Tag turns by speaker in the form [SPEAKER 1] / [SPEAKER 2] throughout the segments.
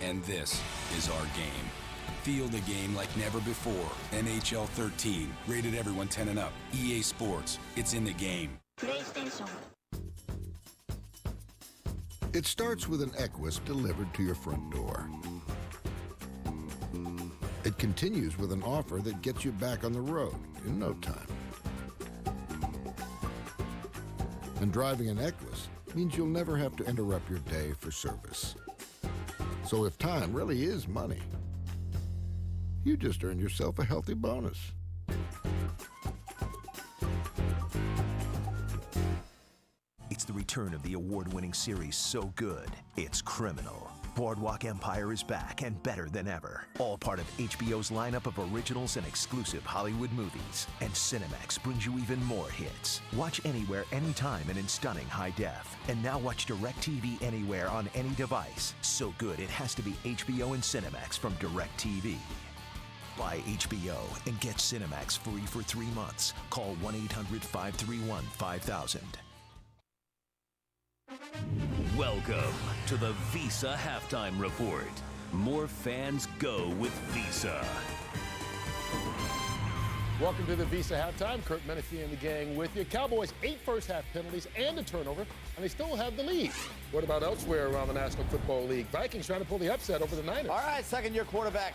[SPEAKER 1] And this is our game. Feel the game like never before. NHL 13, rated everyone 10 and up. EA Sports, it's in the game.
[SPEAKER 2] PlayStation.
[SPEAKER 3] It starts with an Equus delivered to your front door. It continues with an offer that gets you back on the road in no time. And driving an Equus means you'll never have to interrupt your day for service. So if time really is money, you just earned yourself a healthy bonus.
[SPEAKER 4] It's the return of the award-winning series So Good, It's Criminal. Boardwalk Empire is back and better than ever. All part of HBO's lineup of originals and exclusive Hollywood movies. And Cinemax brings you even more hits. Watch anywhere, anytime, and in stunning high def. And now watch DirecTV anywhere on any device. So good it has to be HBO and Cinemax from DirecTV. Buy HBO and get Cinemax free for 3 months. Call 1-800-531-5000.
[SPEAKER 5] Welcome to the Visa Halftime Report. More fans go with Visa.
[SPEAKER 6] Welcome to the Visa Halftime. Kurt Menefee and the gang with you. Cowboys 8 first-half penalties and a turnover, and they still have the lead. What about elsewhere around the National Football League? Vikings trying to pull the upset over the Niners.
[SPEAKER 7] All right, second-year quarterback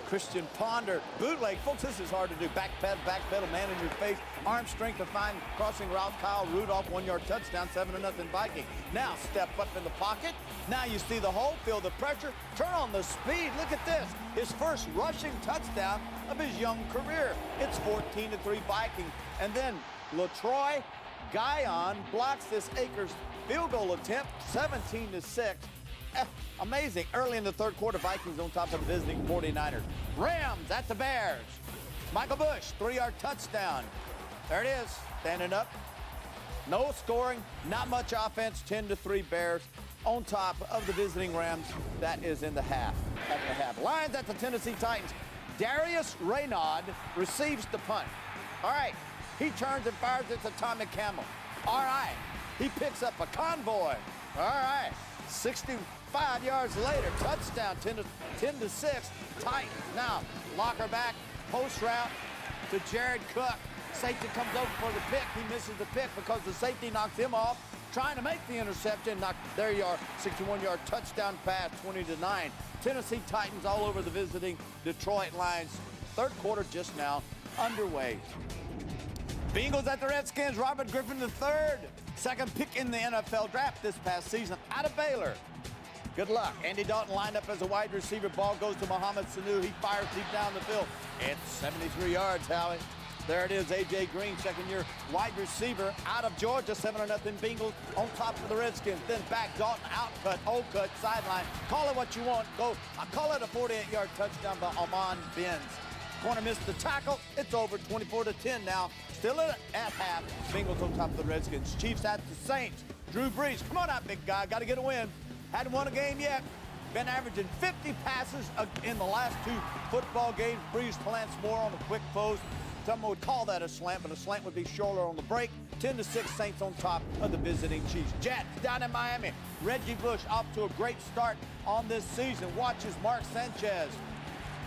[SPEAKER 7] Christian Ponder. Bootleg, folks, this is hard to do. Backpedal, man in your face. Arm strength to find crossing route. Kyle Rudolph, 1-yard touchdown, 7-0 Viking. Now step up in the pocket. Now you see the hole, feel the pressure, turn on the speed. Look at this. His first rushing touchdown of his young career. It's 14-3 Vikings. And then LaTroy Guion blocks this Akers field goal attempt, 17-6. Amazing. Early in the third quarter, Vikings on top of the visiting 49ers. Rams at the Bears. Michael Bush, 3-yard touchdown. There it is, standing up. No scoring, not much offense, 10-3 Bears on top of the visiting Rams. That is in the half. Lions at the Tennessee Titans. Darius Raynaud receives the punt. All right, he turns and fires it to Tommy Campbell. All right, he picks up a convoy. All right, 65 yards later, touchdown, 10-6. Titans now locker back, post route to Jared Cook. Safety comes over for the pick. He misses the pick because the safety knocks him off. Trying to make the interception. There you are, 61-yard touchdown pass, 20-9. Tennessee Titans all over the visiting Detroit Lions. Third quarter just now underway. Bengals at the Redskins. Robert Griffin III, second pick in the NFL draft this past season, out of Baylor. Good luck. Andy Dalton lined up as a wide receiver. Ball goes to Mohamed Sanu. He fires deep down the field. It's 73 yards, Howie. There it is, A.J. Green, second-year wide receiver out of Georgia, 7-0 Bengals on top of the Redskins. Then back, Dalton, outcut, O-cut, sideline. Call it what you want. Go. I call it a 48-yard touchdown by Amon Benz. Corner missed the tackle. It's over, 24-10 now. Still at half. Bengals on top of the Redskins. Chiefs at the Saints. Drew Brees, come on out, big guy. Got to get a win. Hadn't won a game yet. Been averaging 50 passes in the last 2 football games. Brees plants more on the quick post. Someone would call that a slant, but a slant would be shorter on the break. 10-6 Saints on top of the visiting Chiefs. Jets down in Miami. Reggie Bush off to a great start on this season. Watches Mark Sanchez.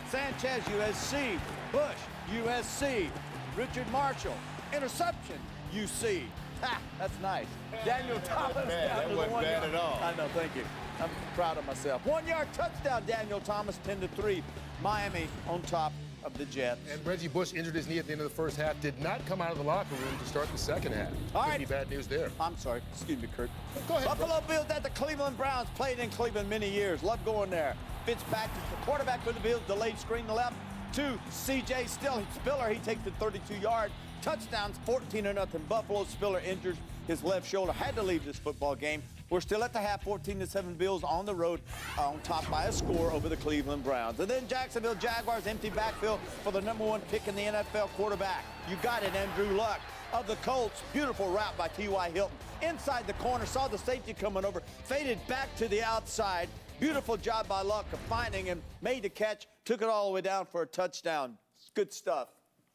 [SPEAKER 7] Sanchez, USC. Bush, USC. Richard Marshall. Interception, UC. Ha, that's nice. Daniel Thomas down to the 1 yard. That wasn't bad at all. I know, thank you. I'm proud of myself. 1-yard touchdown, Daniel Thomas, 10-3. Miami on top of the Jets.
[SPEAKER 6] And Reggie Bush injured his knee at the end of the first half, did not come out of the locker room to start the second half.
[SPEAKER 7] All right.
[SPEAKER 6] Any bad news there?
[SPEAKER 7] I'm sorry. Excuse me, Kurt.
[SPEAKER 6] Go ahead.
[SPEAKER 7] Buffalo Bills at the Cleveland Browns. Played in Cleveland many years. Love going there. Fitzpatrick, the quarterback for the Bills, delayed screen to left. To C.J. Spiller, he takes the 32-yard. Touchdowns, 14-0. Buffalo. Spiller injures his left shoulder. Had to leave this football game. We're still at the half, 14-7 Bills on the road, on top by a score over the Cleveland Browns. And then Jacksonville Jaguars, empty backfield for the #1 pick in the NFL quarterback. You got it, Andrew Luck of the Colts. Beautiful route by T.Y. Hilton. Inside the corner, saw the safety coming over, faded back to the outside. Beautiful job by Luck of finding him, made the catch, took it all the way down for a touchdown. It's good stuff.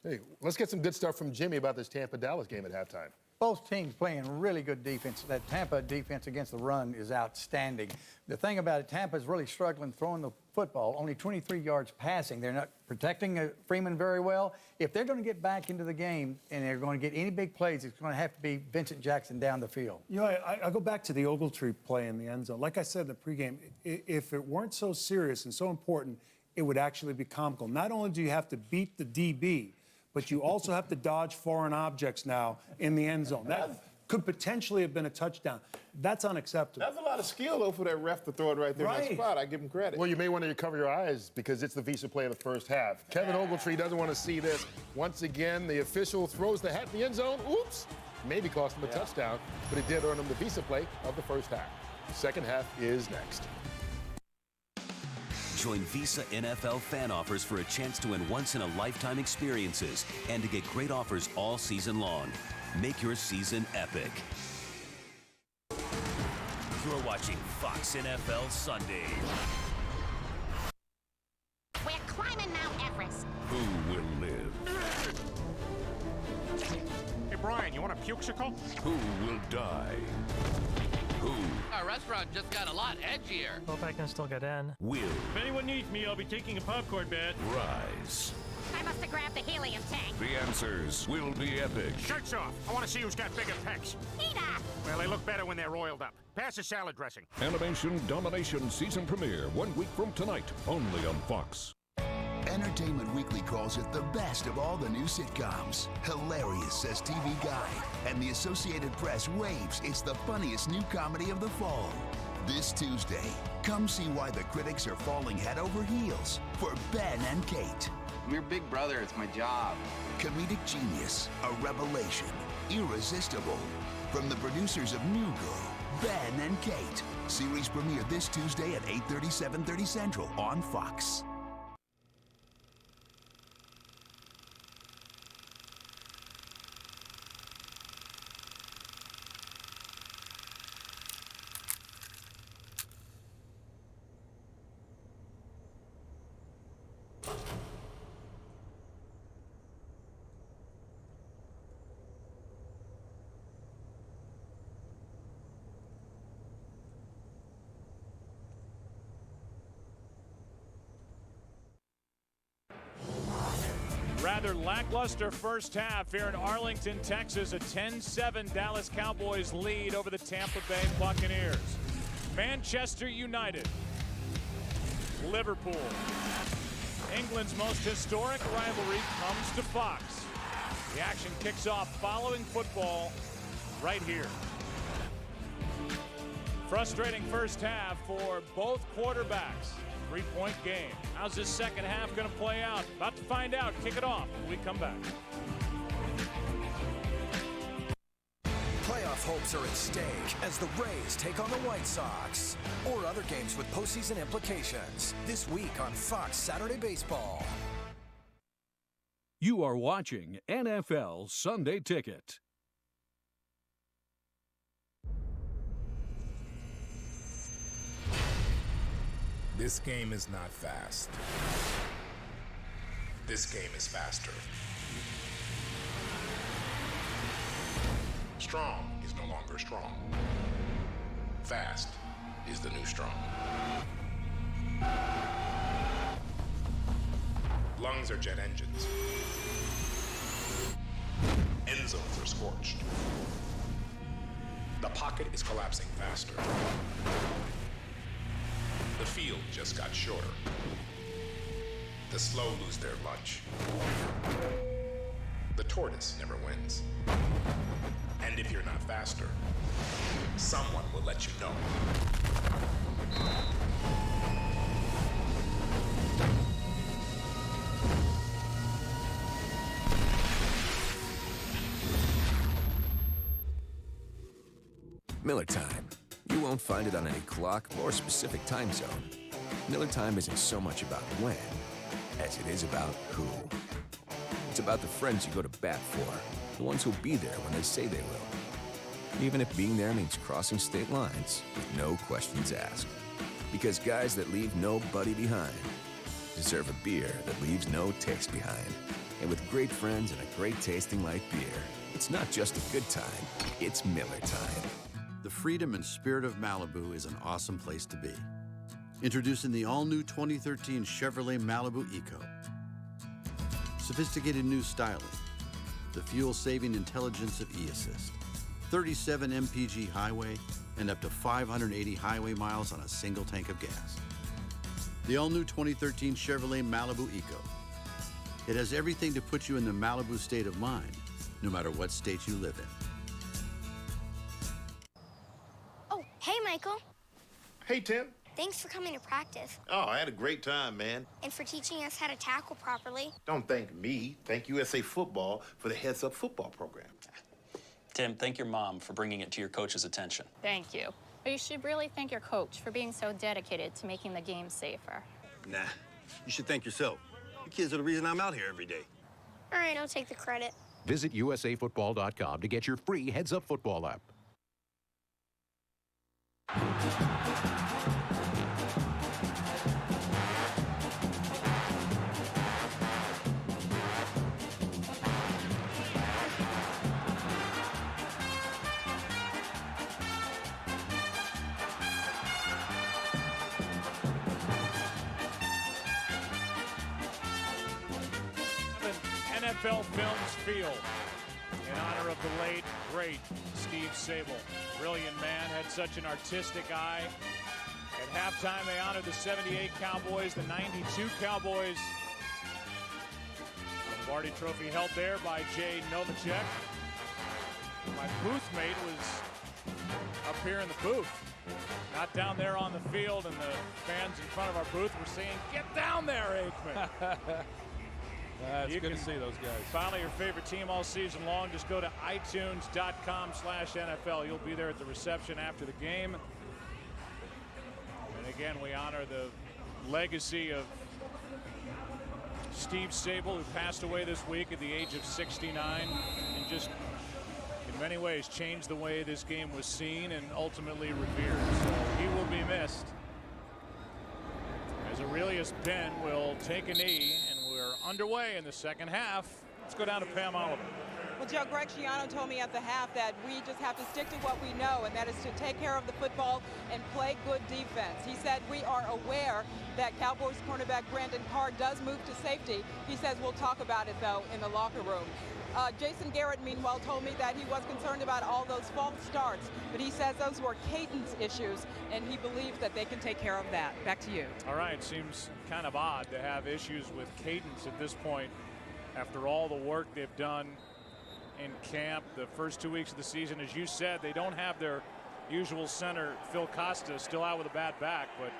[SPEAKER 6] Hey, let's get some good stuff from Jimmy about this Tampa-Dallas game at halftime.
[SPEAKER 2] both teams playing really good defense. That Tampa defense against the run is outstanding. The thing about it, Tampa's really struggling throwing the football, only 23 yards passing. They're not protecting Freeman very well. If they're going to get back into the game and they're going to get any big plays, it's going to have to be Vincent Jackson down the field.
[SPEAKER 8] You know, I go back to the Ogletree play in the end zone. Like I said in the pregame, if it weren't so serious and so important, it would actually be comical. Not only do you have to beat the DB, but you also have to dodge foreign objects now in the end zone. That could potentially have been a touchdown. That's unacceptable.
[SPEAKER 9] That's a lot of skill, though, for that ref to throw it right there in that spot. I give him credit.
[SPEAKER 6] Well, you may want to cover your eyes because it's the Visa play of the first half. Kevin Ogletree doesn't want to see this. Once again, the official throws the hat in the end zone. Oops! Maybe cost him a touchdown, but it did earn him the Visa play of the first half. Second half is next.
[SPEAKER 5] Join Visa NFL fan offers for a chance to win once-in-a-lifetime experiences and to get great offers all season long. Make your season epic. You're watching Fox NFL Sunday.
[SPEAKER 10] We're climbing Mount Everest.
[SPEAKER 5] Who will live?
[SPEAKER 11] Hey, Brian, you want a pukesicle?
[SPEAKER 5] Who will die? Who
[SPEAKER 12] Our restaurant just got a lot edgier.
[SPEAKER 13] Hope I can still get in.
[SPEAKER 5] will
[SPEAKER 11] If anyone needs me, I'll be taking a popcorn bet.
[SPEAKER 5] rise?
[SPEAKER 10] I must have grabbed the helium tank.
[SPEAKER 5] The answers will be epic.
[SPEAKER 11] Shirts off. I want to see who's got bigger pecs.
[SPEAKER 10] Peter!
[SPEAKER 11] Well, they look better when they're oiled up. Pass the salad dressing.
[SPEAKER 14] Animation Domination season premiere 1 week from tonight, only on Fox.
[SPEAKER 15] Entertainment Weekly calls it the best of all the new sitcoms. Hilarious, says TV Guide. And the Associated Press raves it's the funniest new comedy of the fall. This Tuesday, come see why the critics are falling head over heels for Ben and Kate.
[SPEAKER 16] I'm your big brother. It's my job.
[SPEAKER 15] Comedic genius, a revelation, irresistible. From the producers of New Girl, Ben and Kate. Series premiere this Tuesday at 8:30, 7:30 Central on Fox.
[SPEAKER 17] Rather lackluster first half here in Arlington, Texas. A 10-7 Dallas Cowboys lead over the Tampa Bay Buccaneers. Manchester United, Liverpool. England's most historic rivalry comes to Fox. The action kicks off following football right here. Frustrating first half for both quarterbacks. 3-point game. How's this second half going to play out? About to find out. Kick it off when we come back.
[SPEAKER 18] Playoff hopes are at stake as the Rays take on the White Sox. Or other games with postseason implications. This week on Fox Saturday Baseball.
[SPEAKER 14] You are watching NFL Sunday Ticket.
[SPEAKER 19] This game is not fast. This game is faster. Strong is no longer strong. Fast is the new strong. Lungs are jet engines. End zones are scorched. The pocket is collapsing faster. The field just got shorter. The slow lose their lunch. The tortoise never wins. And if you're not faster, someone will let you know.
[SPEAKER 20] Miller Time. You won't find it on any clock or specific time zone. Miller Time isn't so much about when, as it is about who. It's about the friends you go to bat for, the ones who'll be there when they say they will. Even if being there means crossing state lines with no questions asked. Because guys that leave nobody behind deserve a beer that leaves no taste behind. And with great friends and a great tasting light beer, it's not just a good time, it's Miller time.
[SPEAKER 13] The freedom and spirit of Malibu is an awesome place to be. Introducing the all-new 2013 Chevrolet Malibu Eco. Sophisticated new styling, the fuel-saving intelligence of e-assist, 37 mpg highway, and up to 580 highway miles on a single tank of gas. The all-new 2013 Chevrolet Malibu Eco. It has everything to put you in the Malibu state of mind, no matter what state you live in.
[SPEAKER 21] Oh, hey, Michael.
[SPEAKER 9] Hey, Tim.
[SPEAKER 21] Thanks for coming to practice
[SPEAKER 9] Oh, I had a great time, man.
[SPEAKER 21] and for teaching us how to tackle properly.
[SPEAKER 9] Don't thank me. Thank USA Football for the Heads Up football program.
[SPEAKER 22] Tim, thank your mom for bringing it to your coach's attention.
[SPEAKER 23] Thank you. But you should really thank your coach for being so dedicated to making the game safer.
[SPEAKER 24] Nah, you should thank yourself. You kids are the reason I'm out here every day.
[SPEAKER 21] All right, I'll take the credit.
[SPEAKER 14] Visit usafootball.com to get your free Heads Up football app.
[SPEAKER 17] NFL Films Field in honor of the late, great Steve Sable. Brilliant man, had such an artistic eye. At halftime, they honored the 78 Cowboys, the 92 Cowboys. Lombardi Trophy held there by Jay Novacek. My booth mate was up here in the booth, not down there on the field, and the fans in front of our booth were saying, "Get down there, Aikman."
[SPEAKER 25] It's good to see those guys.
[SPEAKER 17] Follow your favorite team all season long. Just go to itunes.com/NFL. You'll be there at the reception after the game. And again, we honor the legacy of Steve Sable, who passed away this week at the age of 69, and just in many ways changed the way this game was seen and ultimately revered. So he will be missed. As Aurelius Ben will take a knee, and we're underway in the second half. Let's go down to Pam Oliver.
[SPEAKER 26] Well, Joe, Greg Schiano told me at the half that we just have to stick to what we know, and that is to take care of the football and play good defense. He said we are aware that Cowboys cornerback Brandon Carr does move to safety. He says we'll talk about it, though, in the locker room. Jason Garrett, meanwhile, told me that he was concerned about all those false starts, but he says those were cadence issues, and he believes that they can take care of that. Back to you.
[SPEAKER 17] All right, seems kind of odd to have issues with cadence at this point after all the work they've done in camp the first 2 weeks of the season. As you said, they don't have their usual center, Phil Costa, still out with a bad back, but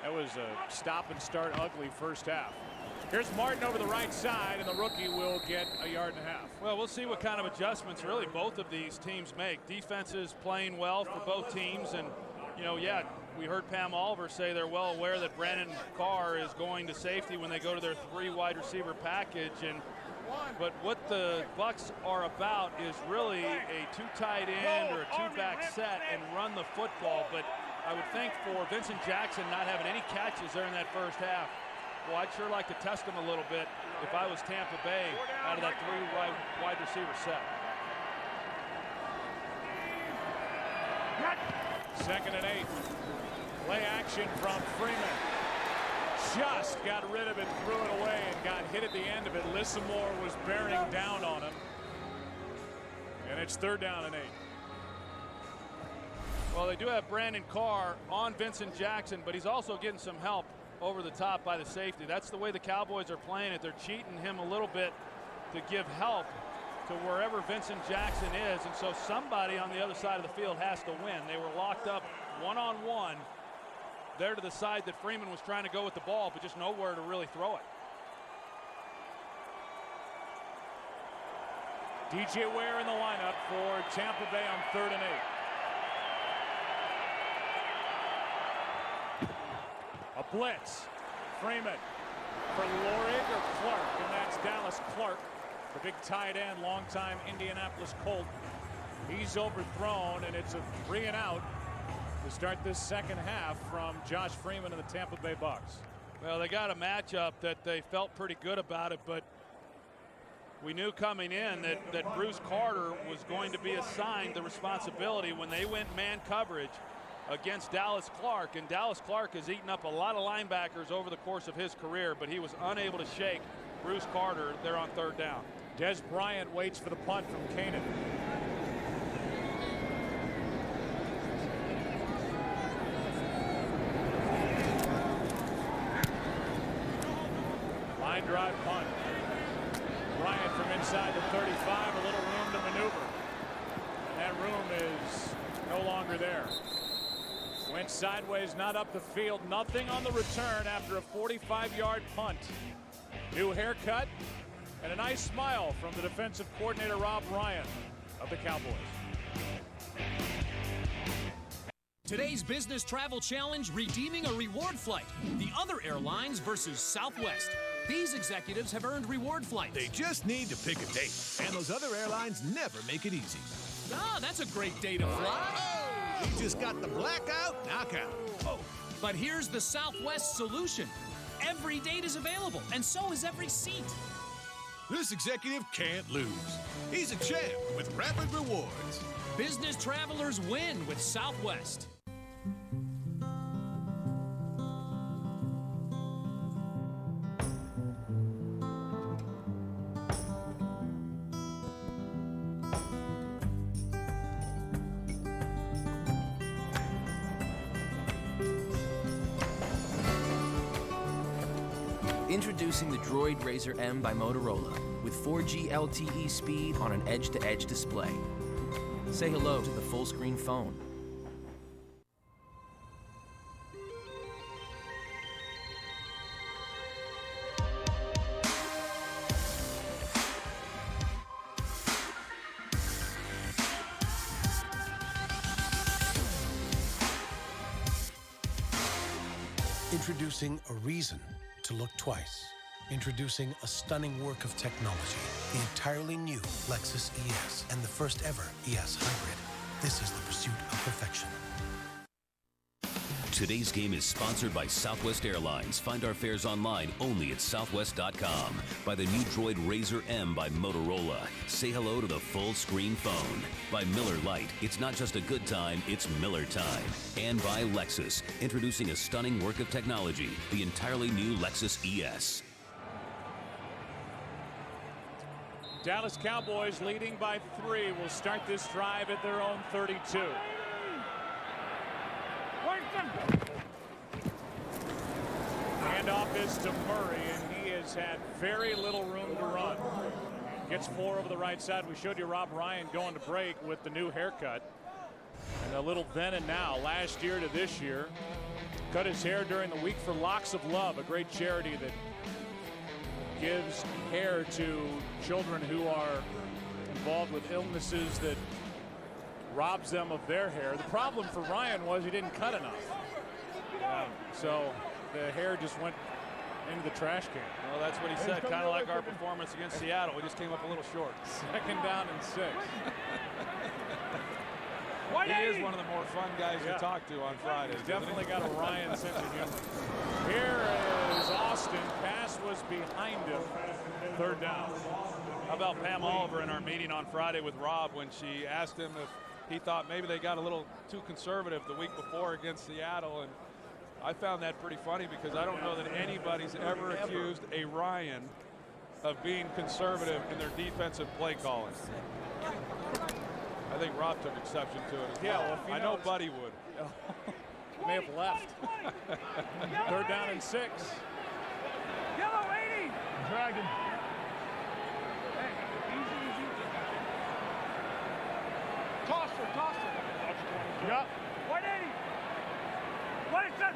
[SPEAKER 17] that was a stop and start ugly first half. Here's Martin over the right side, and the rookie will get a yard and a half.
[SPEAKER 25] Well, we'll see what kind of adjustments really both of these teams make. Defenses playing well for both teams, and we heard Pam Oliver say they're well aware that Brandon Carr is going to safety when they go to their 3 wide receiver package. But what the Bucs are about is really a 2 tight end or a 2 back set and run the football. But I would think for Vincent Jackson not having any catches there in that first half, well, I'd sure like to test him a little bit if I was Tampa Bay out of that 3 wide receiver set.
[SPEAKER 17] Second and 8. Play action from Freeman. Just got rid of it, threw it away, and got hit at the end of it. Lissamore was bearing down on him. And it's 3rd down and 8.
[SPEAKER 25] Well, they do have Brandon Carr on Vincent Jackson, but he's also getting some help over the top by the safety. That's the way the Cowboys are playing it. They're cheating him a little bit to give help to wherever Vincent Jackson is, and so somebody on the other side of the field has to win. They were locked up one-on-one there to the side that Freeman was trying to go with the ball, but just nowhere to really throw it.
[SPEAKER 17] DJ Ware in the lineup for Tampa Bay on 3rd and 8. A blitz. Freeman for Lorig or Clark, and that's Dallas Clark, the big tight end, longtime Indianapolis Colt. He's overthrown, and it's a 3 and out to start this second half from Josh Freeman and the Tampa Bay Bucs.
[SPEAKER 25] Well, they got a matchup that they felt pretty good about it, but We knew coming in that Bruce Carter was going to be assigned the responsibility when they went man coverage against Dallas Clark. And Dallas Clark has eaten up a lot of linebackers over the course of his career, but he was unable to shake Bruce Carter there on 3rd down.
[SPEAKER 17] Des Bryant waits for the punt from Canaan. Line drive punt. Bryant from inside the 35, a little room to maneuver. And that room is no longer there. Went sideways, not up the field. Nothing on the return after a 45-yard punt. New haircut and a nice smile from the defensive coordinator, Rob Ryan of the Cowboys.
[SPEAKER 1] Today's business travel challenge, redeeming a reward flight. The other airlines versus Southwest. These executives have earned reward flights.
[SPEAKER 2] They just need to pick a date, and those other airlines never make it easy.
[SPEAKER 1] Ah, that's a great day to fly.
[SPEAKER 2] Oh, you just got the blackout knockout. Oh.
[SPEAKER 1] But here's the Southwest solution. Every date is available, and so is every seat.
[SPEAKER 2] This executive can't lose. He's a champ with rapid rewards.
[SPEAKER 1] Business travelers win with Southwest.
[SPEAKER 3] Introducing the Droid Razr M by Motorola with 4G LTE speed on an edge-to-edge display. Say hello to the full-screen phone.
[SPEAKER 4] Introducing a reason to look twice. Introducing a stunning work of technology. The entirely new Lexus ES and the first ever ES Hybrid. This is the pursuit of perfection.
[SPEAKER 5] Today's game is sponsored by Southwest Airlines. Find our fares online only at southwest.com. By the new Droid Razr M by Motorola. Say hello to the full-screen phone. By Miller Lite. It's not just a good time, it's Miller time. And by Lexus. Introducing a stunning work of technology. The entirely new Lexus ES.
[SPEAKER 17] Dallas Cowboys leading by 3 will start this drive at their own 32. Handoff is to Murray, and he has had very little room to run. Gets 4 over the right side. We showed you Rob Ryan going to break with the new haircut. And a little then and now, last year to this year. Cut his hair during the Week for Locks of Love, a great charity that gives hair to children who are involved with illnesses that robs them of their hair. The problem for Ryan was he didn't cut enough. So the hair just went into the trash can.
[SPEAKER 25] Well, that's what he said, kind of like our performance against Seattle. We just came up a little short.
[SPEAKER 17] 2nd down and 6.
[SPEAKER 25] He is one of the more fun guys to talk to on Fridays.
[SPEAKER 17] He's definitely got a Ryan sense of humor. Here is Austin. Pass was behind him. 3rd down.
[SPEAKER 25] How about Pam Oliver in our meeting on Friday with Rob when she asked him if he thought maybe they got a little too conservative the week before against Seattle, and I found that pretty funny because I don't know that anybody's ever accused a Ryan of being conservative in their defensive play calling. I think Rob took exception to it as well.
[SPEAKER 17] Well,
[SPEAKER 25] I know Buddy would.
[SPEAKER 17] May have left. 3rd down and 6.
[SPEAKER 7] Yellow 80. Dragon. Hey, easy. Toss her. Yup. 180. What is that?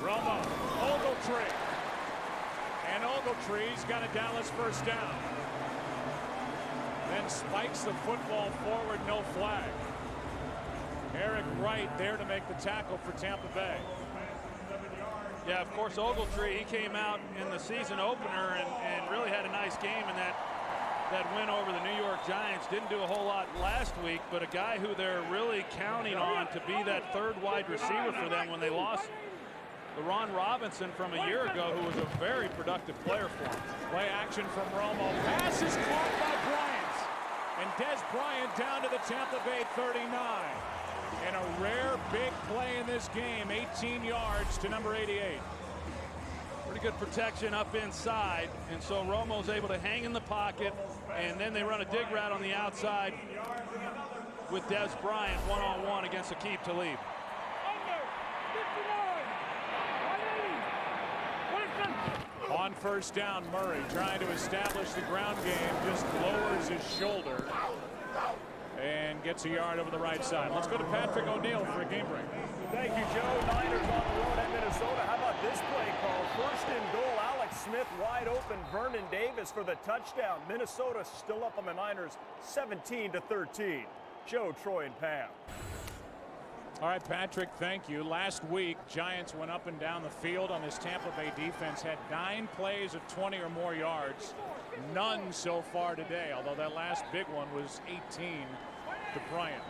[SPEAKER 17] Romo, Ogletree. And Ogletree's got a Dallas 1st down. Then spikes the football forward, no flag. Eric Wright there to make the tackle for Tampa Bay.
[SPEAKER 25] Yeah, of course, Ogletree, he came out in the season opener and really had a nice game in that win over the New York Giants. Didn't do a whole lot last week, but a guy who they're really counting on to be that 3rd wide receiver for them when they lost
[SPEAKER 17] LaRon Robinson from a year ago, who was a very productive player for him.
[SPEAKER 7] Play action from Romo. Pass is caught by Bryant. And Des Bryant down to the Tampa Bay 39. And a rare big play in this game, 18 yards to number 88.
[SPEAKER 17] Pretty good protection up inside, and so Romo's able to hang in the pocket, and then they run a dig route on the outside with Des Bryant one-on-one against Aqib Talib.
[SPEAKER 7] On first down, Murray trying to establish the ground game, just lowers his shoulder and gets a yard over the right side. Let's go to Patrick O'Neill for a game break.
[SPEAKER 6] Thank you, Joe. Niners on the road at Minnesota. How about this play call? First and goal, Alex Smith wide open. Vernon Davis for the touchdown. Minnesota still up on the Niners 17-13. Joe, Troy, and Pam.
[SPEAKER 7] All right, Patrick, thank you. Last week, Giants went up and down the field on this Tampa Bay defense, had 9 plays of 20 or more yards. None so far today, although that last big one was 18 to Bryant.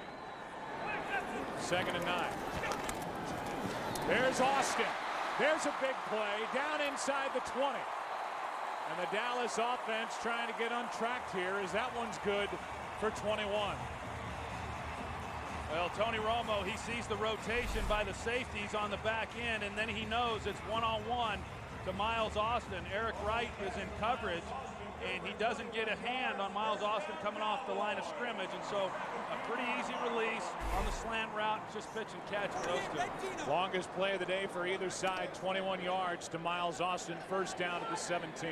[SPEAKER 7] 2nd and 9. There's Austin. There's a big play down inside the 20. And the Dallas offense trying to get untracked here as that one's good for 21.
[SPEAKER 17] Well, Tony Romo, he sees the rotation by the safeties on the back end, and then he knows it's one-on-one to Miles Austin. Eric Wright is in coverage, and he doesn't get a hand on Miles Austin coming off the line of scrimmage, and so a pretty easy release on the slant route, just pitch and catch for those two.
[SPEAKER 7] Longest play of the day for either side, 21 yards to Miles Austin, first down at the 17.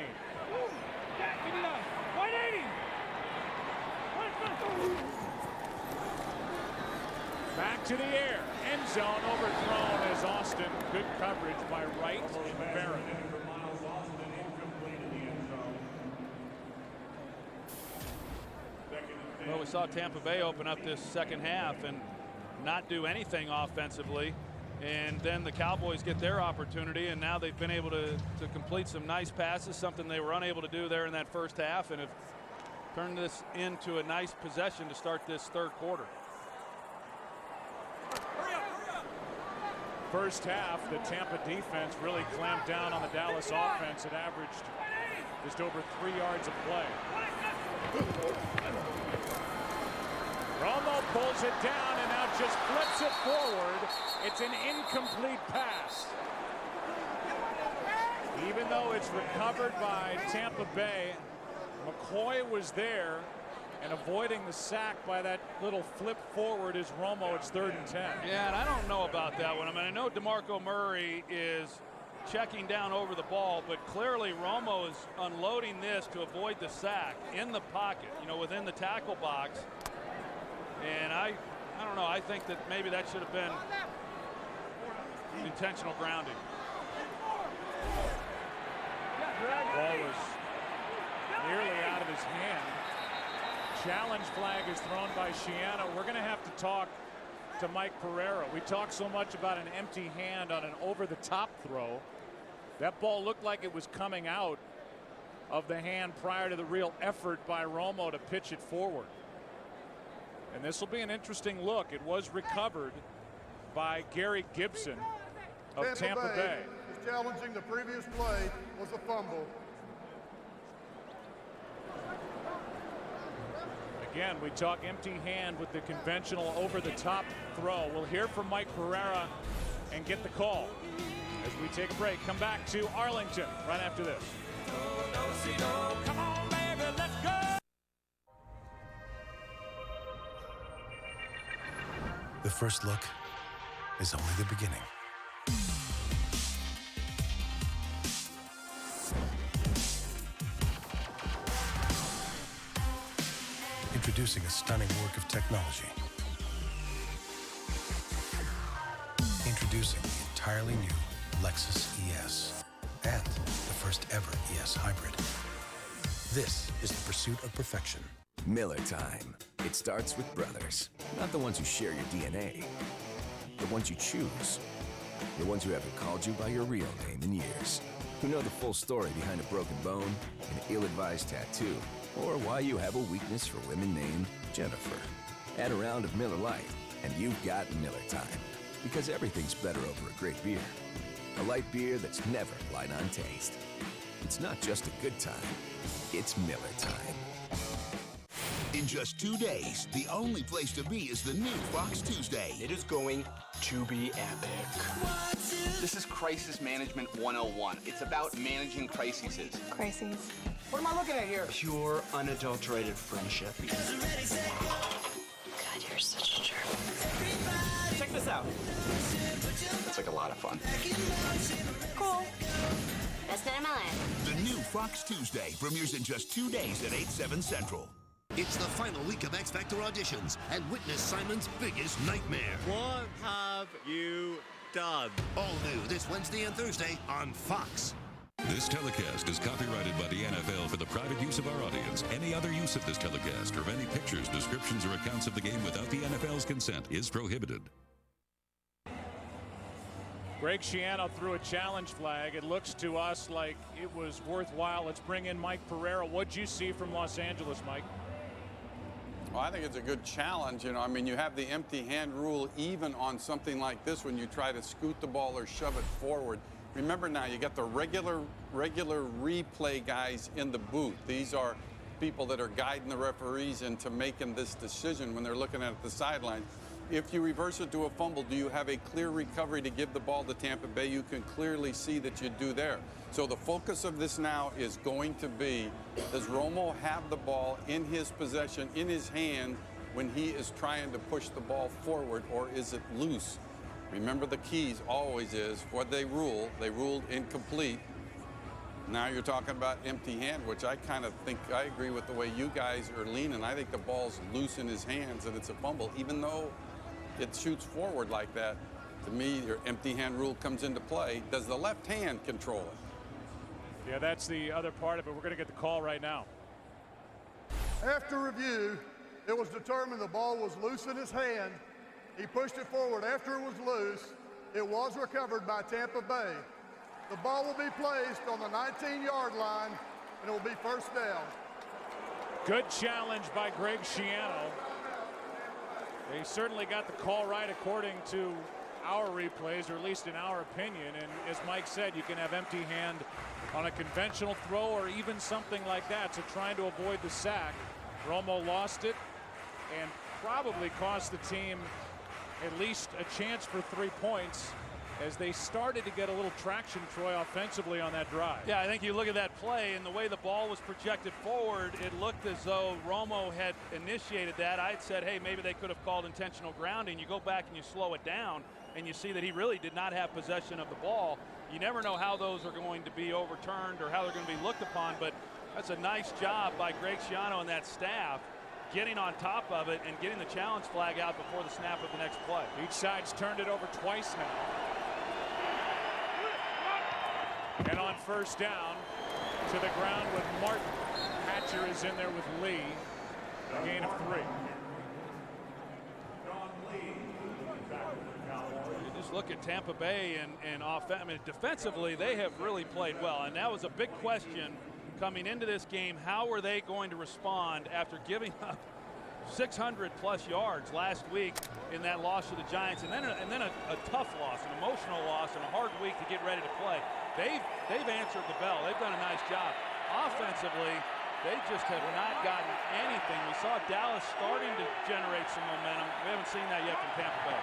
[SPEAKER 7] Back to the air, end zone overthrown as Austin. Good coverage by Wright and Barron.
[SPEAKER 17] Well, we saw Tampa Bay open up this second half and not do anything offensively, and then the Cowboys get their opportunity, and now they've been able to complete some nice passes, something they were unable to do there in that first half, and have turned this into a nice possession to start this third quarter.
[SPEAKER 7] First half, the Tampa defense really clamped down on the Dallas offense. It averaged just over 3 yards a play. Romo pulls it down and now just flips it forward. It's an incomplete pass. Even though it's recovered by Tampa Bay, McCoy was there and avoiding the sack by that little flip forward is Romo. It's 3rd and 10.
[SPEAKER 17] Yeah, and I don't know about that one. I mean, I know DeMarco Murray is checking down over the ball, but clearly Romo is unloading this to avoid the sack in the pocket, you know, within the tackle box. And I don't know. I think that maybe that should have been intentional grounding.
[SPEAKER 7] Ball was nearly out of his hand. Challenge flag is thrown by Shiano. We're going to have to talk to Mike Pereira. We talked so much about an empty hand on an over-the-top throw. That ball looked like it was coming out of the hand prior to the real effort by Romo to pitch it forward. And this will be an interesting look. It was recovered by Gary Gibson of Tampa Bay.
[SPEAKER 8] Is challenging the previous play was a fumble.
[SPEAKER 7] Again, we talk empty hand with the conventional over-the-top throw. We'll hear from Mike Pereira and get the call as we take a break. Come back to Arlington right after this. Come on, baby, let's go!
[SPEAKER 4] The first look is only the beginning. Introducing a stunning work of technology. Introducing the entirely new Lexus ES and the first ever ES Hybrid. This is the pursuit of perfection.
[SPEAKER 20] Miller time. It starts with brothers. Not the ones who share your DNA. The ones you choose. The ones who haven't called you by your real name in years. Who know the full story behind a broken bone, an ill-advised tattoo, or why you have a weakness for women named Jennifer. Add a round of Miller Lite, and you've got Miller time. Because everything's better over a great beer. A light beer that's never light on taste. It's not just a good time, it's Miller time.
[SPEAKER 10] In just 2 days, the only place to be is the new Fox Tuesday.
[SPEAKER 11] It is going to be epic. This is Crisis Management 101. It's about managing crises.
[SPEAKER 12] Crises.
[SPEAKER 11] What am I looking at here? Pure, unadulterated friendship.
[SPEAKER 12] God, you're such a jerk.
[SPEAKER 11] Check this out. It's like a lot of fun.
[SPEAKER 12] Cool. Best night of my life.
[SPEAKER 10] The new Fox Tuesday premieres in just 2 days at 8/7 Central.
[SPEAKER 15] It's the final week of X Factor auditions, and witness Simon's biggest nightmare.
[SPEAKER 16] What have you done?
[SPEAKER 15] All new this Wednesday and Thursday on Fox.
[SPEAKER 14] This telecast is copyrighted by the NFL for the private use of our audience. Any other use of this telecast or of any pictures, descriptions, or accounts of the game without the NFL's consent is prohibited.
[SPEAKER 7] Greg Schiano threw a challenge flag. It looks to us like it was worthwhile. Let's bring in Mike Pereira. What'd you see from Los Angeles, Mike?
[SPEAKER 18] Well, I think it's a good challenge. You know, I mean, you have the empty hand rule even on something like this when you try to scoot the ball or shove it forward. Remember now, you got the regular replay guys in the booth. These are people that are guiding the referees into making this decision when they're looking at the sideline. If you reverse it to a fumble, do you have a clear recovery to give the ball to Tampa Bay? You can clearly see that you do there. So the focus of this now is going to be, does Romo have the ball in his possession, in his hand, when he is trying to push the ball forward, or is it loose? Remember, the keys always is what they ruled incomplete. Now you're talking about empty hand, which I kind of think I agree with the way you guys are leaning. I think the ball's loose in his hands and it's a fumble, even though it shoots forward like that. To me, your empty hand rule comes into play. Does the left hand control it?
[SPEAKER 7] Yeah, that's the other part of it. We're going to get the call right now.
[SPEAKER 8] After review, it was determined the ball was loose in his hand. He pushed it forward after it was loose. It was recovered by Tampa Bay. The ball will be placed on the 19-yard line, and it will be first down.
[SPEAKER 7] Good challenge by Greg Schiano. They certainly got the call right according to our replays, or at least in our opinion. And as Mike said, you can have empty hand on a conventional throw or even something like that. So trying to avoid the sack, Romo lost it and probably cost the team at least a chance for 3 points as they started to get a little traction, Troy, offensively on that drive.
[SPEAKER 25] Yeah, I think you look at that play and the way the ball was projected forward, it looked as though Romo had initiated that. I'd said, hey, maybe they could have called intentional grounding. You go back and you slow it down and you see that he really did not have possession of the ball. You never know how those are going to be overturned or how they're going to be looked upon, but that's a nice job by Greg Schiano and that staff, getting on top of it and getting the challenge flag out before the snap of the next play.
[SPEAKER 7] Each side's turned it over twice now. And on first down, to the ground with Martin. Hatcher is in there with Lee. A gain of 3.
[SPEAKER 25] You just look at Tampa Bay and offense. I mean, defensively, they have really played well. And that was a big question coming into this game. How are they going to respond after giving up 600+ yards last week in that loss to the Giants, and then a tough loss, an emotional loss, and a hard week to get ready to play? They've answered the bell. They've done a nice job. Offensively, they just have not gotten anything. We saw Dallas starting to generate some momentum. We haven't seen that yet from Tampa Bay.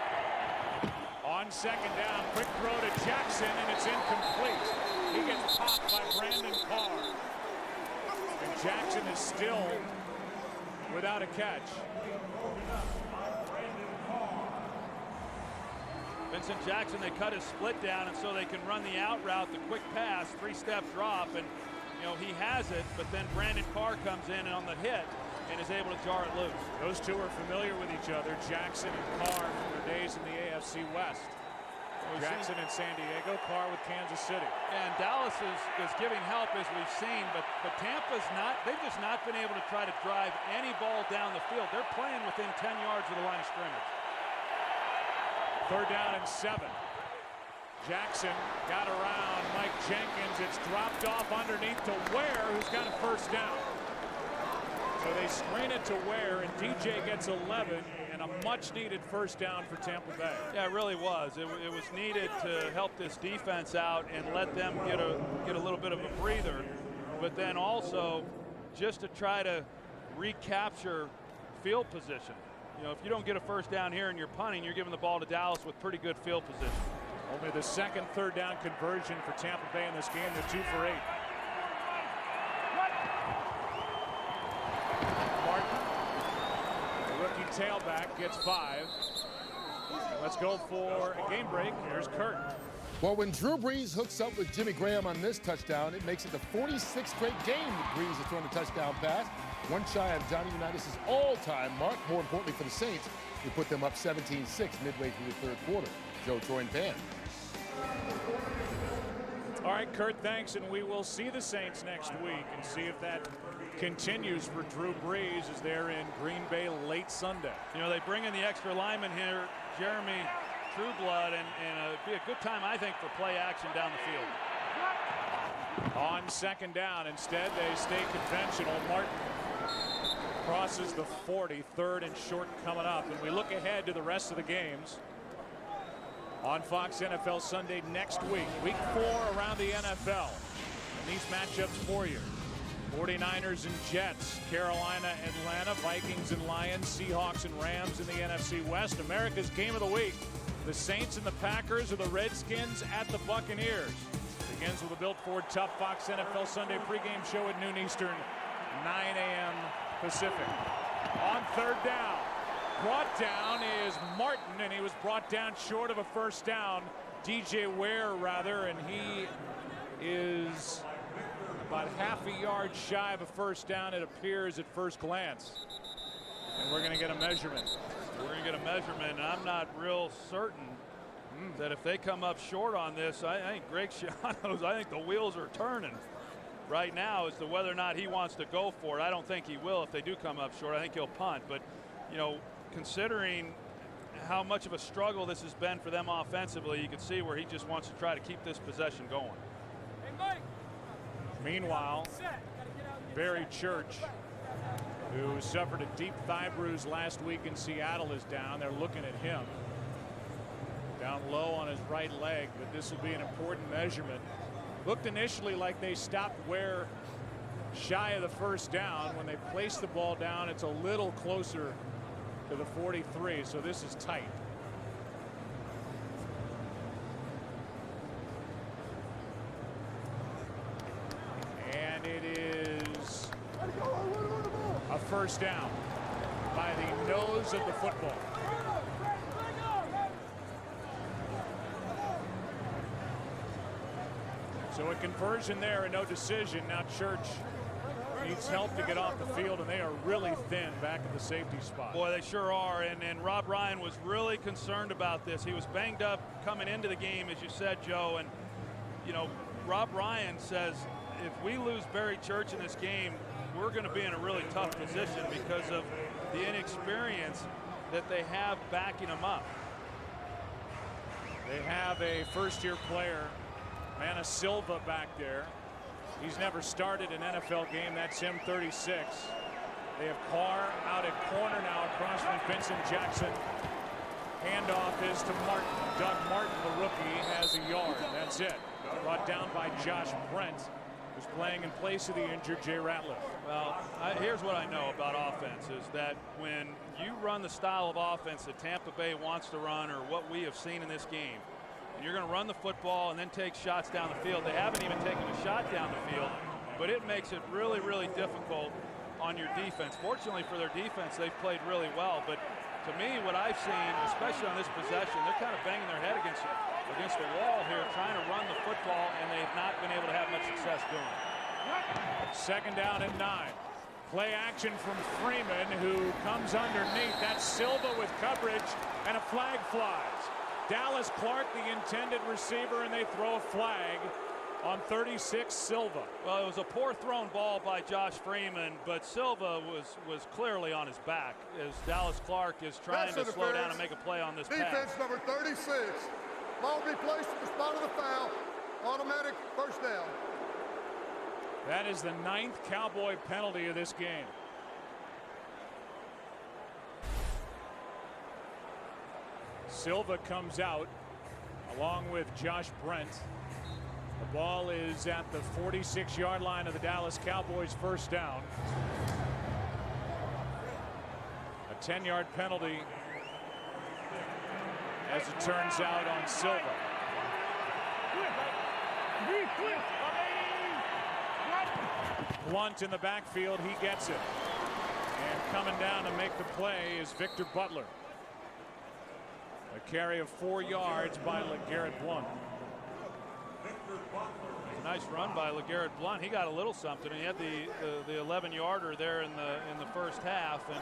[SPEAKER 7] On second down, quick throw to Jackson, and it's incomplete. He gets popped by Brandon Carr. And Jackson is still without a catch.
[SPEAKER 25] Vincent Jackson, they cut his split down, and so they can run the out route, the quick pass, 3-step drop, and you know he has it, but then Brandon Carr comes in on the hit and is able to jar it loose.
[SPEAKER 7] Those two are familiar with each other, Jackson and Carr, from their days in the AFC West. Jackson in San Diego, Carr with Kansas City.
[SPEAKER 25] And Dallas is giving help, as we've seen, but Tampa's not. They've just not been able to try to drive any ball down the field. They're playing within 10 yards of the line of scrimmage.
[SPEAKER 7] Third down and 7. Jackson got around Mike Jenkins. It's dropped off underneath to Ware, who's got a first down. So they screen it to Ware, and DJ gets 11. And
[SPEAKER 17] a much-needed first down for Tampa Bay.
[SPEAKER 25] Yeah, it really was. It was needed to help this defense out and let them get a little bit of a breather, but then also just to try to recapture field position. You know, if you don't get a first down here and you're punting, you're giving the ball to Dallas with pretty good field position.
[SPEAKER 17] Only the second third down conversion for Tampa Bay in this game. They're 2 for 8. Martin, the rookie tailback, gets 5. Let's go for a game break. Here's Kurt.
[SPEAKER 9] Well, when Drew Brees hooks up with Jimmy Graham on this touchdown, it makes it the 46th straight game that Brees has thrown a touchdown pass. One shy of Johnny Unitas' all-time mark. More importantly for the Saints, who put them up 17-6 midway through the third quarter. Joe, Troy, and Pan.
[SPEAKER 17] All right, Kurt, thanks, and we will see the Saints next week and see if that continues for Drew Brees as they're in Green Bay late Sunday.
[SPEAKER 25] You know, they bring in the extra lineman here, Jeremy Trueblood, and it'd be a good time, I think, for play action down the field.
[SPEAKER 17] On second down, instead, they stay conventional. Martin crosses the 40, third and short coming up, and we look ahead to the rest of the games on Fox NFL Sunday next week. Week 4 around the NFL. And these matchups for you: 49ers and Jets, Carolina, Atlanta, Vikings and Lions, Seahawks and Rams in the NFC West. America's game of the week: the Saints and the Packers, or the Redskins at the Buccaneers. Begins with a Built Ford Tough Fox NFL Sunday pregame show at noon Eastern, 9 a.m. Pacific. On third down, brought down is Martin, and he was brought down short of a first down. DJ Ware, rather, and he is about half a yard shy of a first down, it appears at first glance. And we're going to get a measurement.
[SPEAKER 25] We're going to get a measurement, and I'm not real certain that if they come up short on this, I think Greg Schiano's, I think the wheels are turning right now as to whether or not he wants to go for it. I don't think he will if they do come up short. I think he'll punt. But, you know, considering how much of a struggle this has been for them offensively, you can see where he just wants to try to keep this possession going.
[SPEAKER 17] Meanwhile, Barry Church, who suffered a deep thigh bruise last week in Seattle, is down. They're looking at him. Down low on his right leg, but this will be an important measurement. Looked initially like they stopped Ware shy of the first down. When they place the ball down, it's a little closer to the 43, so this is tight. And it is a first down by the nose of the football. So a conversion there and no decision. Now Church needs help to get off the field, and they are really thin back at the safety spot.
[SPEAKER 25] Boy, they sure are, and Rob Ryan was really concerned about this. He was banged up coming into the game, as you said, Joe, and, you know, Rob Ryan says if we lose Barry Church in this game, we're going to be in a really tough position because of the inexperience that they have backing them up.
[SPEAKER 17] They have a first-year player, Mana Silva, back there. He's never started an NFL game. That's him, 36. They have Carr out at corner now across from Vincent Jackson. Handoff is to Martin. Doug Martin, the rookie, has a yard. That's it. Brought down by Josh Brent, who's playing in place of the injured Jay Ratliff.
[SPEAKER 25] Well, here's what I know about offense is that when you run the style of offense that Tampa Bay wants to run, or what we have seen in this game, and you're going to run the football and then take shots down the field. They haven't even taken a shot down the field, but it makes it really, really difficult on your defense. Fortunately for their defense, they've played really well, but to me, what I've seen, especially on this possession, they're kind of banging their head against the wall here, trying to run the football, and they've not been able to have much success doing it.
[SPEAKER 17] Second down and 9. Play action from Freeman, who comes underneath. That's Silva with coverage, and a flag flies. Dallas Clark, the intended receiver, and they throw a flag on 36, Silva.
[SPEAKER 25] Well, it was a poor thrown ball by Josh Freeman, but Silva was clearly on his back as Dallas Clark is trying to slow down and make a play on this pass.
[SPEAKER 8] Defense number 36. Ball be placed at the spot of the foul. Automatic first down.
[SPEAKER 17] That is the 9th Cowboy penalty of this game.
[SPEAKER 7] Silva comes out along with Josh Brent. The ball is at the 46-yard line of the Dallas Cowboys. First down. A 10-yard penalty, as it turns out, on Silva. Blunt in the backfield. He gets it. And coming down to make the play is Victor Butler. A carry of 4 yards by LeGarrette Blount.
[SPEAKER 25] A nice run by LeGarrette Blount. He got a little something. He had the 11-yarder there in the first half, and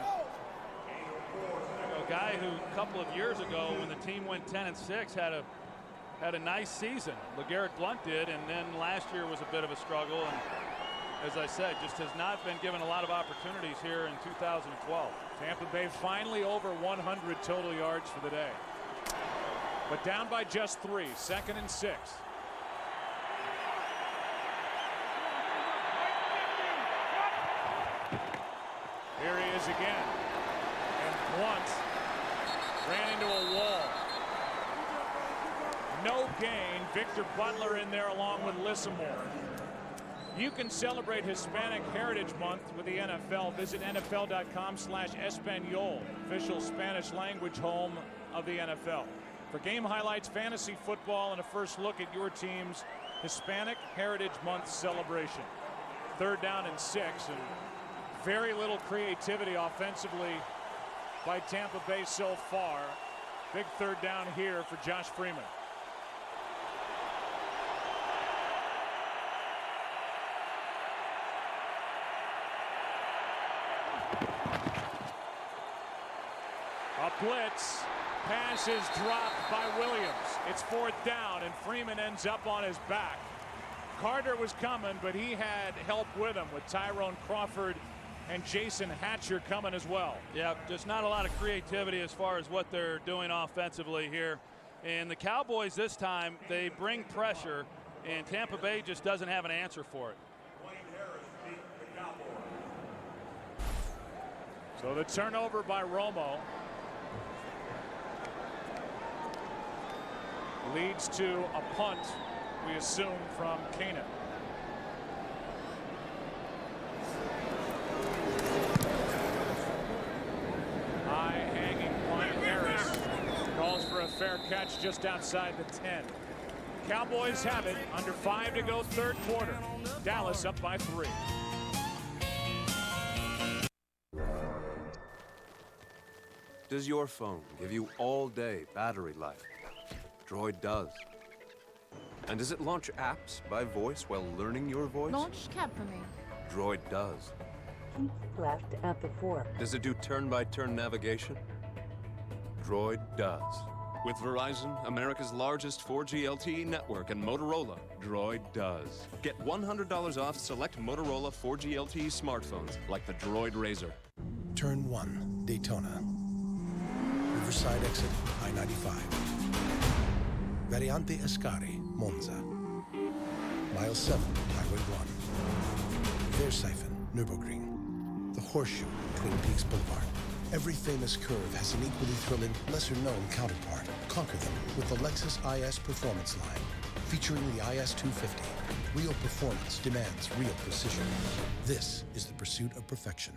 [SPEAKER 25] a guy who a couple of years ago, when the team went 10-6, had a nice season. LeGarrette Blount did, and then last year was a bit of a struggle, and as I said, just has not been given a lot of opportunities here in 2012.
[SPEAKER 7] Tampa Bay finally over 100 total yards for the day, but down by just 3. 2nd and 6. Here he is again, and Blount ran into a wall. No gain. Victor Butler in there along with Lissamore. You can celebrate Hispanic Heritage Month with the NFL. Visit NFL.com/Espanol, official Spanish language home of the NFL. For game highlights, fantasy football, and a first look at your team's Hispanic Heritage Month celebration. 3rd down and 6, and very little creativity offensively by Tampa Bay so far. Big 3rd down here for Josh Freeman. A blitz. Pass is dropped by Williams. It's 4th down, and Freeman ends up on his back. Carter was coming, but he had help with him, with Tyrone Crawford and Jason Hatcher coming as well.
[SPEAKER 25] Yeah, just not a lot of creativity as far as what they're doing offensively here. And the Cowboys this time, they bring pressure, and Tampa Bay just doesn't have an answer for it.
[SPEAKER 7] So the turnover by Romo leads to a punt, we assume, from Canaan. High hanging punt. Harris calls for a fair catch just outside the 10. Cowboys have it. Under 5 to go, 3rd quarter. Dallas up by 3.
[SPEAKER 13] Does your phone give you all-day battery life? Droid does. And does it launch apps by voice while learning your voice?
[SPEAKER 19] Launch cab for me.
[SPEAKER 13] Droid does.
[SPEAKER 21] Keep left at the 4.
[SPEAKER 13] Does it do turn-by-turn navigation? Droid does. With Verizon, America's largest 4G LTE network, and Motorola, Droid does. Get $100 off select Motorola 4G LTE smartphones, like the Droid Razr.
[SPEAKER 4] Turn 1, Daytona. Riverside exit, I-95. Variante Ascari, Monza. Mile 7, Highway 1. Versifen, Nürburgring. The Horseshoe, Twin Peaks Boulevard. Every famous curve has an equally thrilling, lesser-known counterpart. Conquer them with the Lexus IS Performance line, featuring the IS 250. Real performance demands real precision. This is the pursuit of perfection.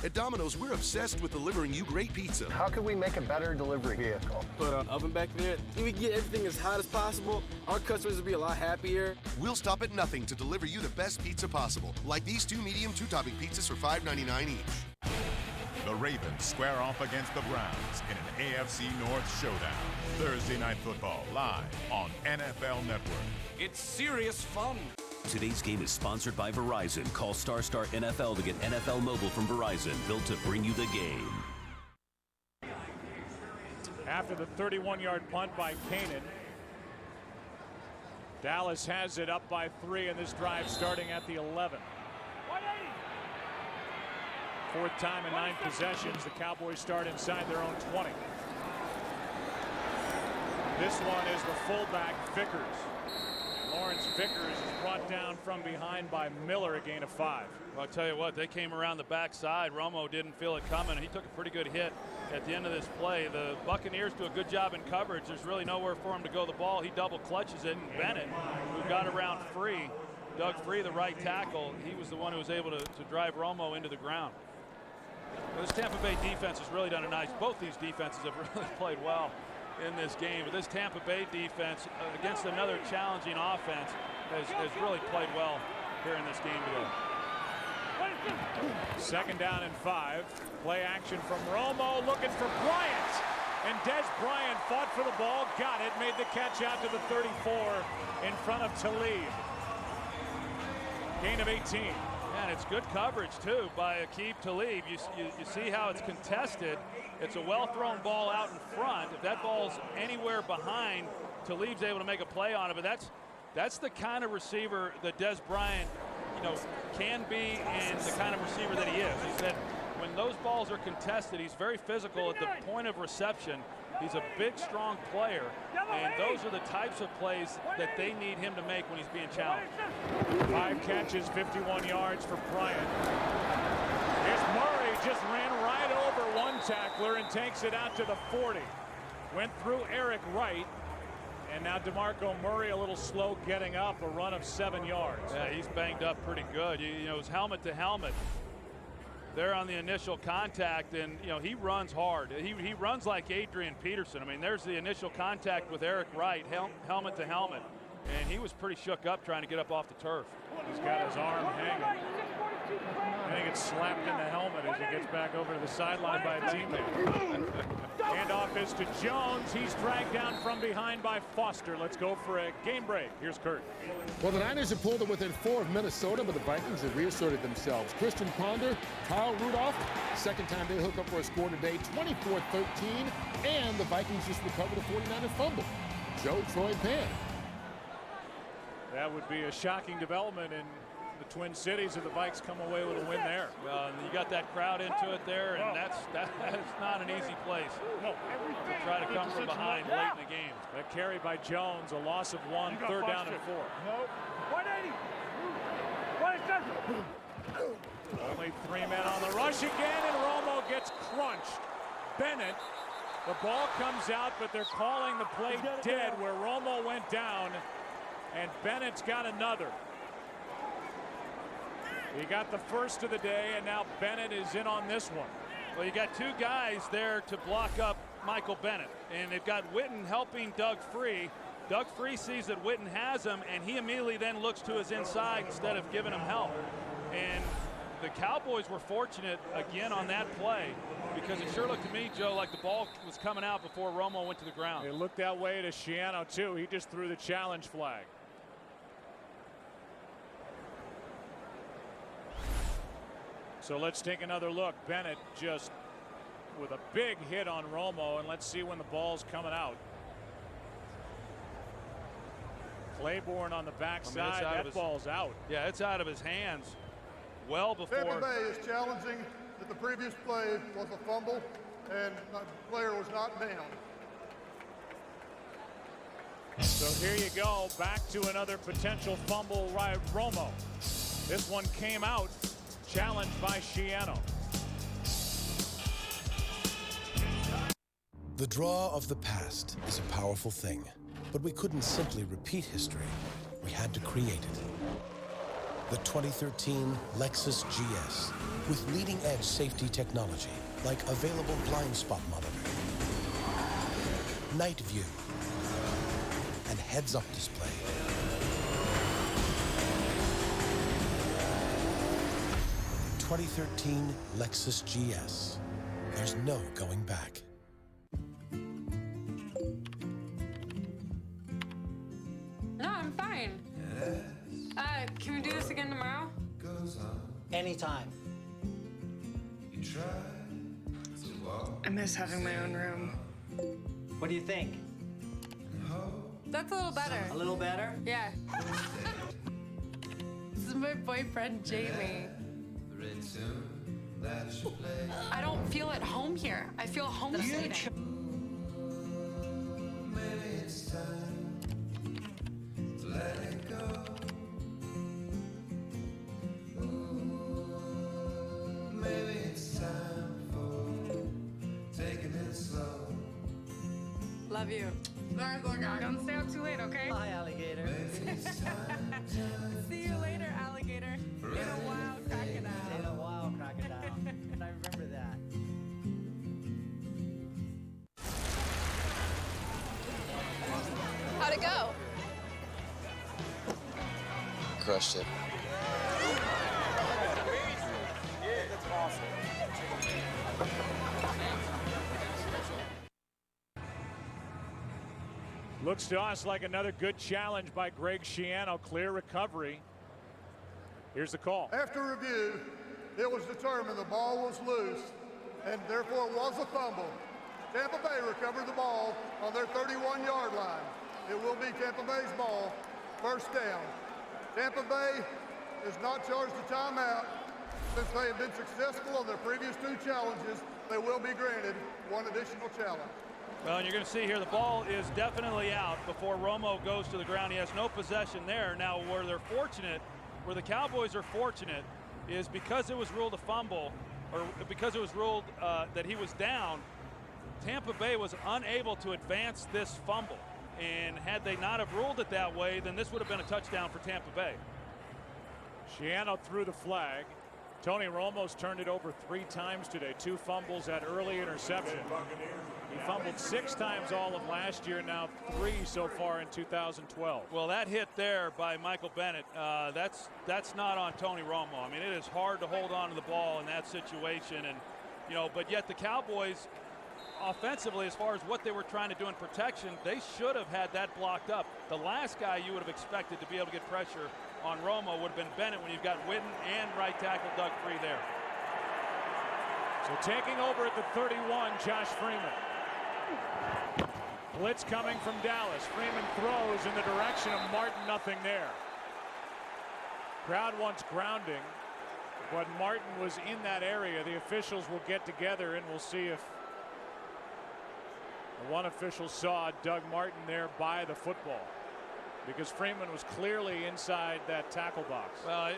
[SPEAKER 22] At Domino's, we're obsessed with delivering you great pizza.
[SPEAKER 23] How could we make a better delivery vehicle?
[SPEAKER 24] Put an oven back there. If we get everything as hot as possible, our customers will be a lot happier.
[SPEAKER 22] We'll stop at nothing to deliver you the best pizza possible, like these 2 medium 2-topping pizzas for $5.99 each.
[SPEAKER 27] The Ravens square off against the Browns in an AFC North showdown. Thursday Night Football live on NFL Network.
[SPEAKER 1] It's serious fun.
[SPEAKER 5] Today's game is sponsored by Verizon. Call ** NFL to get NFL Mobile from Verizon, built to bring you the game.
[SPEAKER 7] After the 31-yard punt by Canaan, Dallas has it up by 3 in this drive starting at the 11. 4th time in 9 possessions. The Cowboys start inside their own 20. This one is the fullback Vickers. Lawrence Vickers is brought down from behind by Miller, a gain of 5.
[SPEAKER 25] Well, I'll tell you what, they came around the backside. Romo didn't feel it coming. He took a pretty good hit at the end of this play. The Buccaneers do a good job in coverage. There's really nowhere for him to go the ball. He double clutches it, and Bennett, who got around free, Doug Free, the right tackle, he was the one who was able to drive Romo into the ground. Well, this Tampa Bay defense has really done a nice. Both these defenses have really played well in this game, but this Tampa Bay defense against another challenging offense has really played well here in this game today.
[SPEAKER 7] 2nd down and 5. Play action from Romo, looking for Bryant. And Des Bryant fought for the ball, got it, made the catch out to the 34 in front of Talib. Gain of 18.
[SPEAKER 25] And it's good coverage, too, by Aqib Talib. You see how it's contested. It's a well-thrown ball out in front. If that ball's anywhere behind, Talib's able to make a play on it. But that's the kind of receiver that Des Bryant, can be, and the kind of receiver that he is. He said when those balls are contested, he's very physical at the point of reception. He's a big, strong player, and those are the types of plays that they need him to make when he's being challenged.
[SPEAKER 7] 5 catches, 51 yards for Bryant. Here's Murray, just ran right over one tackler and takes it out to the 40. Went through Eric Wright, and now DeMarco Murray a little slow getting up, a run of 7 yards.
[SPEAKER 25] Yeah, he's banged up pretty good. It's helmet to helmet. They're on the initial contact, and he runs hard. He runs like Adrian Peterson. I mean, there's the initial contact with Eric Wright, helmet to helmet, and he was pretty shook up trying to get up off the turf.
[SPEAKER 7] He's got his arm hanging. I think it's slapped in the helmet as he gets back over to the sideline by a teammate. Handoff is to Jones. He's dragged down from behind by Foster. Let's go for a game break. Here's Kurt.
[SPEAKER 9] Well, the Niners have pulled it within 4 of Minnesota, but the Vikings have reasserted themselves. Christian Ponder, Kyle Rudolph, second time they hook up for a score today, 24-13, and the Vikings just recovered a 49er fumble. Joe Troy Pan.
[SPEAKER 7] That would be a shocking development in the Twin Cities if the Vikes come away with a win there.
[SPEAKER 25] And you got that crowd into it there, and that's not an easy place to try to come from behind late in the game.
[SPEAKER 7] That carry by Jones, a loss of 1, 3rd down and 4. 180. Only 3 men on the rush again, and Romo gets crunched. Bennett, the ball comes out, but they're calling the play dead where Romo went down, and Bennett's got another. He got the first of the day, and now Bennett is in on this one.
[SPEAKER 25] Well, you got 2 guys there to block up Michael Bennett, and they've got Witten helping Doug Free. Doug Free sees that Witten has him, and he immediately then looks to his inside instead of giving him help. And the Cowboys were fortunate again on that play, because it sure looked to me, Joe, like the ball was coming out before Romo went to the ground.
[SPEAKER 7] It looked that way to Schiano, too. He just threw the challenge flag. So let's take another look. Bennett just with a big hit on Romo, and let's see when the ball's coming out. Claiborne on the backside. That ball's out.
[SPEAKER 25] Yeah, it's out of his hands well before.
[SPEAKER 8] Tampa Bay is challenging that the previous play was a fumble and the player was not down.
[SPEAKER 7] So here you go, back to another potential fumble by Romo. This one came out, challenged by Schiano.
[SPEAKER 4] The draw of the past is a powerful thing, but we couldn't simply repeat history. We had to create it. The 2013 Lexus GS, with leading-edge safety technology like available blind spot monitoring, night view, and heads-up display. The 2013 Lexus GS. There's no going back.
[SPEAKER 12] No, I'm fine. Can we do this again tomorrow?
[SPEAKER 2] Anytime.
[SPEAKER 3] I miss having my own room.
[SPEAKER 2] What do you think?
[SPEAKER 12] That's a little better.
[SPEAKER 2] A little better?
[SPEAKER 12] Yeah. This is my boyfriend, Jamie. I don't feel at home here. I feel homesick. love you.
[SPEAKER 3] Don't stay up too late, okay?
[SPEAKER 2] Hi, alligator.
[SPEAKER 3] See you later, alligator. In a wild crocodile.
[SPEAKER 2] In a wild crocodile. And I remember that.
[SPEAKER 6] How'd it go?
[SPEAKER 10] Crushed it.
[SPEAKER 7] Looks to us like another good challenge by Greg Schiano. Clear recovery. Here's the call.
[SPEAKER 8] After review, it was determined the ball was loose, and therefore it was a fumble. Tampa Bay recovered the ball on their 31-yard line. It will be Tampa Bay's ball, first down. Tampa Bay is not charged a timeout. Since they have been successful on their previous 2 challenges, they will be granted 1 additional challenge.
[SPEAKER 25] Well, and you're going to see here the ball is definitely out before Romo goes to the ground. He has no possession there. Now, where they're fortunate, where the Cowboys are fortunate, is because it was ruled a fumble, or because it was ruled that he was down, Tampa Bay was unable to advance this fumble. And had they not have ruled it that way, then this would have been a touchdown for Tampa Bay.
[SPEAKER 7] Schiano threw the flag. Tony Romo's turned it over 3 times today. 2 fumbles at early interception. He fumbled 6 times all of last year, now 3 so far in 2012.
[SPEAKER 25] Well, that hit there by Michael Bennett, that's not on Tony Romo. I mean, it is hard to hold on to the ball in that situation, and but yet the Cowboys, offensively, as far as what they were trying to do in protection, they should have had that blocked up. The last guy you would have expected to be able to get pressure on Romo would have been Bennett when you've got Witten and right tackle Doug Free there.
[SPEAKER 7] So taking over at the 31, Josh Freeman. Blitz coming from Dallas. Freeman throws in the direction of Martin, nothing there. Crowd wants grounding, but Martin was in that area. The officials will get together and we'll see if one official saw Doug Martin there by the football, because Freeman was clearly inside that tackle box.
[SPEAKER 25] Well,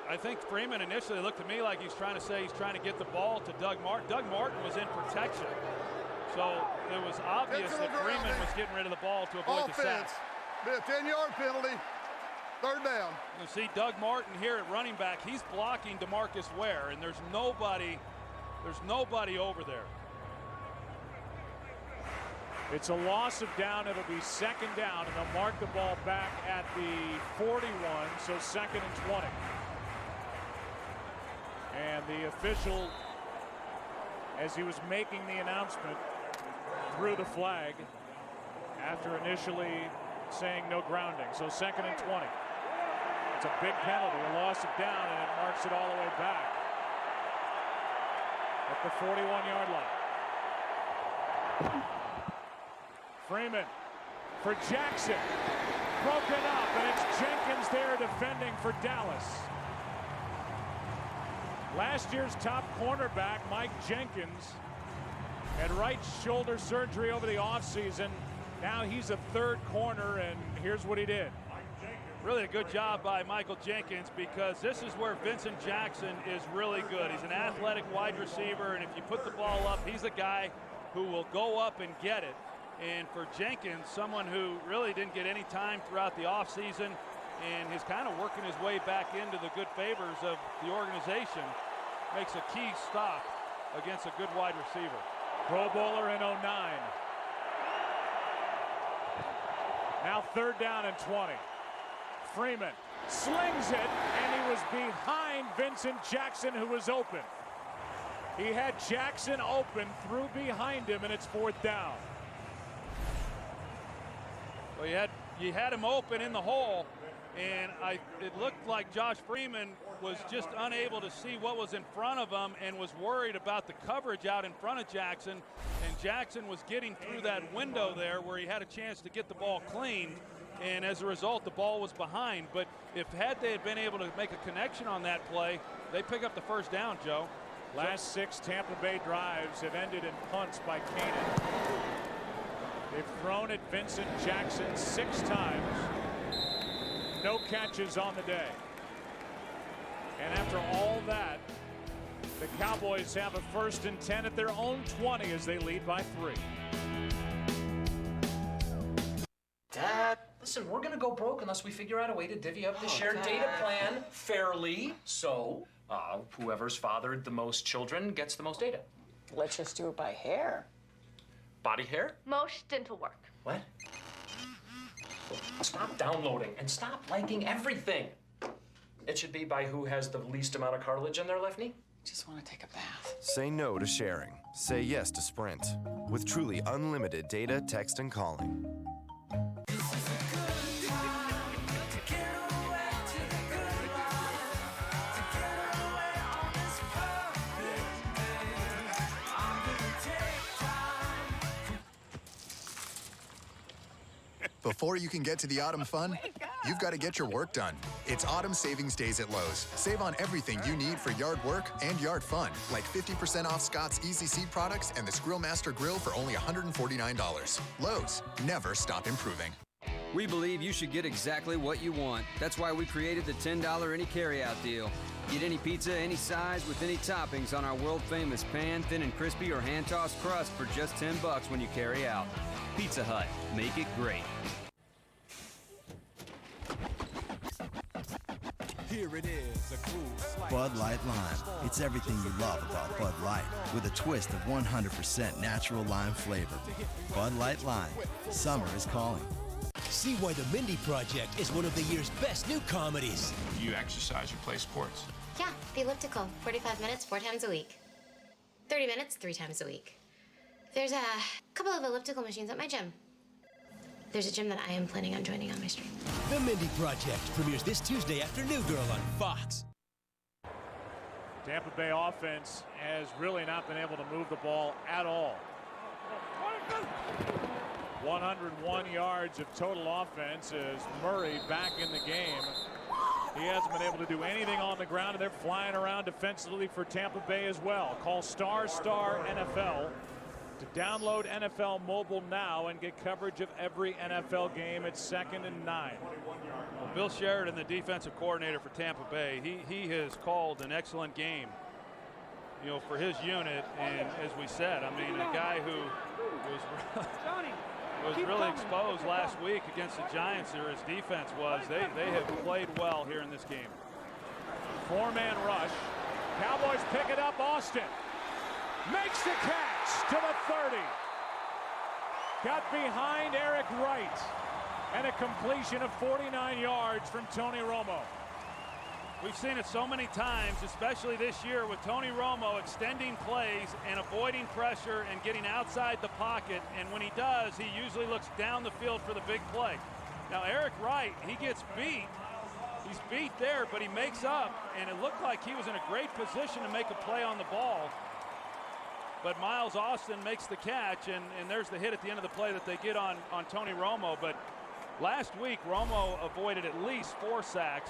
[SPEAKER 25] I think Freeman initially looked to me like he's trying to get the ball to Doug Martin. Doug Martin was in protection. So it was obvious that Freeman was getting rid of the ball to avoid the sack.
[SPEAKER 8] Be a 10-yard penalty. 3rd down.
[SPEAKER 25] You see Doug Martin here at running back. He's blocking DeMarco Ware, and there's nobody over there.
[SPEAKER 7] It's a loss of down. It'll be 2nd down, and they'll mark the ball back at the 41, so 2nd and 20. And the official, as he was making the announcement, threw the flag after initially saying no grounding. So 2nd and 20. It's a big penalty, a loss of down, and it marks it all the way back at the 41-yard line. Freeman for Jackson, broken up, and it's Jenkins there defending for Dallas. Last year's top cornerback, Mike Jenkins, had right shoulder surgery over the offseason. Now he's a 3rd corner, and here's what he did.
[SPEAKER 25] Really a good job by Michael Jenkins, because this is where Vincent Jackson is really good. He's an athletic wide receiver, and if you put the ball up, he's a guy who will go up and get it. And for Jenkins, someone who really didn't get any time throughout the offseason and is kind of working his way back into the good favors of the organization, makes a key stop against a good wide receiver.
[SPEAKER 7] Pro Bowler in 09. Now 3rd down and 20. Freeman slings it, and he was behind Vincent Jackson, who was open. He had Jackson open, threw behind him, and it's 4th down.
[SPEAKER 25] Well, you had him open in the hole, and it looked like Josh Freeman was just unable to see what was in front of him and was worried about the coverage out in front of Jackson, and Jackson was getting through that window there where he had a chance to get the ball cleaned, and as a result the ball was behind. But had they been able to make a connection on that play, they pick up the 1st down, Joe.
[SPEAKER 7] Last 6 Tampa Bay drives have ended in punts by Keenan. They've thrown at Vincent Jackson 6 times. No catches on the day. And after all that, the Cowboys have a 1st and 10 at their own 20 as they lead by 3.
[SPEAKER 1] Listen, we're gonna go broke unless we figure out a way to divvy up the shared data plan fairly. So, whoever's fathered the most children gets the most data.
[SPEAKER 6] Let's just do it by hair.
[SPEAKER 1] Body hair?
[SPEAKER 10] Most dental work.
[SPEAKER 1] What? Stop downloading and stop liking everything. It should be by who has the least amount of cartilage in their left knee.
[SPEAKER 6] Just want to take a bath.
[SPEAKER 11] Say no to sharing. Say yes to Sprint. With truly unlimited data, text, and calling.
[SPEAKER 16] Before you can get to the autumn fun, you've got to get your work done. It's Autumn Savings Days at Lowe's. Save on everything you need for yard work and yard fun, like 50% off Scott's Easy Seed products and the Skrillmaster Grill for only $149. Lowe's, never stop improving.
[SPEAKER 19] We believe you should get exactly what you want. That's why we created the $10 any carryout deal. Get any pizza, any size, with any toppings on our world-famous pan, thin and crispy, or hand-tossed crust for just $10 when you carry out. Pizza Hut. Make it great.
[SPEAKER 20] Here it is, a cool
[SPEAKER 26] Bud Light Lime. It's everything you love about Bud Light, with a twist of 100% natural lime flavor. Bud Light Lime. Summer is calling.
[SPEAKER 28] See why The Mindy Project is one of the year's best new comedies.
[SPEAKER 29] You exercise, you play sports.
[SPEAKER 30] Yeah, the elliptical. 45 minutes, 4 times a week. 30 minutes, 3 times a week. There's a couple of elliptical machines at my gym. There's a gym that I am planning on joining on my stream.
[SPEAKER 28] The Mindy Project premieres this Tuesday after New Girl on Fox.
[SPEAKER 7] Tampa Bay offense has really not been able to move the ball at all. 101 yards of total offense as Murray back in the game. He hasn't been able to do anything on the ground, and they're flying around defensively for Tampa Bay as well. Call ** NFL to download NFL Mobile now and get coverage of every NFL game at 2nd and 9.
[SPEAKER 25] Well, Bill Sheridan, the defensive coordinator for Tampa Bay, he has called an excellent game, you know, for his unit. And as we said, I mean, a guy who was really exposed last week against the Giants, or his defense was. They have played well here in this game.
[SPEAKER 7] 4-man rush. Cowboys pick it up. Austin makes the catch to the 30. Got behind Eric Wright. And a completion of 49 yards from Tony Romo.
[SPEAKER 25] We've seen it so many times, especially this year, with Tony Romo extending plays and avoiding pressure and getting outside the pocket. And when he does, he usually looks down the field for the big play. Now, Eric Wright, he gets beat. He's beat there, but he makes up. And it looked like he was in a great position to make a play on the ball. But Miles Austin makes the catch, and there's the hit at the end of the play that they get on Tony Romo. But last week, Romo avoided at least 4 sacks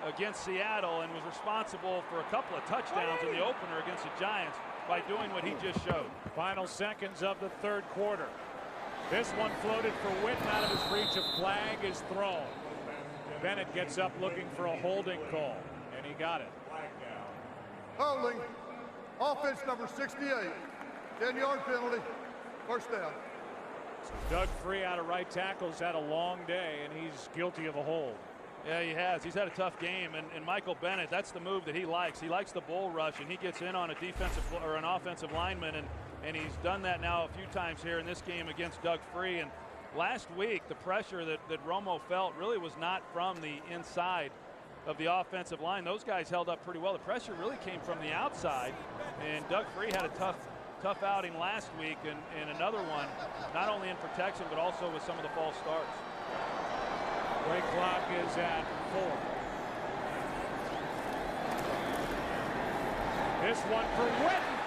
[SPEAKER 25] against Seattle and was responsible for a couple of touchdowns in the opener against the Giants by doing what he just showed.
[SPEAKER 7] Final seconds of the third quarter. This one floated for Witten out of his reach. A flag is thrown. Bennett gets up looking for a holding call, and he got it.
[SPEAKER 8] Holding. Offense number 68. 10-yard penalty. First down.
[SPEAKER 7] Doug Free out of right tackle's had a long day, and he's guilty of a hold.
[SPEAKER 25] Yeah, he has. He's had a tough game, and Michael Bennett, that's the move that he likes. He likes the bull rush, and he gets in on a defensive or an offensive lineman, and he's done that now a few times here in this game against Doug Free. And last week, the pressure that Romo felt really was not from the inside of the offensive line. Those guys held up pretty well. The pressure really came from the outside, and Doug Free had a tough outing last week, and another one, not only in protection, but also with some of the false starts.
[SPEAKER 7] Break clock is at 4. This one for Witten.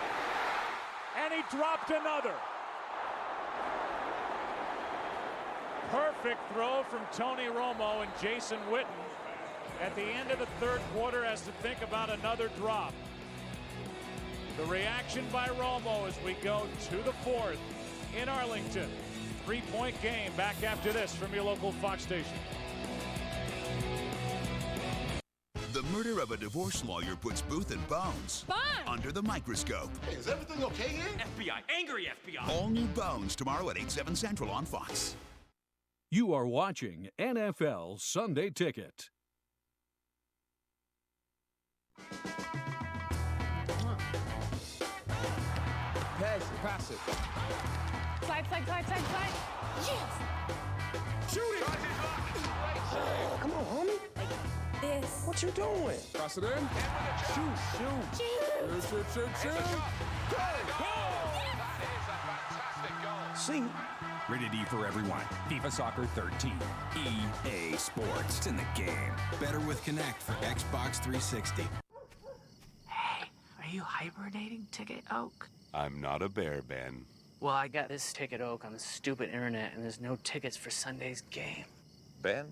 [SPEAKER 7] And he dropped another. Perfect throw from Tony Romo, and Jason Witten at the end of the third quarter has to think about another drop. The reaction by Romo as we go to the 4th in Arlington. 3-point game. Back after this from your local Fox station.
[SPEAKER 31] The murder of a divorce lawyer puts Booth and Bones under the microscope.
[SPEAKER 15] Hey, is everything okay here?
[SPEAKER 1] FBI, angry FBI.
[SPEAKER 31] All new Bones tomorrow at 8/7 Central on Fox.
[SPEAKER 5] You are watching NFL Sunday Ticket.
[SPEAKER 20] Pass it.
[SPEAKER 12] Slide.
[SPEAKER 20] Yes!
[SPEAKER 12] Shoot it!
[SPEAKER 20] Oh, come on, homie.
[SPEAKER 12] Like this.
[SPEAKER 20] What you doing? Pass it in. Shoot. Shoot.
[SPEAKER 10] See? Rated E for everyone. FIFA Soccer 13. EA Sports. It's in the game. Better with Connect for Xbox 360.
[SPEAKER 13] Hey, are you hibernating, Ticket Oak?
[SPEAKER 14] I'm not a bear, Ben.
[SPEAKER 13] Well, I got this Ticket Oak on the stupid internet, and there's no tickets for Sunday's game.
[SPEAKER 14] Ben,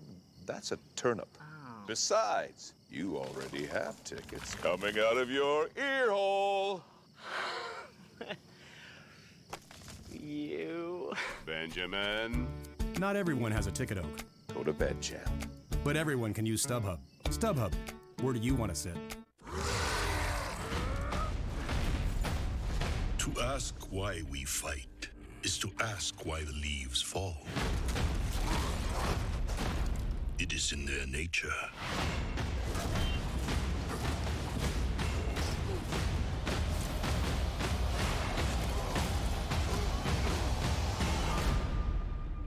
[SPEAKER 14] that's a turnip.
[SPEAKER 13] Oh.
[SPEAKER 14] Besides, you already have tickets coming out of your ear hole.
[SPEAKER 13] You.
[SPEAKER 14] Benjamin.
[SPEAKER 17] Not everyone has a Ticket Oak.
[SPEAKER 14] Go to bed, champ.
[SPEAKER 17] But everyone can use StubHub. StubHub, where do you want to sit?
[SPEAKER 18] To ask why we fight is to ask why the leaves fall. It is in their nature.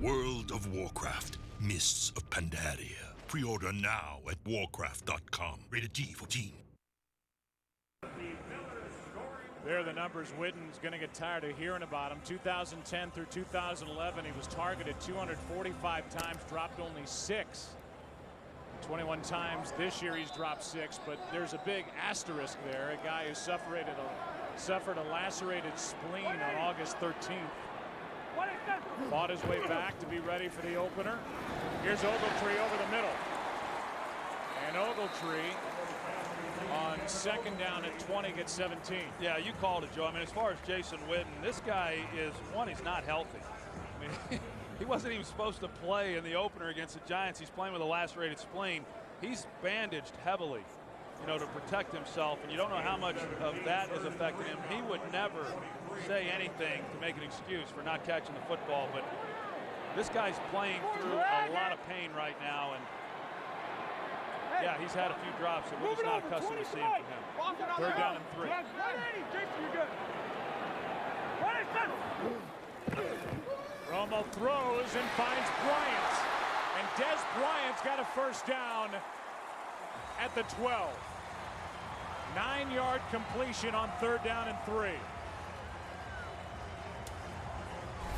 [SPEAKER 18] World of Warcraft, Mists of Pandaria. Pre-order now at warcraft.com. Rated G for teen.
[SPEAKER 7] There are the numbers. Witten's going to get tired of hearing about him. 2010 through 2011, he was targeted 245 times, dropped only 6. 21 times this year he's dropped 6, but there's a big asterisk there. A guy who suffered a lacerated spleen on August 13th. Fought his way back to be ready for the opener. Here's Ogletree over the middle. And Ogletree on second down at 20 gets 17.
[SPEAKER 25] Yeah, you called it, Joe. I mean, as far as Jason Witten, this guy is, one, he's not healthy. I mean, he wasn't even supposed to play in the opener against the Giants. He's playing with a lacerated spleen. He's bandaged heavily, you know, to protect himself, and you don't know how much of that is affecting him. He would never say anything to make an excuse for not catching the football, but this guy's playing through a lot of pain right now, and yeah, he's had a few drops that we're just not accustomed to seeing from him. Third down and 3.
[SPEAKER 7] Romo throws and finds Bryant. And Des Bryant's got a first down at the 12. 9-yard completion on third down and 3.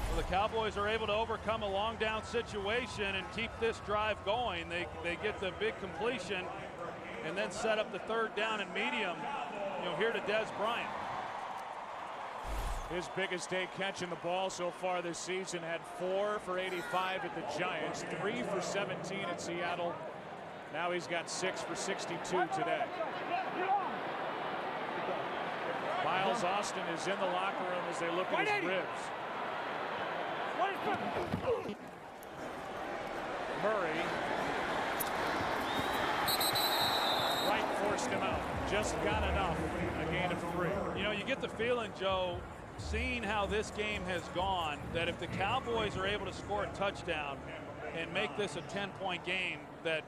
[SPEAKER 25] Well, the Cowboys are able to overcome a long down situation and keep this drive going. They get the big completion and then set up the third down and medium, you know, here to Des Bryant.
[SPEAKER 7] His biggest day catching the ball so far this season, had 4 for 85 at the Giants, 3 for 17 at Seattle. Now he's got 6 for 62 today. Miles Austin is in the locker room as they look at his ribs. Murray. Wright forced him out. Just got enough. A gain of 3.
[SPEAKER 25] You know, you get the feeling, Joe, seeing how this game has gone, that if the Cowboys are able to score a touchdown and make this a 10-point game, that,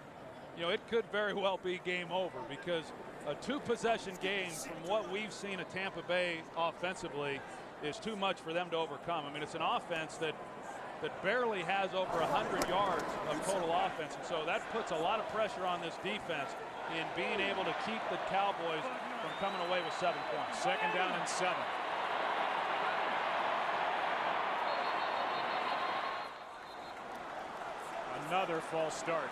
[SPEAKER 25] you know, it could very well be game over, because a 2-possession game from what we've seen at Tampa Bay offensively is too much for them to overcome. I mean, it's an offense that barely has over 100 yards of total offense, and so that puts a lot of pressure on this defense in being able to keep the Cowboys from coming away with 7 points.
[SPEAKER 7] Second down and 7. Another false start.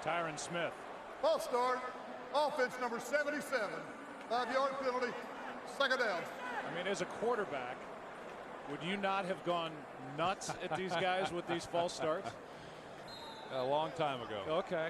[SPEAKER 7] Tyron Smith.
[SPEAKER 8] False start. Offense number 77. 5-yard penalty. Second down.
[SPEAKER 7] I mean, as a quarterback, would you not have gone nuts at these guys with these false starts?
[SPEAKER 25] A long time ago.
[SPEAKER 7] Okay.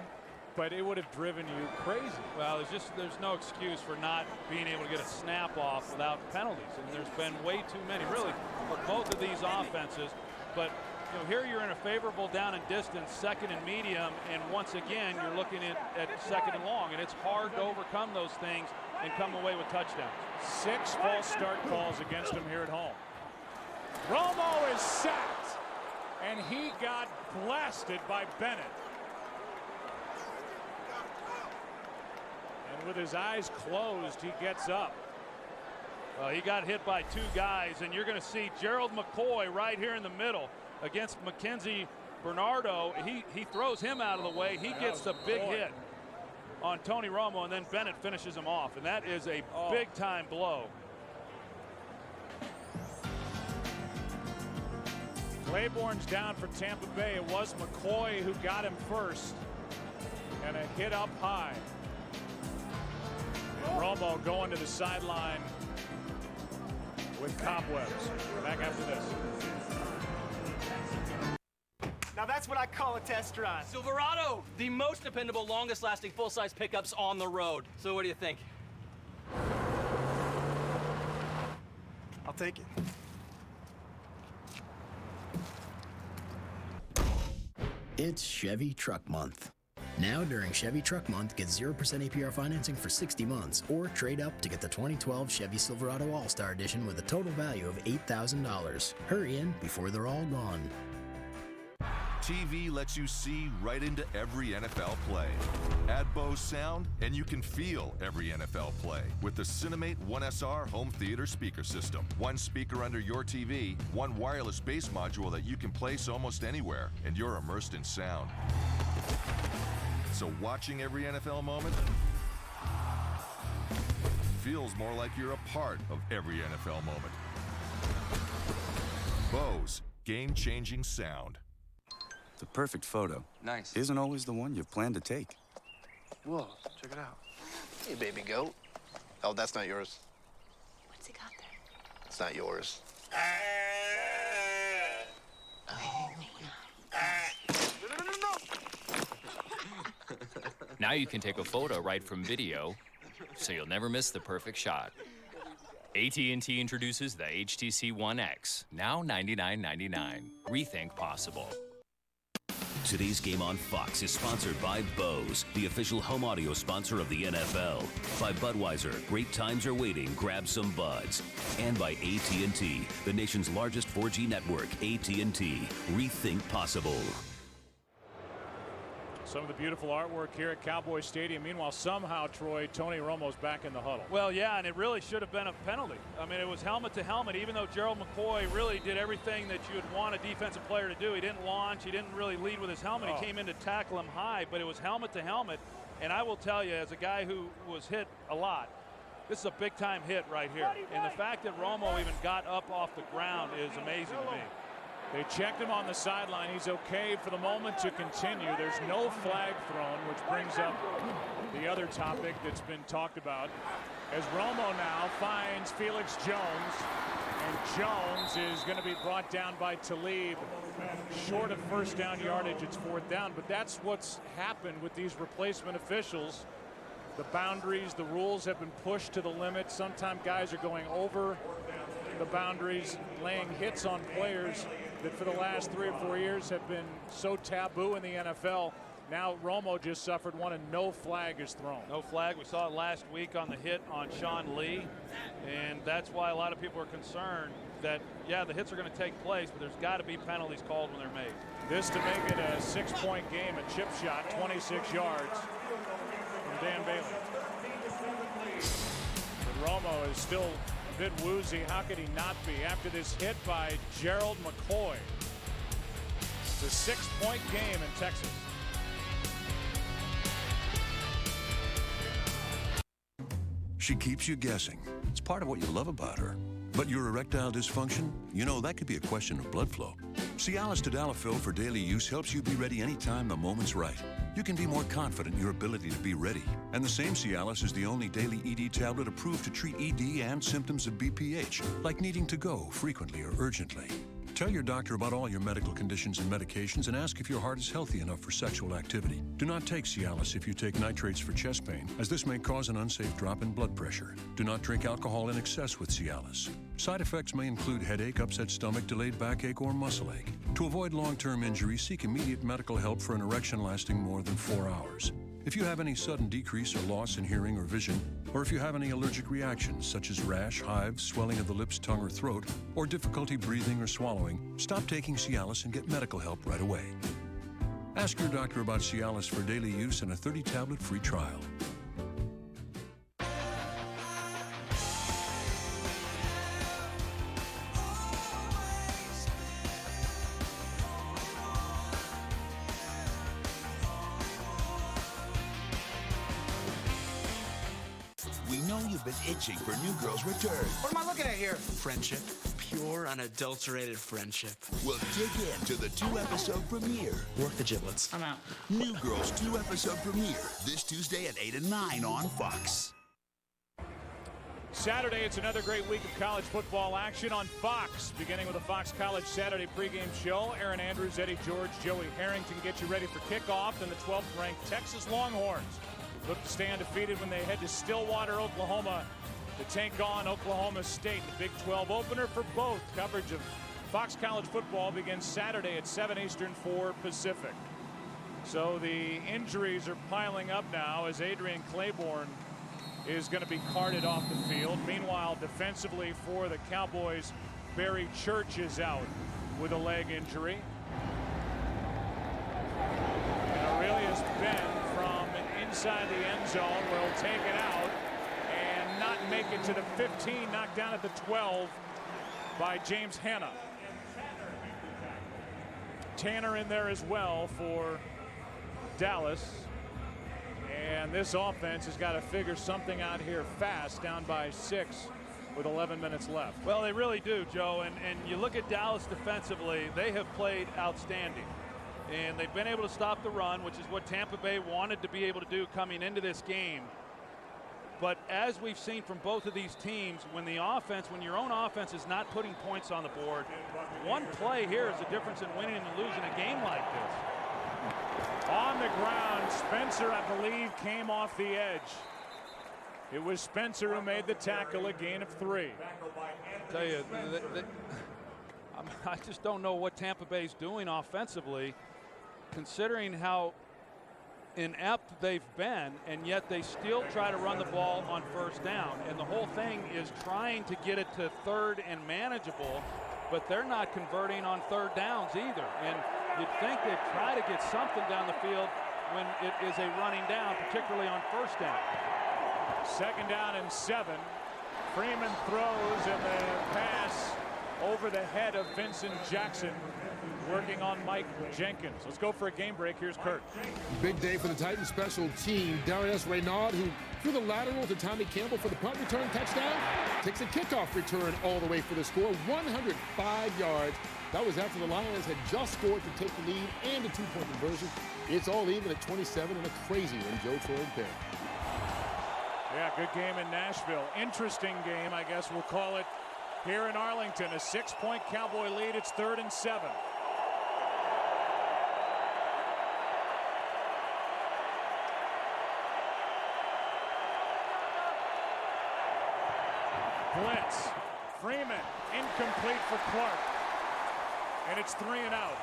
[SPEAKER 7] But it would have driven you crazy.
[SPEAKER 25] Well, there's no excuse for not being able to get a snap off without penalties. And there's been way too many, really, for both of these offenses. But you know, here you're in a favorable down and distance, second and medium, and once again, you're looking at second and long. And it's hard to overcome those things and come away with touchdowns.
[SPEAKER 7] 6 false start calls against him here at home. Romo is sacked. and he got blasted by Bennett. And with his eyes closed, he gets up.
[SPEAKER 25] Well, he got hit by two guys, and you're going to see Gerald McCoy right here in the middle against Mackenzie Bernardo. He throws him out of the way. He gets the big hit on Tony Romo, and then Bennett finishes him off, and that is a big-time blow.
[SPEAKER 7] Claiborne's down for Tampa Bay. It was McCoy who got him first, and a hit up high. And Romo going to the sideline with cobwebs. Back after this.
[SPEAKER 2] Now that's what I call a test drive.
[SPEAKER 3] Silverado, the most dependable, longest-lasting full-size pickups on the road. So what do you think?
[SPEAKER 2] I'll take it.
[SPEAKER 4] It's Chevy Truck Month. Now during Chevy Truck Month, get 0% APR financing for 60 months or trade up to get the 2012 Chevy Silverado All-Star Edition with a total value of $8,000. Hurry in before they're all gone.
[SPEAKER 6] TV lets you see right into every NFL play. Add Bose sound, and you can feel every NFL play with the Cinemate 1SR home theater speaker system. One speaker under your TV, one wireless bass module that you can place almost anywhere, and you're immersed in sound. So watching every NFL moment feels more like you're a part of every NFL moment. Bose, game-changing sound.
[SPEAKER 9] The perfect photo.
[SPEAKER 11] Nice.
[SPEAKER 9] Isn't always the one you plan to take.
[SPEAKER 11] Whoa, check it out.
[SPEAKER 21] Hey, baby goat. Oh, that's not yours.
[SPEAKER 30] What's he got there?
[SPEAKER 21] It's not yours.
[SPEAKER 22] Now you can take a photo right from video, so you'll never miss the perfect shot. AT&T introduces the HTC One X, now $99.99. Rethink possible.
[SPEAKER 23] Today's game on Fox is sponsored by Bose, the official home audio sponsor of the NFL. By Budweiser, great times are waiting, grab some buds. And by AT&T, the nation's largest 4G network, AT&T. Rethink possible.
[SPEAKER 7] Some of the beautiful artwork here at Cowboys Stadium. Meanwhile, somehow, Troy, Tony Romo's back in the huddle.
[SPEAKER 25] Well, yeah, and it really should have been a penalty. I mean, it was helmet to helmet, even though Gerald McCoy really did everything that you would want a defensive player to do. He didn't launch. He didn't really lead with his helmet. He came in to tackle him high, but it was helmet to helmet. And I will tell you, as a guy who was hit a lot, this is a big-time hit right here. And the fact that Romo even got up off the ground is amazing to me.
[SPEAKER 7] They checked him on the sideline. He's okay for the moment to continue. There's no flag thrown, which brings up the other topic that's been talked about. As Romo now finds Felix Jones, and Jones is going to be brought down by Talib. Short of first down yardage, it's fourth down. But that's what's happened with these replacement officials. The boundaries, the rules have been pushed to the limit. Sometimes guys are going over the boundaries, laying hits on players that for the last 3 or 4 years have been so taboo in the NFL. Now Romo just suffered one and no flag is thrown.
[SPEAKER 25] No flag. We saw it last week on the hit on Sean Lee, and that's why a lot of people are concerned that, yeah, the hits are going to take place, but there's got to be penalties called when they're made.
[SPEAKER 7] This to make it a 6-point game, a chip shot, 26 yards from Dan Bailey. But Romo is still a bit woozy. How could he not be after this hit by Gerald McCoy? It's a 6-point game in Texas.
[SPEAKER 24] She keeps you guessing. It's part of what you love about her. But your erectile dysfunction? You know, that could be a question of blood flow. Cialis Tadalafil for daily use helps you be ready anytime the moment's right. You can be more confident in your ability to be ready. And the same Cialis is the only daily ED tablet approved to treat ED and symptoms of BPH, like needing to go frequently or urgently. Tell your doctor about all your medical conditions and medications and ask if your heart is healthy enough for sexual activity. Do not take Cialis if you take nitrates for chest pain, as this may cause an unsafe drop in blood pressure. Do not drink alcohol in excess with Cialis. Side effects may include headache, upset stomach, delayed backache, or muscle ache. To avoid long-term injury, seek immediate medical help for an erection lasting more than 4 hours. If you have any sudden decrease or loss in hearing or vision, or if you have any allergic reactions such as rash, hives, swelling of the lips, tongue, or throat, or difficulty breathing or swallowing, stop taking Cialis and get medical help right away. Ask your doctor about Cialis for daily use and a 30-tablet free trial.
[SPEAKER 1] We know you've been itching for New Girl's return.
[SPEAKER 5] What am I looking at here? Friendship. Pure, unadulterated friendship.
[SPEAKER 1] Well, dig in to the 2-episode premiere.
[SPEAKER 5] Work the giblets. I'm out.
[SPEAKER 1] New Girl's 2-episode premiere this Tuesday at 8 and 9 on Fox.
[SPEAKER 7] Saturday, it's another great week of college football action on Fox. Beginning with a Fox College Saturday pregame show. Aaron Andrews, Eddie George, Joey Harrington get you ready for kickoff. And the 12th-ranked Texas Longhorns look to stay undefeated when they head to Stillwater, Oklahoma to take on Oklahoma State. The Big 12 opener for both. Coverage of Fox College football begins Saturday at 7 Eastern, 4 Pacific. So the injuries are piling up now as Adrian Claiborne is going to be carted off the field. Meanwhile, defensively for the Cowboys, Barry Church is out with a leg injury. And Aurelius Ben from inside the end zone will take it out and not make it to the 15, knocked down at the 12 by James Hanna. Tanner in there as well for Dallas. And this offense has got to figure something out here fast, down by 6 with 11 minutes left.
[SPEAKER 25] Well, they really do, Joe. And you look at Dallas defensively, they have played outstanding. And they've been able to stop the run, which is what Tampa Bay wanted to be able to do coming into this game. But as we've seen from both of these teams, when your own offense is not putting points on the board, one play here is the difference in winning and losing a game like this.
[SPEAKER 7] On the ground, Spencer, I believe, came off the edge. It was Spencer who made the tackle, a gain of 3.
[SPEAKER 25] I tell you, I just don't know what Tampa Bay's doing offensively, considering how inept they've been, and yet they still try to run the ball on first down. And the whole thing is trying to get it to third and manageable, but they're not converting on third downs either. And you'd think they'd try to get something down the field when it is a running down, particularly on first down.
[SPEAKER 7] 2nd down and 7. Freeman throws, and the pass over the head of Vincent Jackson, working on Mike Jenkins. Let's go for a game break. Here's Kurt.
[SPEAKER 20] Big day for the Titans special team. Darius Renaud, who threw the lateral to Tommy Campbell for the punt return touchdown, takes a kickoff return all the way for the score, 105 yards. That was after the Lions had just scored to take the lead and a 2-point conversion. It's all even at 27 and a crazy one. Joe Torre pick.
[SPEAKER 7] Yeah, good game in Nashville. Interesting game, I guess we'll call it, here in Arlington. A 6-point Cowboy lead. It's 3rd and 7. Blitz. Freeman incomplete for Clark. And it's 3 and out.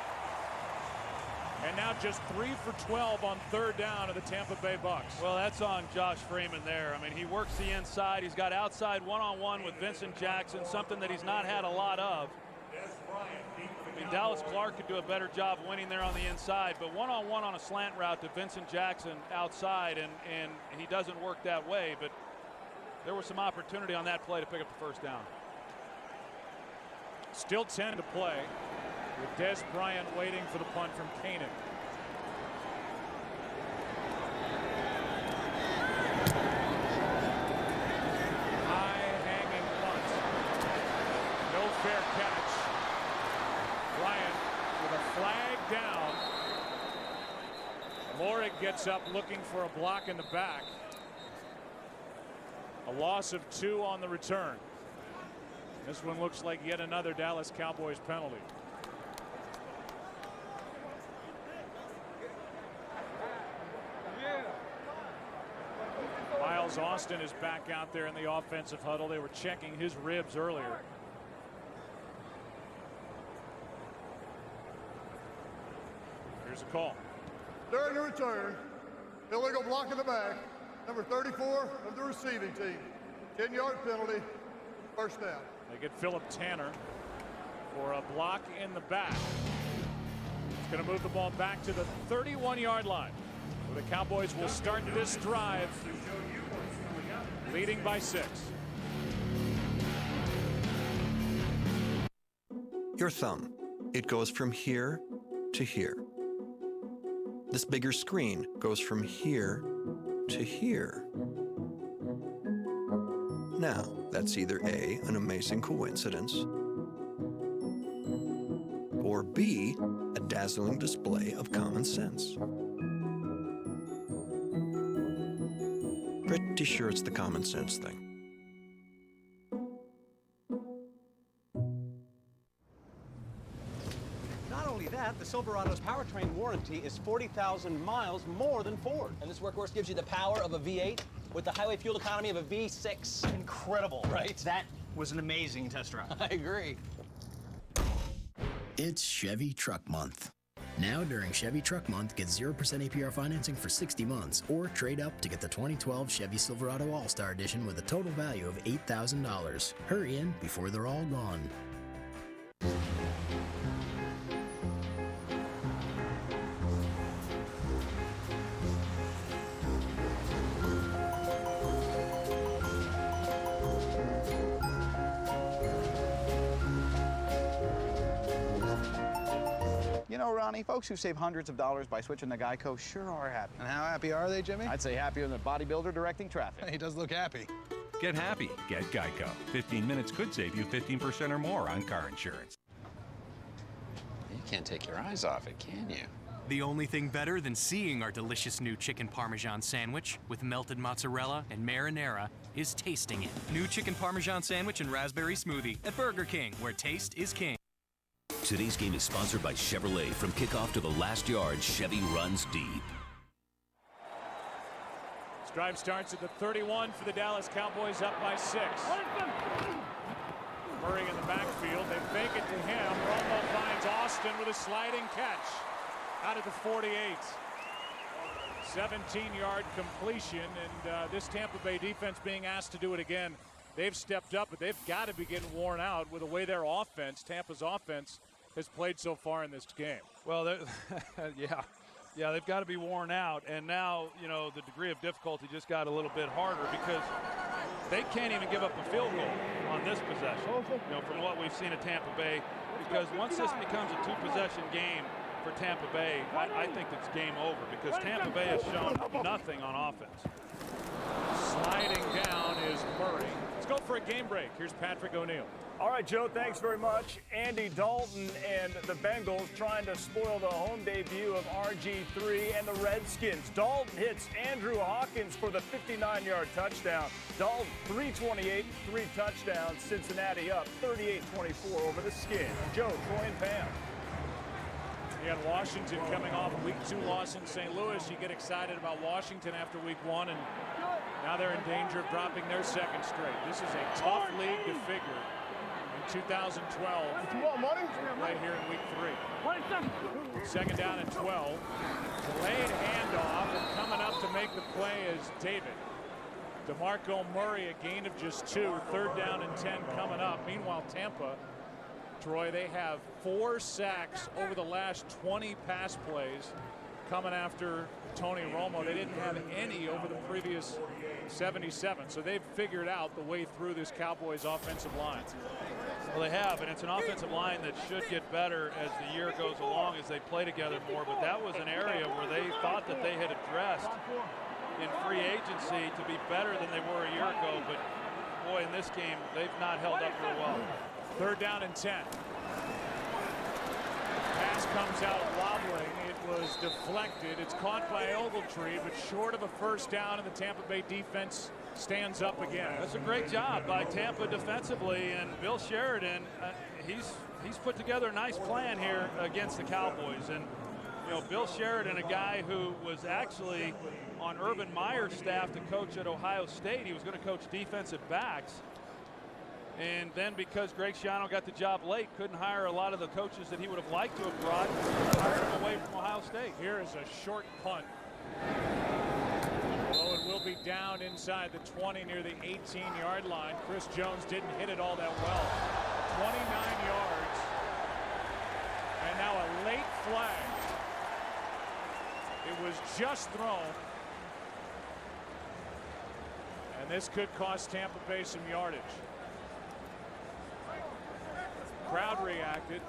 [SPEAKER 7] And now just 3 for 12 on 3rd down of the Tampa Bay Bucks.
[SPEAKER 25] Well, that's on Josh Freeman there. I mean, he works the inside. He's got outside one-on-one with Vincent Jackson, something that he's not had a lot of. I mean, Dallas Clark could do a better job winning there on the inside, but one-on-one on a slant route to Vincent Jackson outside, and he doesn't work that way. But there was some opportunity on that play to pick up the first down.
[SPEAKER 7] Still 10 to play, with Des Bryant waiting for the punt from Koenig. High hanging punt. No fair catch. Bryant with a flag down. Lorig gets up looking for a block in the back. A loss of 2 on the return. This one looks like yet another Dallas Cowboys penalty. Miles Austin is back out there in the offensive huddle. They were checking his ribs earlier. Here's a call.
[SPEAKER 8] During the return, Illegal block in the back. Number 34 of the receiving team. 10-yard penalty. First down.
[SPEAKER 7] They get Philip Tanner for a block in the back. It's going to move the ball back to the 31-yard line. So the Cowboys will start this drive leading by 6.
[SPEAKER 10] Your thumb. It goes from here to here. This bigger screen goes from here to here. Now, that's either A, an amazing coincidence, or B, a dazzling display of common sense. Pretty sure it's the common sense thing.
[SPEAKER 12] Not only that, the Silverado's powertrain warranty is 40,000 miles more than Ford.
[SPEAKER 3] And this workhorse gives you the power of a V8 with the highway fuel economy of a V6.
[SPEAKER 12] Incredible,
[SPEAKER 3] right?
[SPEAKER 12] That was an amazing test drive.
[SPEAKER 3] I agree.
[SPEAKER 4] It's Chevy Truck Month. Now during Chevy Truck Month, get 0% APR financing for 60 months or trade up to get the 2012 Chevy Silverado All-Star Edition with a total value of $8,000. Hurry in before they're all gone.
[SPEAKER 13] You know, Ronnie, folks who save hundreds of dollars by switching to Geico sure are happy.
[SPEAKER 15] And how happy are they, Jimmy?
[SPEAKER 13] I'd say happier than a bodybuilder directing traffic.
[SPEAKER 15] He does look happy.
[SPEAKER 17] Get happy. Get Geico. 15 minutes could save you 15% or more on car insurance.
[SPEAKER 16] You can't take your eyes off it, can you?
[SPEAKER 19] The only thing better than seeing our delicious new chicken parmesan sandwich with melted mozzarella and marinara is tasting it. New chicken parmesan sandwich and raspberry smoothie at Burger King, where taste is king.
[SPEAKER 23] Today's game is sponsored by Chevrolet. From kickoff to the last yard, Chevy runs deep.
[SPEAKER 7] This drive starts at the 31 for the Dallas Cowboys, up by 6. Murray in the backfield. They fake it to him. Romo finds Austin with a sliding catch out of the 48. 17-yard completion, and this Tampa Bay defense being asked to do it again. They've stepped up, but they've got to be getting worn out with the way their offense, Tampa's offense, has played so far in this game.
[SPEAKER 25] Well, yeah, they've got to be worn out. And now, you know, the degree of difficulty just got a little bit harder because they can't even give up a field goal on this possession, you know, from what we've seen at Tampa Bay. Because once this becomes a two-possession game for Tampa Bay, I think it's game over because Tampa Bay has shown nothing on offense.
[SPEAKER 7] Sliding down is Murray. Let's go for a game break. Here's Patrick O'Neill.
[SPEAKER 26] All right, Joe, thanks very much. Andy Dalton and the Bengals trying to spoil the home debut of RG3 and the Redskins. Dalton hits Andrew Hawkins for the 59-yard touchdown. Dalton, 328, 3 touchdowns. Cincinnati up 38-24 over the Skins. Joe, Troy, and Pam.
[SPEAKER 7] You got Washington coming off a Week 2 loss in St. Louis. You get excited about Washington after Week 1, and now they're in danger of dropping their second straight. This is a tough league to figure in 2012. Right here in Week 3. Second down and 12. Delayed handoff, and coming up to make the play is David. DeMarco Murray, a gain of just 2. Third down and 10 coming up. Meanwhile, Tampa, Troy, they have 4 sacks over the last 20 pass plays coming after Tony Romo. They didn't have any over the previous 77. So they've figured out the way through this Cowboys offensive line.
[SPEAKER 25] Well, they have, and it's an offensive line that should get better as the year goes along as they play together more. But that was an area where they thought that they had addressed in free agency to be better than they were a year ago. But, boy, in this game, they've not held up real well.
[SPEAKER 7] Third down and 10. Pass comes out wobbling. It was deflected. It's caught by Ogletree, but short of a first down, and the Tampa Bay defense stands up again.
[SPEAKER 25] That's a great job by Tampa defensively, and Bill Sheridan, he's put together a nice plan here against the Cowboys. And you know, Bill Sheridan, a guy who was actually on Urban Meyer's staff to coach at Ohio State. He was going to coach defensive backs. And then because Greg Schiano got the job late, couldn't hire a lot of the coaches that he would have liked to have brought, hired him away from Ohio State.
[SPEAKER 7] Here is a short punt. inside the 20 near the 18-yard line. Chris Jones didn't hit it all that well. 29 yards. And now a late flag. It was just thrown. And this could cost Tampa Bay some yardage. Crowd reacted.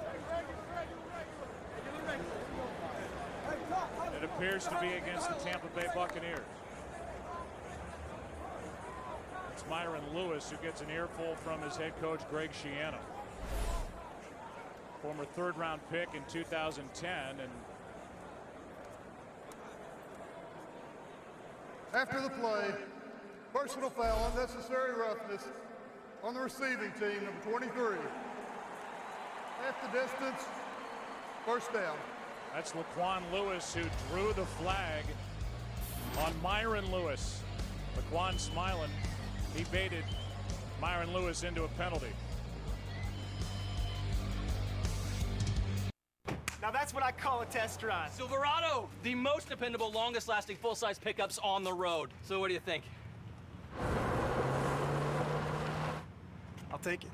[SPEAKER 7] It appears to be against the Tampa Bay Buccaneers. It's Myron Lewis who gets an earful from his head coach Greg Schiano. Former third-round pick in 2010. And
[SPEAKER 8] after the play, personal foul, unnecessary roughness on the receiving team, number 23. Half the distance, first down.
[SPEAKER 7] That's Laquan Lewis who drew the flag on Myron Lewis. Laquan smiling. He baited Myron Lewis into a penalty.
[SPEAKER 3] Now that's what I call a test run. Silverado, the most dependable, longest lasting full-size pickups on the road. So what do you think?
[SPEAKER 12] I'll take it.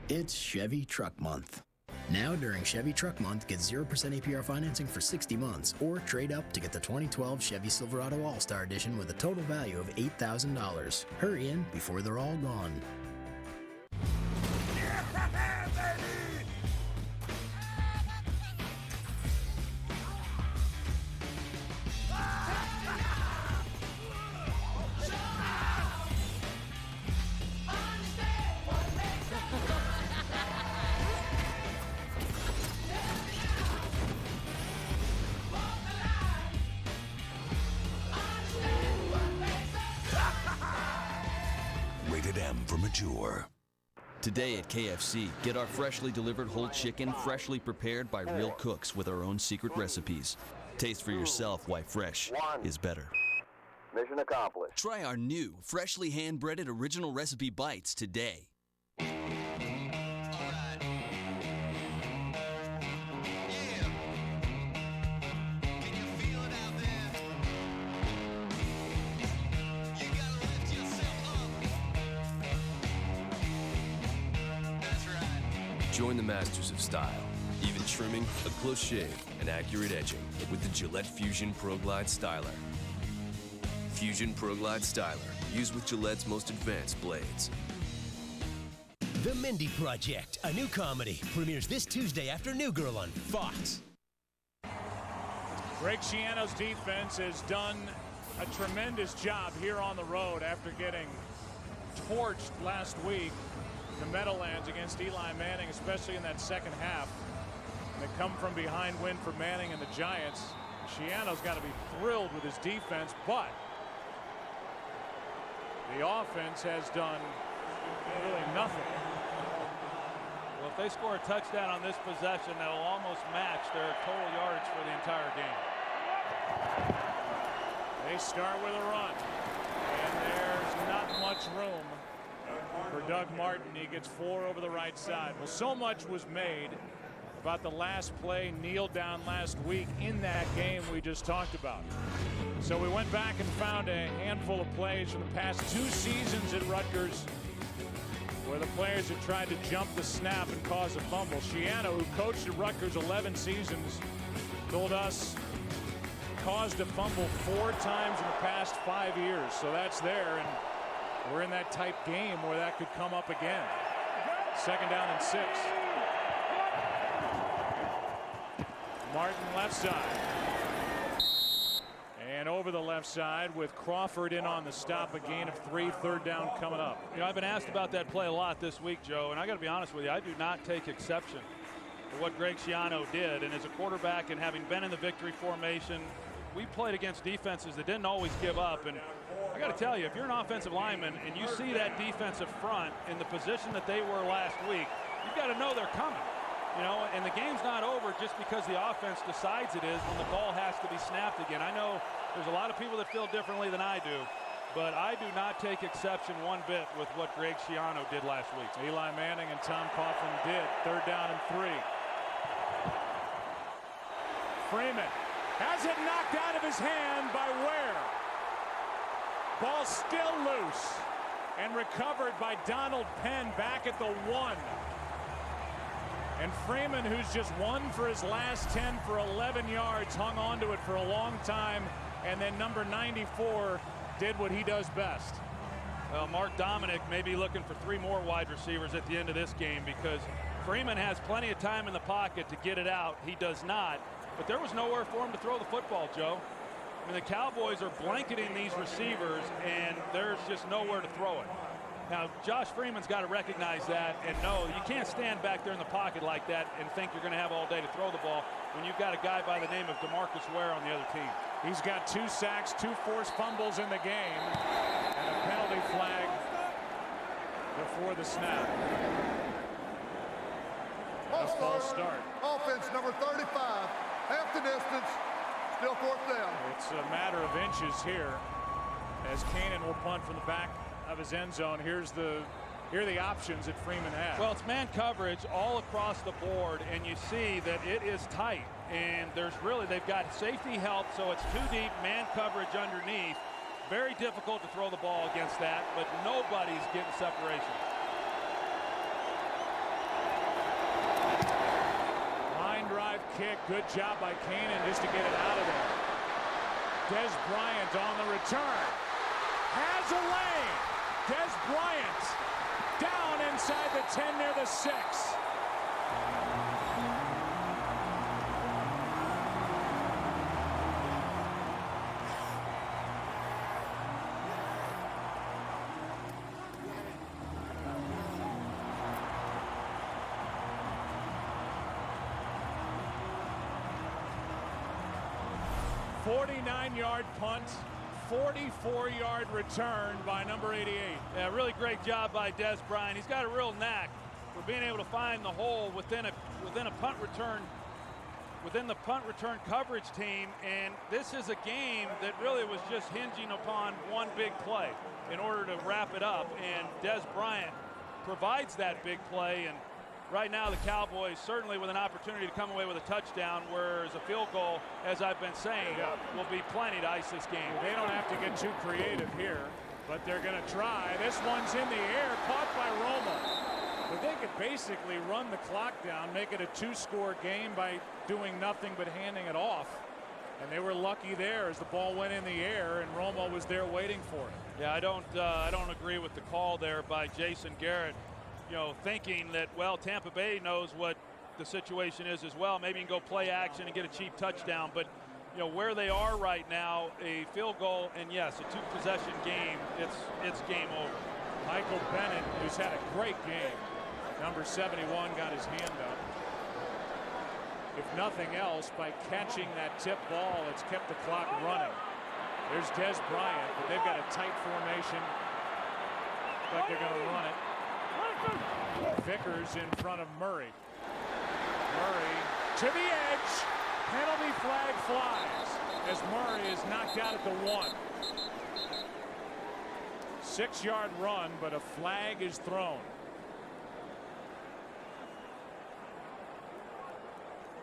[SPEAKER 4] It's Chevy Truck Month. Now during Chevy Truck Month, get 0% APR financing for 60 months or trade up to get the 2012 Chevy Silverado All-Star Edition with a total value of $8,000. Hurry in before they're all gone.
[SPEAKER 23] Rated M for mature. Today at KFC, get our freshly delivered whole chicken, freshly prepared by real cooks with our own secret recipes. Taste for yourself why fresh is better.
[SPEAKER 2] Mission accomplished.
[SPEAKER 23] Try our new, freshly hand-breaded original recipe bites today.
[SPEAKER 6] Join the masters of style. Even trimming, a close shave, and accurate edging with the Gillette Fusion Pro Glide Styler. Fusion Pro Glide Styler, used with Gillette's most advanced blades.
[SPEAKER 9] The Mindy Project, a new comedy, premieres this Tuesday after New Girl on Fox.
[SPEAKER 7] Greg Schiano's defense has done a tremendous job here on the road after getting torched last week. The Meadowlands against Eli Manning, especially in that second half. They come from behind win for Manning and the Giants. Schiano's got to be thrilled with his defense, but the offense has done really nothing.
[SPEAKER 25] Well, if they score a touchdown on this possession, that will almost match their total yards for the entire game.
[SPEAKER 7] They start with a run, and there's not much room for Doug Martin. He gets 4 over the right side. Well, so much was made about the last play, kneel down last week in that game we just talked about. So we went back and found a handful of plays from the past 2 seasons at Rutgers where the players had tried to jump the snap and cause a fumble. Schiano, who coached at Rutgers 11 seasons, told us caused a fumble 4 times in the past 5 years. So that's there, and we're in that type game where that could come up again. 2nd down and 6. Martin left side. And over the left side with Crawford in on the stop. A gain of 3, 3rd down coming up.
[SPEAKER 25] You know, I've been asked about that play a lot this week, Joe, and I got to be honest with you, I do not take exception to what Greg Schiano did. And as a quarterback and having been in the victory formation, we played against defenses that didn't always give up. And I got to tell you, if you're an offensive lineman and you see that defensive front in the position that they were last week, you've got to know they're coming. You know, and the game's not over just because the offense decides it is when the ball has to be snapped again. I know there's a lot of people that feel differently than I do, but I do not take exception one bit with what Greg Schiano did last week.
[SPEAKER 7] Eli Manning and Tom Coughlin did. 3rd down and 3. Freeman Has it knocked out of his hand by Ware. Ball still loose and recovered by Donald Penn back at the 1. And Freeman, who's just 1 for his last 10 for 11 yards, hung on to it for a long time. And then number 94 did what he does best.
[SPEAKER 25] Well, Mark Dominic may be looking for 3 more wide receivers at the end of this game because Freeman has plenty of time in the pocket to get it out. He does not. But there was nowhere for him to throw the football, Joe. I mean, the Cowboys are blanketing these receivers, and there's just nowhere to throw it. Now, Josh Freeman's got to recognize that and know you can't stand back there in the pocket like that and think you're going to have all day to throw the ball when you've got a guy by the name of DeMarco Ware on the other team.
[SPEAKER 7] He's got 2 sacks, 2 forced fumbles in the game, and a penalty flag before the snap. A false start.
[SPEAKER 8] Offense number 35, half the distance, still 4th down.
[SPEAKER 7] It's a matter of inches here as Kanan will punt from the back of his end zone. Here are the options that Freeman has.
[SPEAKER 25] Well, it's man coverage all across the board, and you see that it is tight. And they've got safety help, so it's 2 deep, man coverage underneath. Very difficult to throw the ball against that, but nobody's getting separation.
[SPEAKER 7] Line drive kick, good job by Kanan just to get it out of there. Des Bryant on the return. Has a lane. Des Bryant down inside the 10 near the 6. Yard punt, 44-yard return by number 88.
[SPEAKER 25] Yeah, really great job by Des Bryant. He's got a real knack for being able to find the hole within a punt return, within the punt return coverage team. And this is a game that really was just hinging upon one big play in order to wrap it up. And Des Bryant provides that big play. And right now, the Cowboys certainly with an opportunity to come away with a touchdown, whereas a field goal, as I've been saying, will be plenty to ice this game.
[SPEAKER 7] They don't have to get too creative here, but they're going to try. This one's in the air, caught by Romo. But they could basically run the clock down, make it a 2-score game by doing nothing but handing it off. And they were lucky there as the ball went in the air and Romo was there waiting for it.
[SPEAKER 25] Yeah, I don't agree with the call there by Jason Garrett. You know, thinking that, well, Tampa Bay knows what the situation is as well. Maybe you can go play action and get a cheap touchdown. But, you know, where they are right now, a field goal, and yes, a 2-possession game, it's game over.
[SPEAKER 7] Michael Bennett, who's had a great game. Number 71 got his hand up. If nothing else, by catching that tip ball, it's kept the clock running. There's Des Bryant, but they've got a tight formation. Like they're going to run it. Vickers in front of Murray. Murray to the edge. Penalty flag flies as Murray is knocked out at the 1. 6-yard run, but a flag is thrown.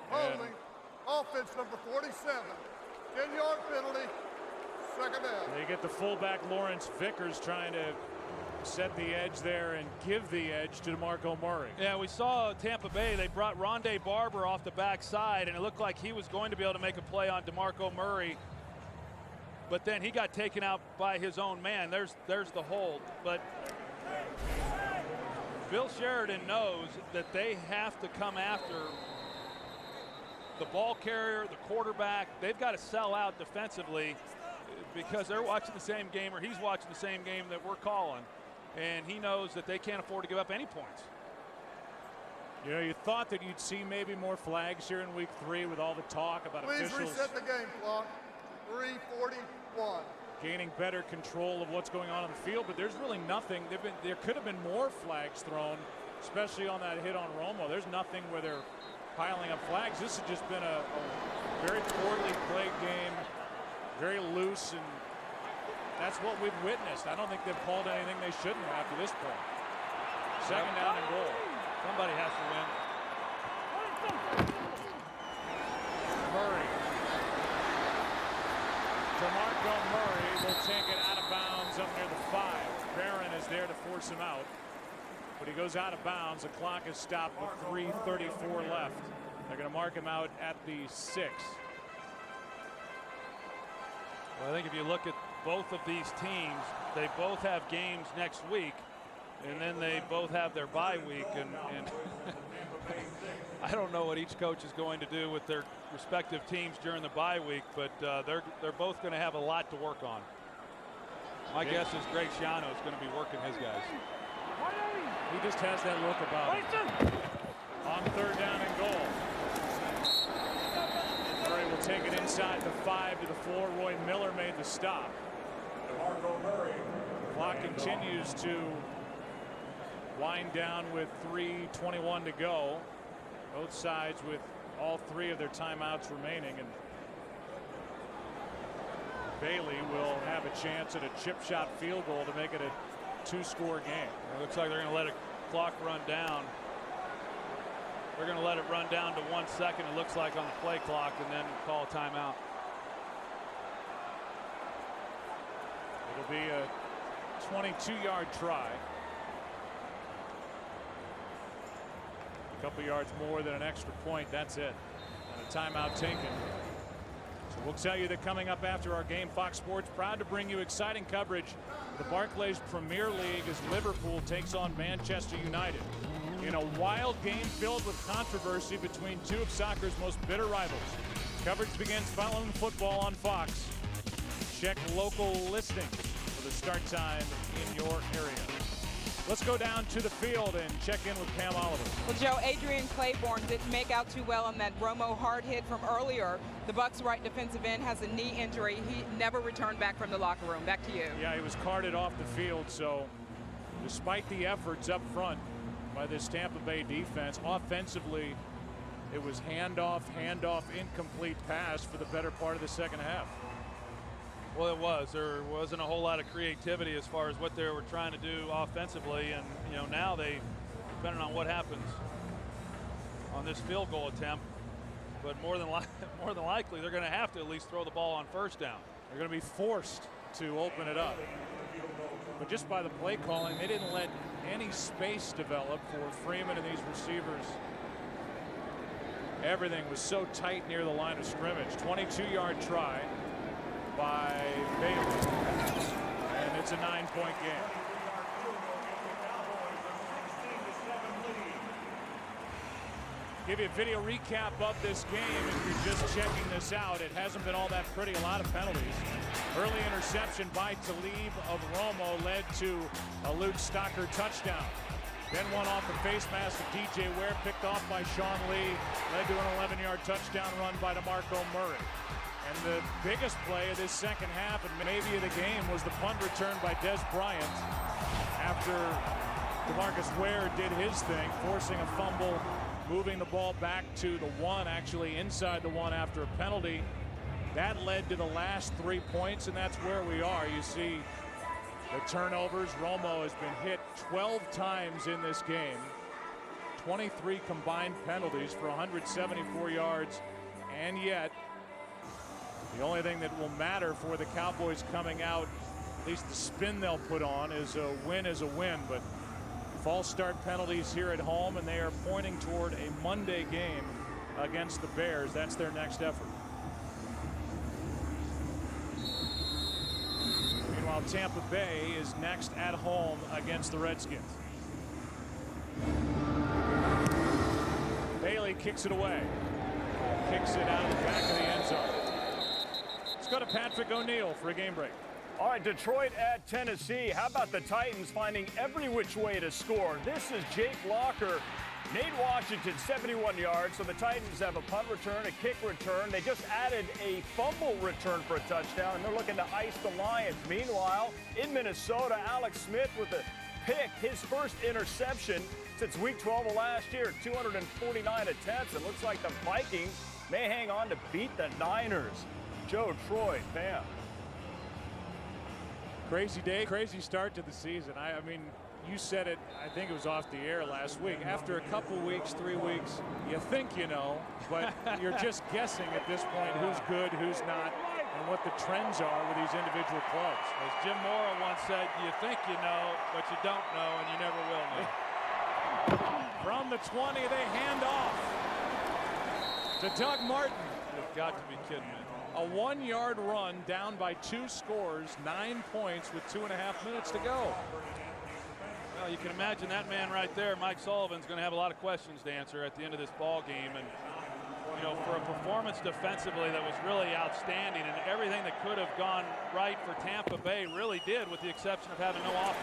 [SPEAKER 8] Holding, offense number 47. 10-yard penalty, 2nd down.
[SPEAKER 7] They get the fullback Lawrence Vickers trying to set the edge there and give the edge to DeMarco Murray.
[SPEAKER 25] Yeah, we saw Tampa Bay. They brought Rondé Barber off the backside, and it looked like he was going to be able to make a play on DeMarco Murray. But then he got taken out by his own man. There's the hold. But Bill Sheridan knows that they have to come after the ball carrier, the quarterback. They've got to sell out defensively because they're watching the same game, or he's watching the same game that we're calling. And he knows that they can't afford to give up any points.
[SPEAKER 7] You know, you thought that you'd see maybe more flags here in week 3 with all the talk about officials.
[SPEAKER 8] Please reset the game clock. 3:41.
[SPEAKER 7] Gaining better control of what's going on the field, but there's really nothing. There could have been more flags thrown, especially on that hit on Romo. There's nothing where they're piling up flags. This has just been a very poorly played game, very loose, and that's what we've witnessed. I don't think they've called anything they shouldn't have to this point. 2nd down and goal.
[SPEAKER 25] Somebody has to win.
[SPEAKER 7] Murray DeMarco Murray will take it out of bounds up near the 5. Barron is there to force him out. But he goes out of bounds. The clock is stopped with 3:34 left. They're going to mark him out at the 6.
[SPEAKER 25] Well, I think if you look at both of these teams, they both have games next week, and then they both have their bye week. And I don't know what each coach is going to do with their respective teams during the bye week, but they're both going to have a lot to work on. My guess is Greg Schiano is going to be working his guys.
[SPEAKER 7] He just has that look about him. On 3rd down and goal. Murray will take it inside the 5 to the 4. Roy Miller made the stop. The clock continues to wind down with 3:21 to go. Both sides with all 3 of their timeouts remaining, and Bailey will have a chance at a chip shot field goal to make it a 2-score game.
[SPEAKER 25] It looks like they're going to let a clock run down. They're going to let it run down to 1 second, it looks like, on the play clock, and then call a timeout.
[SPEAKER 7] It'll be a 22-yard try. A couple yards more than an extra point. That's it. And a timeout taken. So we'll tell you that coming up after our game, Fox Sports proud to bring you exciting coverage of the Barclays Premier League as Liverpool takes on Manchester United in a wild game filled with controversy between 2 of soccer's most bitter rivals. Coverage begins following football on Fox. Check local listings for the start time in your area. Let's go down to the field and check in with Pam Oliver.
[SPEAKER 11] Well, Joe, Adrian Claiborne didn't make out too well on that Romo hard hit from earlier. The Bucs' right defensive end has a knee injury. He never returned back from the locker room. Back to you. Yeah, he was carted off the field, so despite the efforts up front by this Tampa Bay defense, offensively, it was handoff, incomplete pass for the better part of the second half.
[SPEAKER 25] Well, it was. There wasn't a whole lot of creativity as far as what they were trying to do offensively, and now they, depending on what happens on this field goal attempt, but more than likely they're going to have to at least throw the ball on 1st down.
[SPEAKER 7] They're going to be forced to open it up. But just by the play calling, they didn't let any space develop for Freeman and these receivers. Everything was so tight near the line of scrimmage. 22-yard try by Bailey, and it's a 9-point game. Give you a video recap of this game if you're just checking this out. It hasn't been all that pretty. A lot of penalties. Early interception by Talib of Romo led to a Luke Stocker touchdown. Then one off the face mask of DJ Ware, picked off by Sean Lee, led to an 11-yard touchdown run by DeMarco Murray. And the biggest play of this second half, and maybe of the game, was the punt return by Des Bryant after DeMarcus Ware did his thing, forcing a fumble, moving the ball back to the 1, actually inside the 1 after a penalty. That led to the last 3 points, and that's where we are. You see the turnovers. Romo has been hit 12 times in this game. 23 combined penalties for 174 yards, and yet the only thing that will matter for the Cowboys coming out, at least the spin they'll put on, is a win is a win. But false start penalties here at home, and they are pointing toward a Monday game against the Bears. That's their next effort. Meanwhile, Tampa Bay is next at home against the Redskins. Bailey kicks it away. Kicks it out of the back of the end zone. Let's go to Patrick O'Neill for a game break.
[SPEAKER 26] All right, Detroit at Tennessee. How about the Titans finding every which way to score? This is Jake Locker. Nate Washington, 71 yards. So the Titans have a punt return, a kick return. They just added a fumble return for a touchdown, and they're looking to ice the Lions. Meanwhile, in Minnesota, Alex Smith with a pick, his first interception since week 12 of last year. 249 attempts. It looks like the Vikings may hang on to beat the Niners. Joe, Troy, Pam.
[SPEAKER 7] Crazy day, crazy start to the season. I mean, you said it, I think it was off the air last week. After a couple weeks, 3 weeks, you think you know, but you're just guessing at this point who's good, who's not. and what the trends are with these individual clubs.
[SPEAKER 25] As Jim Mora once said, you think you know, but you don't know, and you never will know.
[SPEAKER 7] From the 20, they hand off to Doug Martin.
[SPEAKER 25] You've got to be kidding me.
[SPEAKER 7] A 1-yard run down by 2 scores, 9 points with 2.5 minutes to go.
[SPEAKER 25] Well, you can imagine that man right there, Mike Sullivan's going to have a lot of questions to answer at the end of this ball game. And, you know, for a performance defensively that was really outstanding, and everything that could have gone right for Tampa Bay really did, with the exception of having no offense.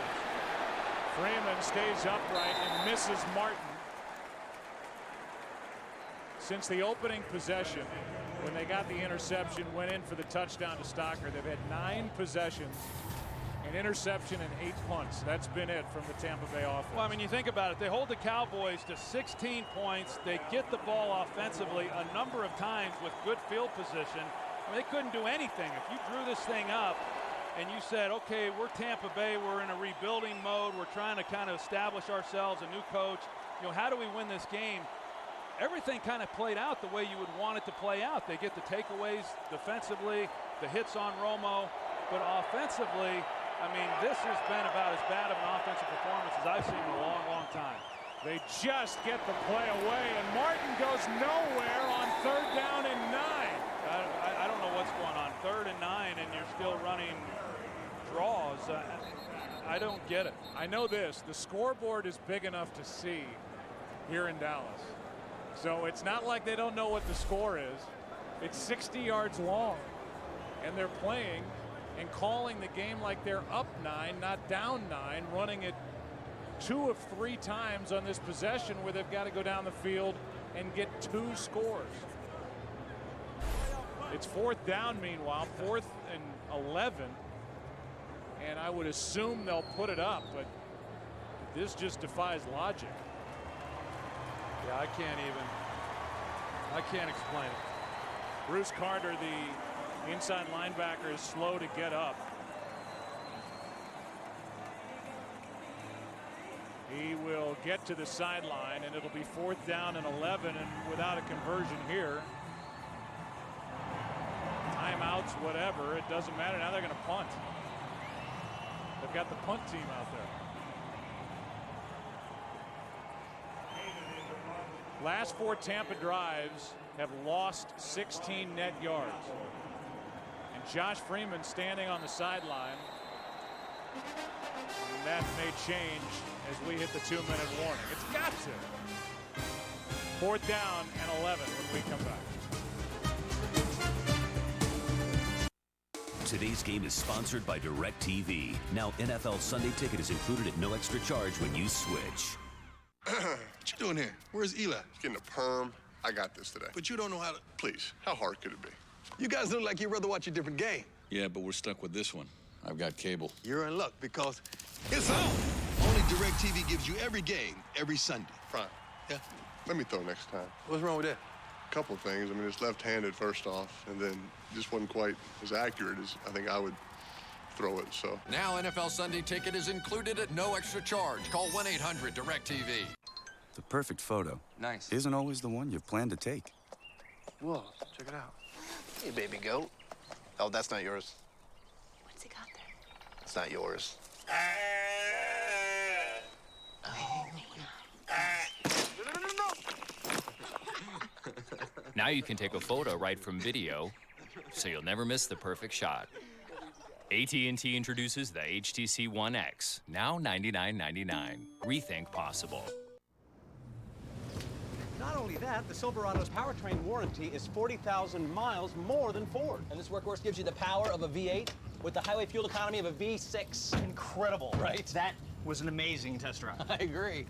[SPEAKER 7] Freeman stays upright and misses Martin. Since the opening possession, when they got the interception, went in for the touchdown to Stocker, they've had 9 possessions, an interception, and 8 punts. That's been it from the Tampa Bay offense.
[SPEAKER 25] Well, I mean, you think about it. They hold the Cowboys to 16 points. They get the ball offensively a number of times with good field position. I mean, they couldn't do anything. If you drew this thing up and you said, okay, we're Tampa Bay, we're in a rebuilding mode, we're trying to kind of establish ourselves, a new coach, you know, how do we win this game? Everything kind of played out the way you would want it to play out. They get the takeaways defensively, the hits on Romo, but offensively, I mean, this has been about as bad of an offensive performance as I've seen in a long, long time.
[SPEAKER 7] They just get the play away, and Martin goes nowhere on 3rd down and 9.
[SPEAKER 25] I don't know what's going on. 3rd and 9, and you're still running draws. I don't get it.
[SPEAKER 7] I know this. The scoreboard is big enough to see here in Dallas. So it's not like they don't know what the score is. It's 60 yards long, and they're playing and calling the game like they're up 9, not down 9, running it 2 of 3 times on this possession where they've got to go down the field and get 2 scores. It's 4th down, meanwhile, 4th and 11, and I would assume they'll put it up, but this just defies logic.
[SPEAKER 25] Yeah, I can't explain it.
[SPEAKER 7] Bruce Carter, the inside linebacker, is slow to get up. He will get to the sideline, and it'll be 4th down and 11, and without a conversion here. Timeouts, whatever, it doesn't matter. Now they're going to punt. They've got the punt team out there. Last 4 Tampa drives have lost 16 net yards. And Josh Freeman standing on the sideline. And that may change as we hit the 2-minute warning. It's got to. 4th down and 11 when we come back.
[SPEAKER 23] Today's game is sponsored by DirecTV. Now NFL Sunday Ticket is included at no extra charge when you switch.
[SPEAKER 5] What you doing here? Where's Eli? Getting a perm. I got this today. But you don't know how to... Please, how hard could it be?
[SPEAKER 15] You guys look like you'd rather watch a different game.
[SPEAKER 14] Yeah, but we're stuck with this one. I've got cable.
[SPEAKER 15] You're in luck because it's on. Only DirecTV gives you every game, every Sunday.
[SPEAKER 5] Fine.
[SPEAKER 15] Yeah.
[SPEAKER 5] Let me throw next time.
[SPEAKER 15] What's wrong with that?
[SPEAKER 5] A couple of things. I mean, it's left-handed first off, and then just wasn't quite as accurate as I think I would throw it, so.
[SPEAKER 18] Now NFL Sunday Ticket is included at no extra charge. Call 1-800-DirecTV.
[SPEAKER 21] The perfect photo.
[SPEAKER 15] Nice.
[SPEAKER 21] Isn't always the one you've planned to take.
[SPEAKER 15] Whoa, check it out.
[SPEAKER 13] Hey, baby goat. Oh, that's not yours.
[SPEAKER 22] What's he got there?
[SPEAKER 13] It's not yours.
[SPEAKER 24] Now you can take a photo right from video, so you'll never miss the perfect shot. AT&T introduces the HTC One X, now $99.99. Rethink possible.
[SPEAKER 12] Not only that, the Silverado's powertrain warranty is 40,000 miles more than Ford.
[SPEAKER 3] And this workhorse gives you the power of a V8 with the highway fuel economy of a V6.
[SPEAKER 12] Incredible, right?
[SPEAKER 3] That was an amazing test drive.
[SPEAKER 12] I agree.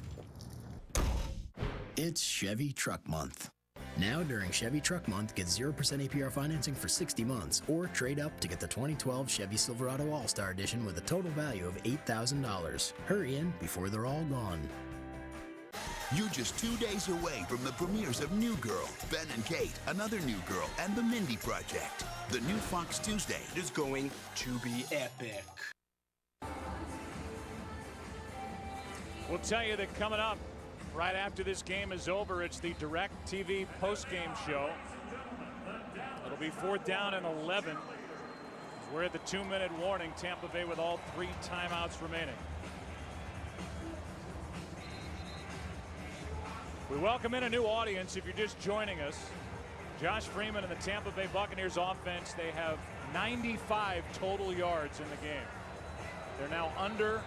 [SPEAKER 4] It's Chevy Truck Month. Now during Chevy Truck Month, get 0% APR financing for 60 months or trade up to get the 2012 Chevy Silverado All-Star Edition with a total value of $8,000. Hurry in before they're all gone.
[SPEAKER 1] You're just 2 days away from the premieres of New Girl, Ben and Kate, Another New Girl, and The Mindy Project. The new Fox Tuesday is going to be epic.
[SPEAKER 7] We'll tell you that coming up right after this game is over, it's the DirecTV post-game show. It'll be 4th down and 11. We're at the 2-minute warning. Tampa Bay with all 3 timeouts remaining. We welcome in a new audience if you're just joining us. Josh Freeman and the Tampa Bay Buccaneers offense, they have 95 total yards in the game. They're now under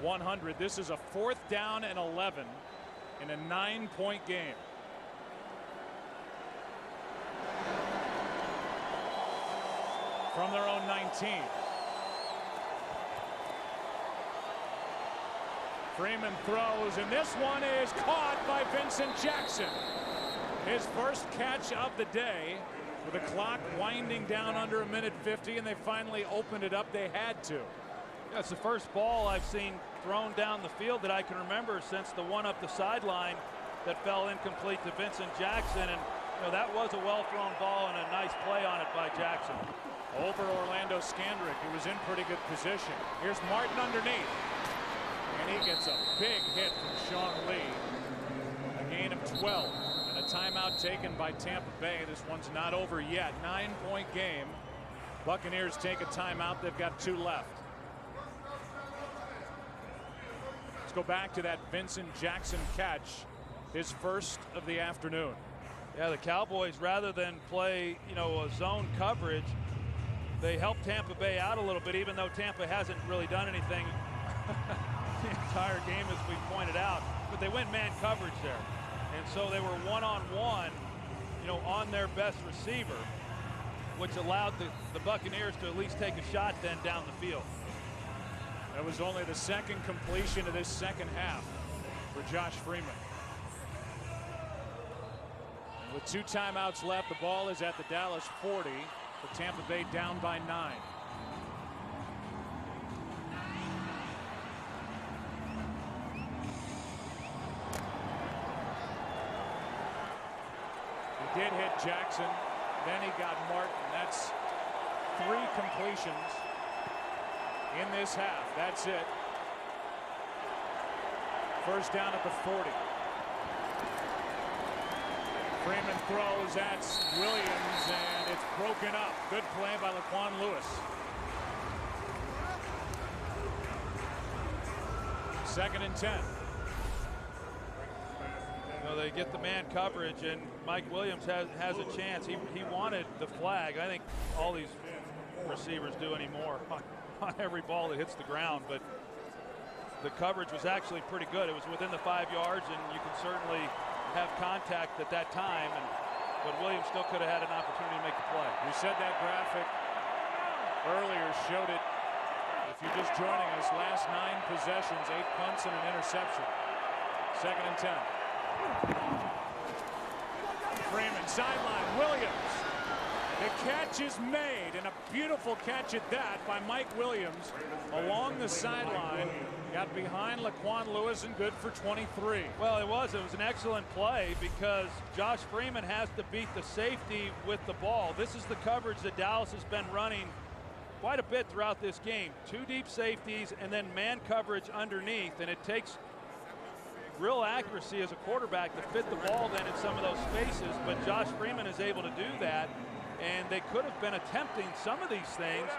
[SPEAKER 7] 100. This is a 4th down and 11 in a 9-point game. From their own 19. Freeman throws, and this one is caught by Vincent Jackson. His first catch of the day, with the clock winding down under 1:50, and they finally opened it up. They had to.
[SPEAKER 25] Yeah, it's the first ball I've seen thrown down the field that I can remember since the one up the sideline that fell incomplete to Vincent Jackson. And that was a well-thrown ball and a nice play on it by Jackson.
[SPEAKER 7] Over Orlando Scandrick, who was in pretty good position. Here's Martin underneath. And he gets a big hit from Sean Lee. A gain of 12. And a timeout taken by Tampa Bay. This one's not over yet. 9-point game. Buccaneers take a timeout. They've got 2 left. Let's go back to that Vincent Jackson catch. His first of the afternoon.
[SPEAKER 25] Yeah, the Cowboys, rather than play, a zone coverage, they helped Tampa Bay out a little bit, even though Tampa hasn't really done anything the entire game, as we pointed out. But they went man coverage there. And so they were one-on-one, on their best receiver, which allowed the Buccaneers to at least take a shot then down the field.
[SPEAKER 7] That was only the second completion of this second half for Josh Freeman. With 2 timeouts left, the ball is at the Dallas 40. The Tampa Bay down by 9. He did hit Jackson. Then he got Martin. That's 3 completions in this half. That's it. First down at the 40. Freeman throws, that's Williams, and it's broken up. Good play by Laquan Lewis. Second and 10.
[SPEAKER 25] They get the man coverage, and Mike Williams has a chance. He wanted the flag. I think all these receivers do anymore on every ball that hits the ground, but the coverage was actually pretty good. It was within the 5 yards, and you can certainly have contact at that time, but Williams still could have had an opportunity to make the play.
[SPEAKER 7] We said that graphic earlier showed it. If you're just joining us, last 9 possessions, 8 punts and an interception. Second and 10. Freeman sideline. Williams. The catch is made, and a beautiful catch at that by Mike Williams along the sideline. Got behind Laquan Lewis and good for 23.
[SPEAKER 25] Well, it was an excellent play because Josh Freeman has to beat the safety with the ball. This is the coverage that Dallas has been running quite a bit throughout this game. 2 deep safeties and then man coverage underneath, and it takes real accuracy as a quarterback to fit the ball then in some of those spaces, but Josh Freeman is able to do that, and they could have been attempting some of these things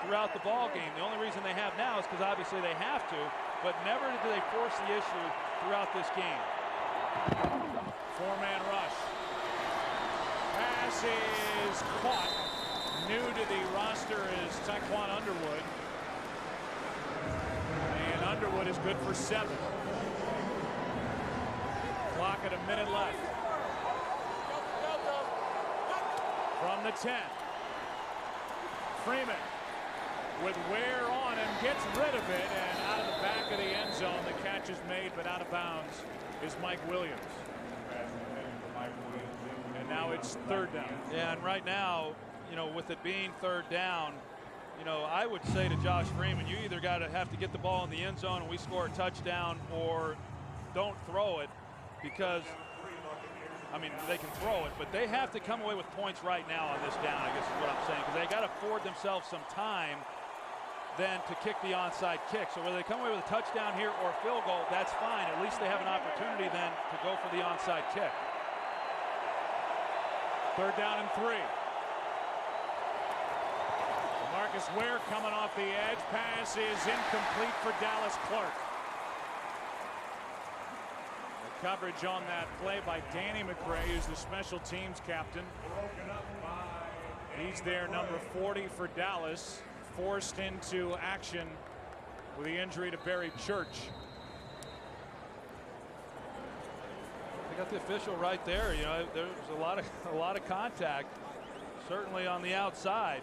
[SPEAKER 25] throughout the ball game. The only reason they have now is because obviously they have to, but never did they force the issue throughout this game.
[SPEAKER 7] 4-man rush. Pass is caught. New to the roster is Taquan Underwood. And Underwood is good for 7. Clock at 1 minute left. From the 10. Freeman with wear on him, gets rid of it, and out of the back of the end zone. The catch is made, but out of bounds is Mike Williams. And now it's 3rd down.
[SPEAKER 25] Yeah, and right now, with it being 3rd down, I would say to Josh Freeman, you either have to get the ball in the end zone and we score a touchdown, or don't throw it, because they can throw it, but they have to come away with points right now on this down, I guess is what I'm saying, because they got to afford themselves some time then to kick the onside kick. So whether they come away with a touchdown here or a field goal, that's fine. At least they have an opportunity then to go for the onside kick.
[SPEAKER 7] 3rd down and 3. DeMarco Demarcus Ware coming off the edge. Pass is incomplete for Dallas Clark. The coverage on that play by Danny McRae, who's the special teams captain. He's there, number 40 for Dallas, forced into action with the injury to Barry Church.
[SPEAKER 25] They got the official right there. You know, there's a lot of contact, certainly on the outside,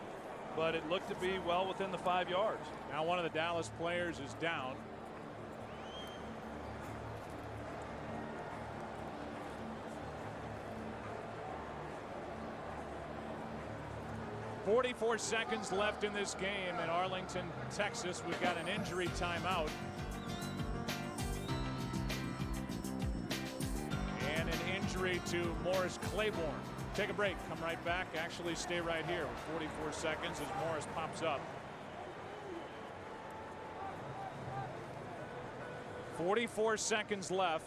[SPEAKER 25] but it looked to be well within the 5 yards.
[SPEAKER 7] Now one of the Dallas players is down. .44 seconds left in this game in Arlington, Texas. We've got an injury timeout. And an injury to Morris Claiborne. Take a break, come right back. Actually, stay right here with 44 seconds as Morris pops up. 44 seconds left.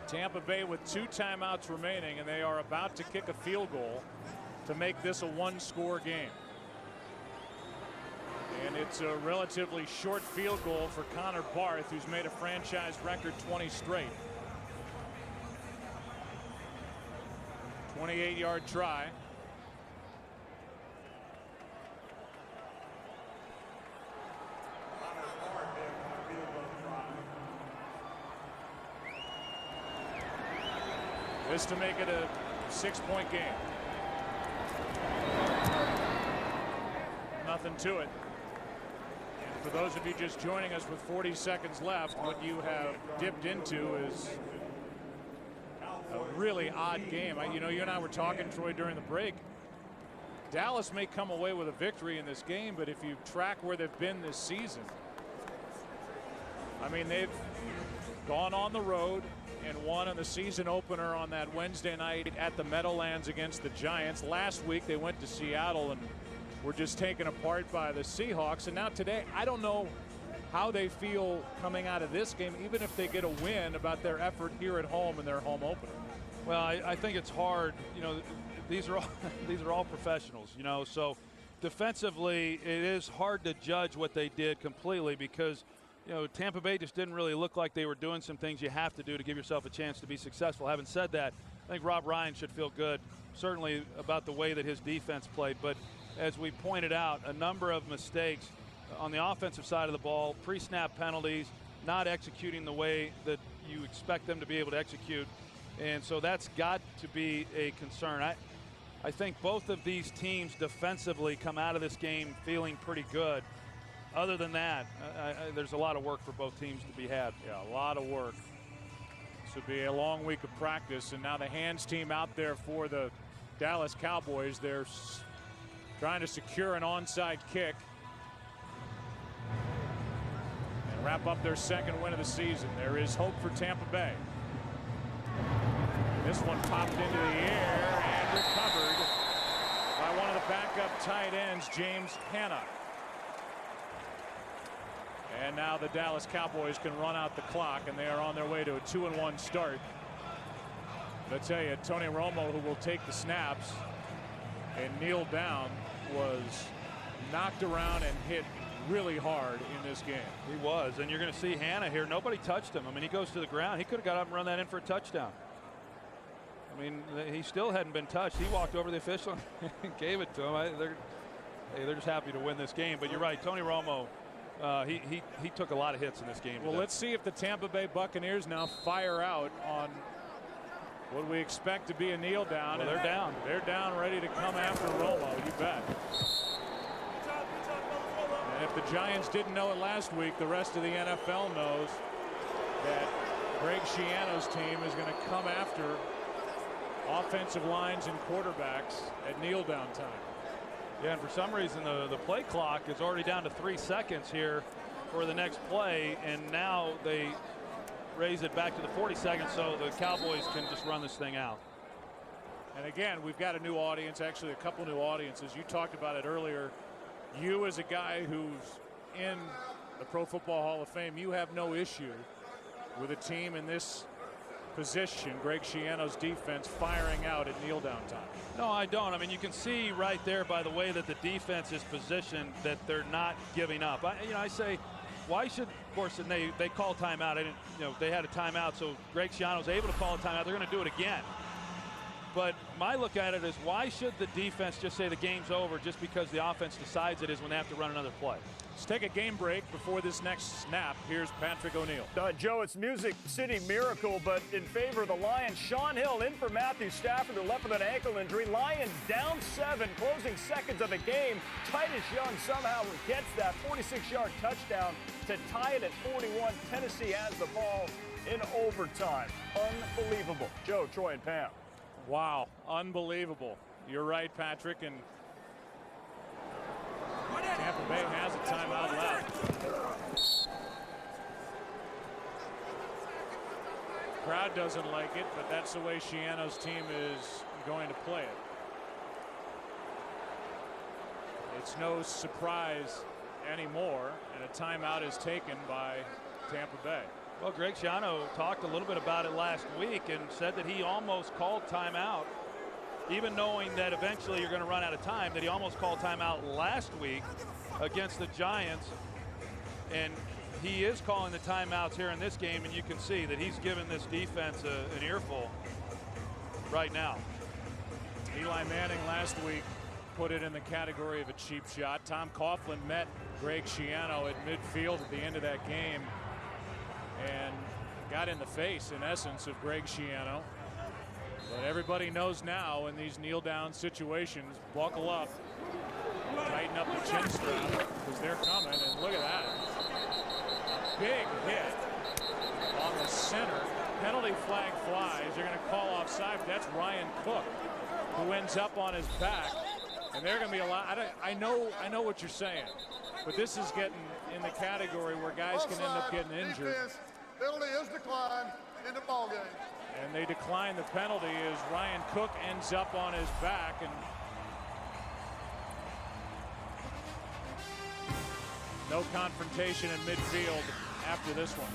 [SPEAKER 7] Tampa Bay with 2 timeouts remaining, and they are about to kick a field goal to make this a 1-score game. And it's a relatively short field goal for Connor Barth, who's made a franchise record 20 straight. 28-yard try. This to make it a 6-point game. Nothing to it. And for those of you just joining us with 40 seconds left, what you have dipped into is a really odd game. You know, you and I were talking, Troy, during the break. Dallas may come away with a victory in this game, but if you track where they've been this season, I mean, they've gone on the road and won in the season opener on that Wednesday night at the Meadowlands against the Giants. Last week they went to Seattle and were just taken apart by the Seahawks. And now today, I don't know how they feel coming out of this game, even if they get a win, about their effort here at home in their home opener.
[SPEAKER 25] Well, I think it's hard. You know, these are all professionals. You know, so defensively, it is hard to judge what they did completely because, you know, Tampa Bay just didn't really look like they were doing some things you have to do to give yourself a chance to be successful. Having said that, I think Rob Ryan should feel good, certainly about the way that his defense played. But as we pointed out, a number of mistakes on the offensive side of the ball, pre-snap penalties, not executing the way that you expect them to be able to execute. And so that's got to be a concern. I think both of these teams defensively come out of this game feeling pretty good. Other than that, there's a lot of work for both teams to be had.
[SPEAKER 7] Yeah, a lot of work. This would be a long week of practice, and now the hands team out there for the Dallas Cowboys. They're trying to secure an onside kick and wrap up their second win of the season. There is hope for Tampa Bay. This one popped into the air and recovered by one of the backup tight ends, James Hanna. And now the Dallas Cowboys can run out the clock, and they are on their way to a 2-1 start. But I tell you, Tony Romo, who will take the snaps and kneel down, was knocked around and hit really hard in this game.
[SPEAKER 25] He was, and you're going to see Hanna here. Nobody touched him. I mean, he goes to the ground. He could have got up and run that in for a touchdown. I mean, he still hadn't been touched. He walked over to the official and gave it to him. They're just happy to win this game. But you're right, Tony Romo, he took a lot of hits in this game.
[SPEAKER 7] Well, let's see if the Tampa Bay Buccaneers now fire out on what we expect to be a kneel down.
[SPEAKER 25] Well, they're down.
[SPEAKER 7] They're down, ready to come after Romo, you bet. And if the Giants didn't know it last week, the rest of the NFL knows that Greg Schiano's team is going to come after offensive lines and quarterbacks at kneel down time.
[SPEAKER 25] Yeah, and for some reason the play clock is already down to 3 seconds here for the next play, and now they raise it back to the 40 seconds so the Cowboys can just run this thing out.
[SPEAKER 7] And again, we've got a new audience, actually a couple new audiences. You talked about it earlier. You, as a guy who's in the Pro Football Hall of Fame, you have no issue with a team in this position, Greg Schiano's defense firing out at kneel-down time.
[SPEAKER 25] No, I don't. I mean, you can see right there by the way that the defense is positioned that they're not giving up. I say, why should, of course, and they call timeout. They had a timeout, so Greg Schiano's able to call a timeout. They're going to do it again. But my look at it is, why should the defense just say the game's over just because the offense decides it is when they have to run another play?
[SPEAKER 7] Let's take a game break before this next snap. Here's Patrick O'Neill.
[SPEAKER 26] Joe, it's Music City Miracle, but in favor of the Lions. Sean Hill in for Matthew Stafford, who left with an ankle injury. Lions down 7, closing seconds of the game. Titus Young somehow gets that 46-yard touchdown to tie it at 41. Tennessee has the ball in overtime. Unbelievable. Joe, Troy, and Pam.
[SPEAKER 7] Wow, unbelievable. You're right, Patrick, and Tampa Bay has a timeout left. Crowd doesn't like it, but that's the way Schiano's team is going to play it. It's no surprise anymore, and a timeout is taken by Tampa Bay.
[SPEAKER 25] Well, Greg Schiano talked a little bit about it last week and said that he almost called timeout, even knowing that eventually you're going to run out of time, that he almost called timeout last week against the Giants. And he is calling the timeouts here in this game, and you can see that he's given this defense an earful right now.
[SPEAKER 7] Eli Manning last week put it in the category of a cheap shot. Tom Coughlin met Greg Schiano at midfield at the end of that game and got in the face, in essence, of Greg Schiano. But everybody knows now in these kneel-down situations, buckle up, tighten up the chin strap, because they're coming, and look at that. A big hit on the center. Penalty flag flies. You're going to call offside. That's Ryan Cook, who ends up on his back. And they're going to be a lot. I know what you're saying, but this is getting in the category where guys can end up getting injured.
[SPEAKER 8] Penalty is declined in the ball game.
[SPEAKER 7] And they decline the penalty as Ryan Cook ends up on his back. And no confrontation in midfield after this one.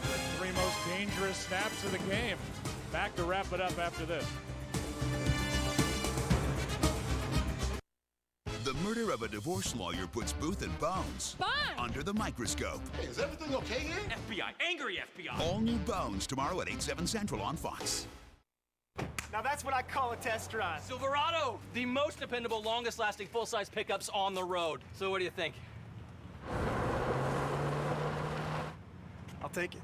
[SPEAKER 7] The 3 most dangerous snaps of the game. Back to wrap it up after this.
[SPEAKER 1] The murder of a divorce lawyer puts Booth and Bones under the microscope.
[SPEAKER 15] Hey, is everything okay here?
[SPEAKER 3] FBI, angry FBI.
[SPEAKER 1] All new Bones tomorrow at 8/7 Central on Fox.
[SPEAKER 3] Now that's what I call a test run. Silverado, the most dependable, longest-lasting full-size pickups on the road. So what do you think?
[SPEAKER 26] I'll take it.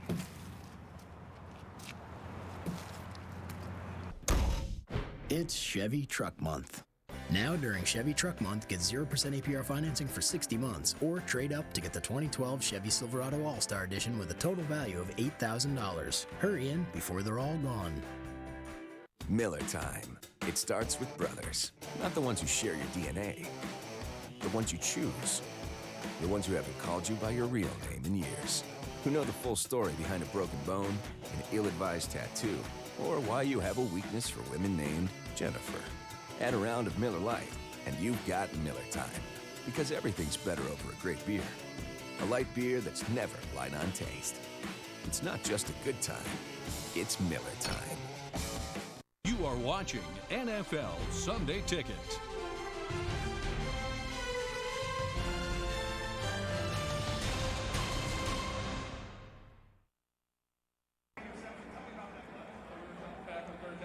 [SPEAKER 4] It's Chevy Truck Month. Now during Chevy Truck Month, get 0% APR financing for 60 months or trade up to get the 2012 Chevy Silverado All-Star Edition with a total value of $8,000. Hurry in before they're all gone.
[SPEAKER 6] Miller time. It starts with brothers. Not the ones who share your DNA. The ones you choose. The ones who haven't called you by your real name in years. Who know the full story behind a broken bone, an ill-advised tattoo, or why you have a weakness for women named Jennifer. Add a round of Miller Lite, and you've got Miller time. Because everything's better over a great beer. A light beer that's never light on taste. It's not just a good time, it's Miller time.
[SPEAKER 2] You are watching NFL Sunday Ticket.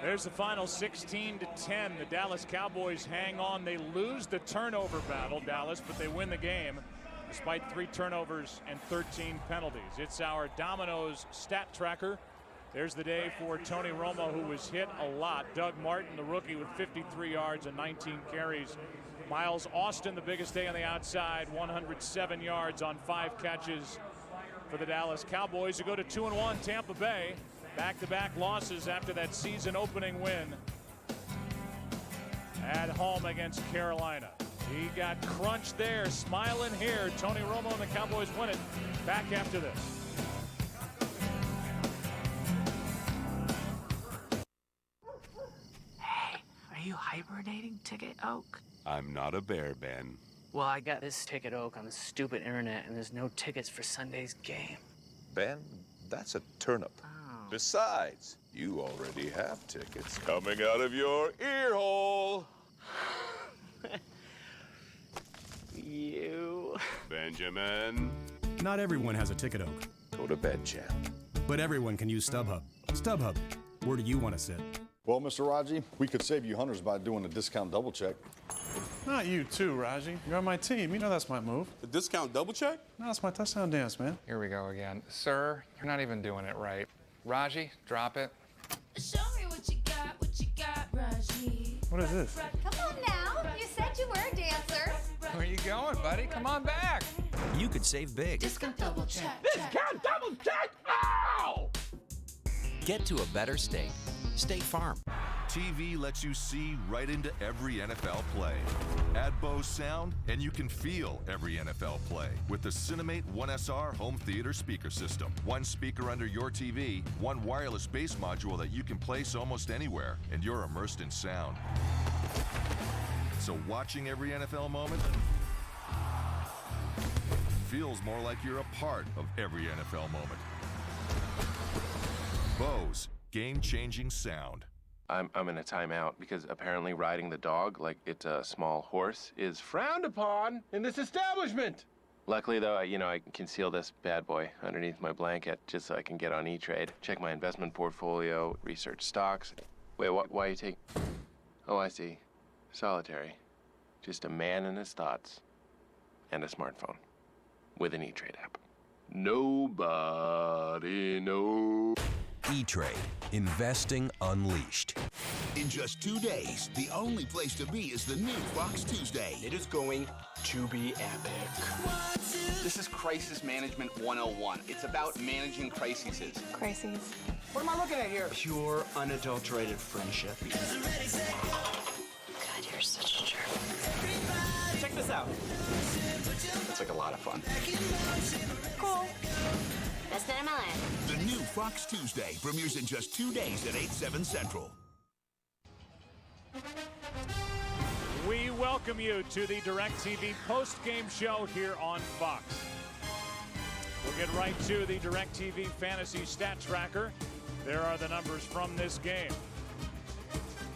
[SPEAKER 7] There's the final 16-10. The Dallas Cowboys hang on. They lose the turnover battle, Dallas, but they win the game despite 3 turnovers and 13 penalties. It's our Domino's stat tracker. There's the day for Tony Romo, who was hit a lot. Doug Martin, the rookie, with 53 yards and 19 carries. Miles Austin, the biggest day on the outside, 107 yards on 5 catches for the Dallas Cowboys, who go to 2-1. Tampa Bay, back-to-back losses after that season-opening win at home against Carolina. He got crunched there, smiling here. Tony Romo and the Cowboys win it. Back after this.
[SPEAKER 22] Hey, are you hibernating, Ticket Oak?
[SPEAKER 10] I'm not a bear, Ben.
[SPEAKER 22] Well, I got this Ticket Oak on the stupid internet, and there's no tickets for Sunday's game.
[SPEAKER 10] Ben, that's a turnip.
[SPEAKER 22] Oh.
[SPEAKER 10] Besides, you already have tickets coming out of your ear hole.
[SPEAKER 22] You.
[SPEAKER 10] Benjamin.
[SPEAKER 9] Not everyone has a ticket, Oak.
[SPEAKER 10] Go to bed, champ.
[SPEAKER 9] But everyone can use StubHub. StubHub, where do you want to sit?
[SPEAKER 11] Well, Mr. Raji, we could save you hundreds by doing a discount double check.
[SPEAKER 16] Not you too, Raji. You're on my team. You know that's my move.
[SPEAKER 10] The discount double check?
[SPEAKER 16] No, that's my touchdown dance, man.
[SPEAKER 17] Here we go again. Sir, you're not even doing it right. Raji, drop it.
[SPEAKER 19] Show me what you got, Raji.
[SPEAKER 16] What is this?
[SPEAKER 19] Come on now. You said you were a dancer.
[SPEAKER 17] Where you going, buddy? Come on back.
[SPEAKER 20] You could save big.
[SPEAKER 19] Discount double check.
[SPEAKER 20] Discount double check! Ow! Get to a better state. State Farm.
[SPEAKER 27] TV lets you see right into every NFL play. Add Bose sound, and you can feel every NFL play with the Cinemate 1SR home theater speaker system. One speaker under your TV, one wireless bass module that you can place almost anywhere, and you're immersed in sound. So watching every NFL moment feels more like you're a part of every NFL moment. Bose, game-changing sound.
[SPEAKER 28] I'm in a timeout because apparently riding the dog like it's a small horse is frowned upon in this establishment. Luckily, though, I can conceal this bad boy underneath my blanket just so I can get on E-Trade, check my investment portfolio, research stocks. Wait, why are you taking... Oh, I see. Solitary. Just a man and his thoughts. And a smartphone. With an E-Trade app. Nobody knows.
[SPEAKER 20] E-Trade. Investing unleashed.
[SPEAKER 1] In just 2 days, the only place to be is the new Fox Tuesday.
[SPEAKER 29] It is going to be epic. This is Crisis Management 101. It's about managing crises.
[SPEAKER 30] Crises.
[SPEAKER 29] What am I looking at here? Pure, unadulterated friendship.
[SPEAKER 30] God, you're such a jerk.
[SPEAKER 29] Check this out. It's like a lot of fun.
[SPEAKER 30] Cool. Best night of my life.
[SPEAKER 1] The new Fox Tuesday premieres in just 2 days at 8/7 Central.
[SPEAKER 7] We welcome you to the DirecTV post-game show here on Fox. We'll get right to the DirecTV Fantasy Stat Tracker. There are the numbers from this game.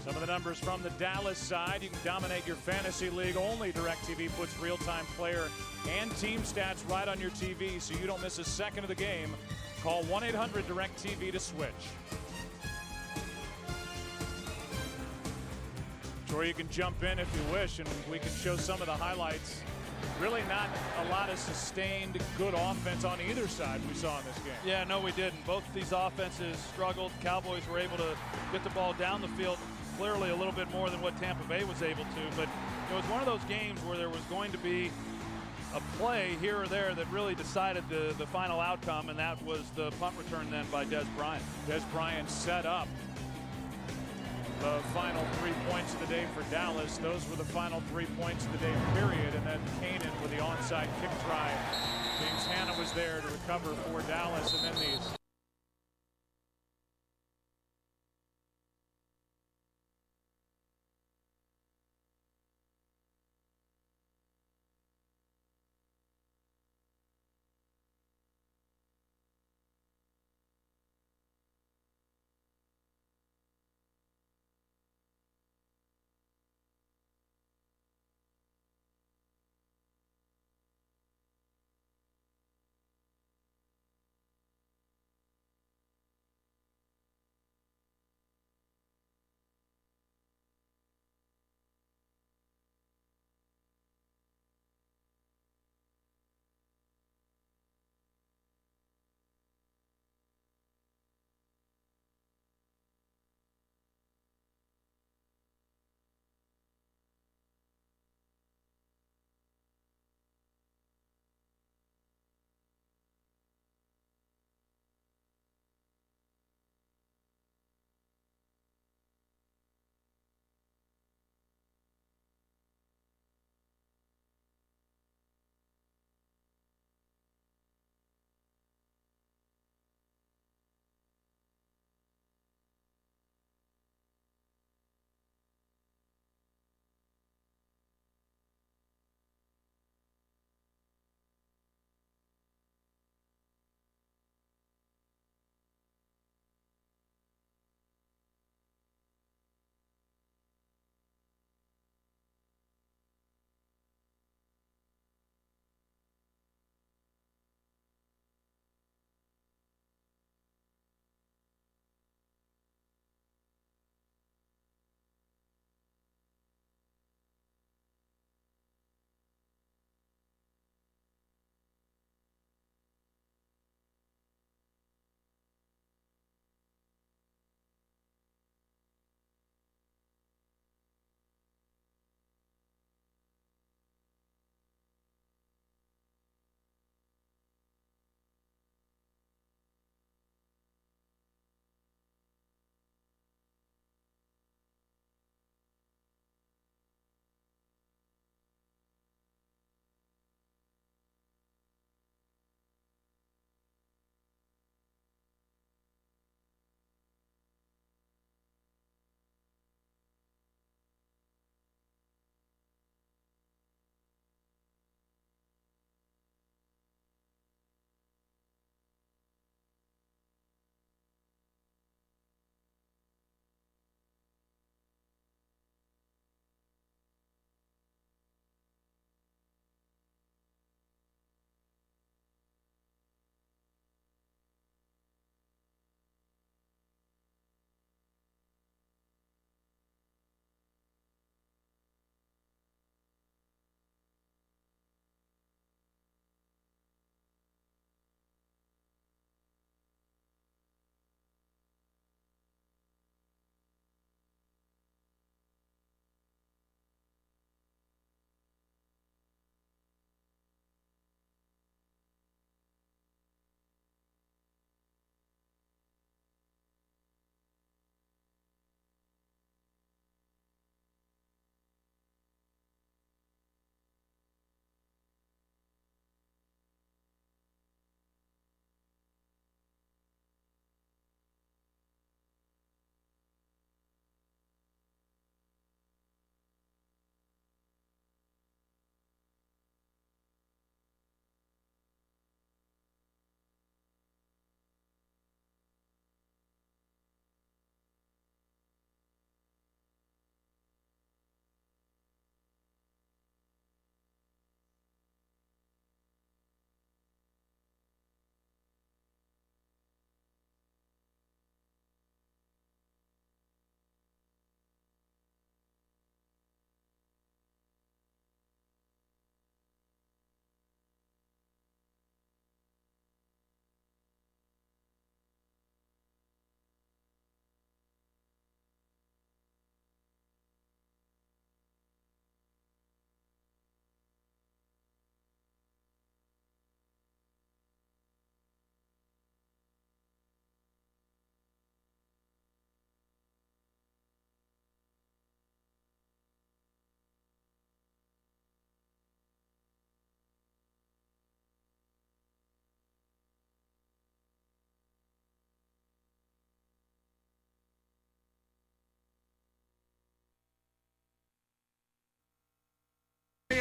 [SPEAKER 7] Some of the numbers from the Dallas side. You can dominate your fantasy league. Only DirecTV puts real-time player and team stats right on your TV so you don't miss a second of the game. Call 1-800-DirecTV to switch. Or you can jump in if you wish, and we can show some of the highlights. Really not a lot of sustained good offense on either side we saw in this game.
[SPEAKER 25] Yeah, no, we didn't. Both of these offenses struggled. Cowboys were able to get the ball down the field clearly a little bit more than what Tampa Bay was able to. But it was one of those games where there was going to be a play here or there that really decided the final outcome, and that was the punt return then by Des Bryant.
[SPEAKER 7] Des Bryant set up the final 3 points of the day for Dallas. Those were the final 3 points of the day, period. And then Kanan with the onside kick try. James Hanna was there to recover for Dallas. And then these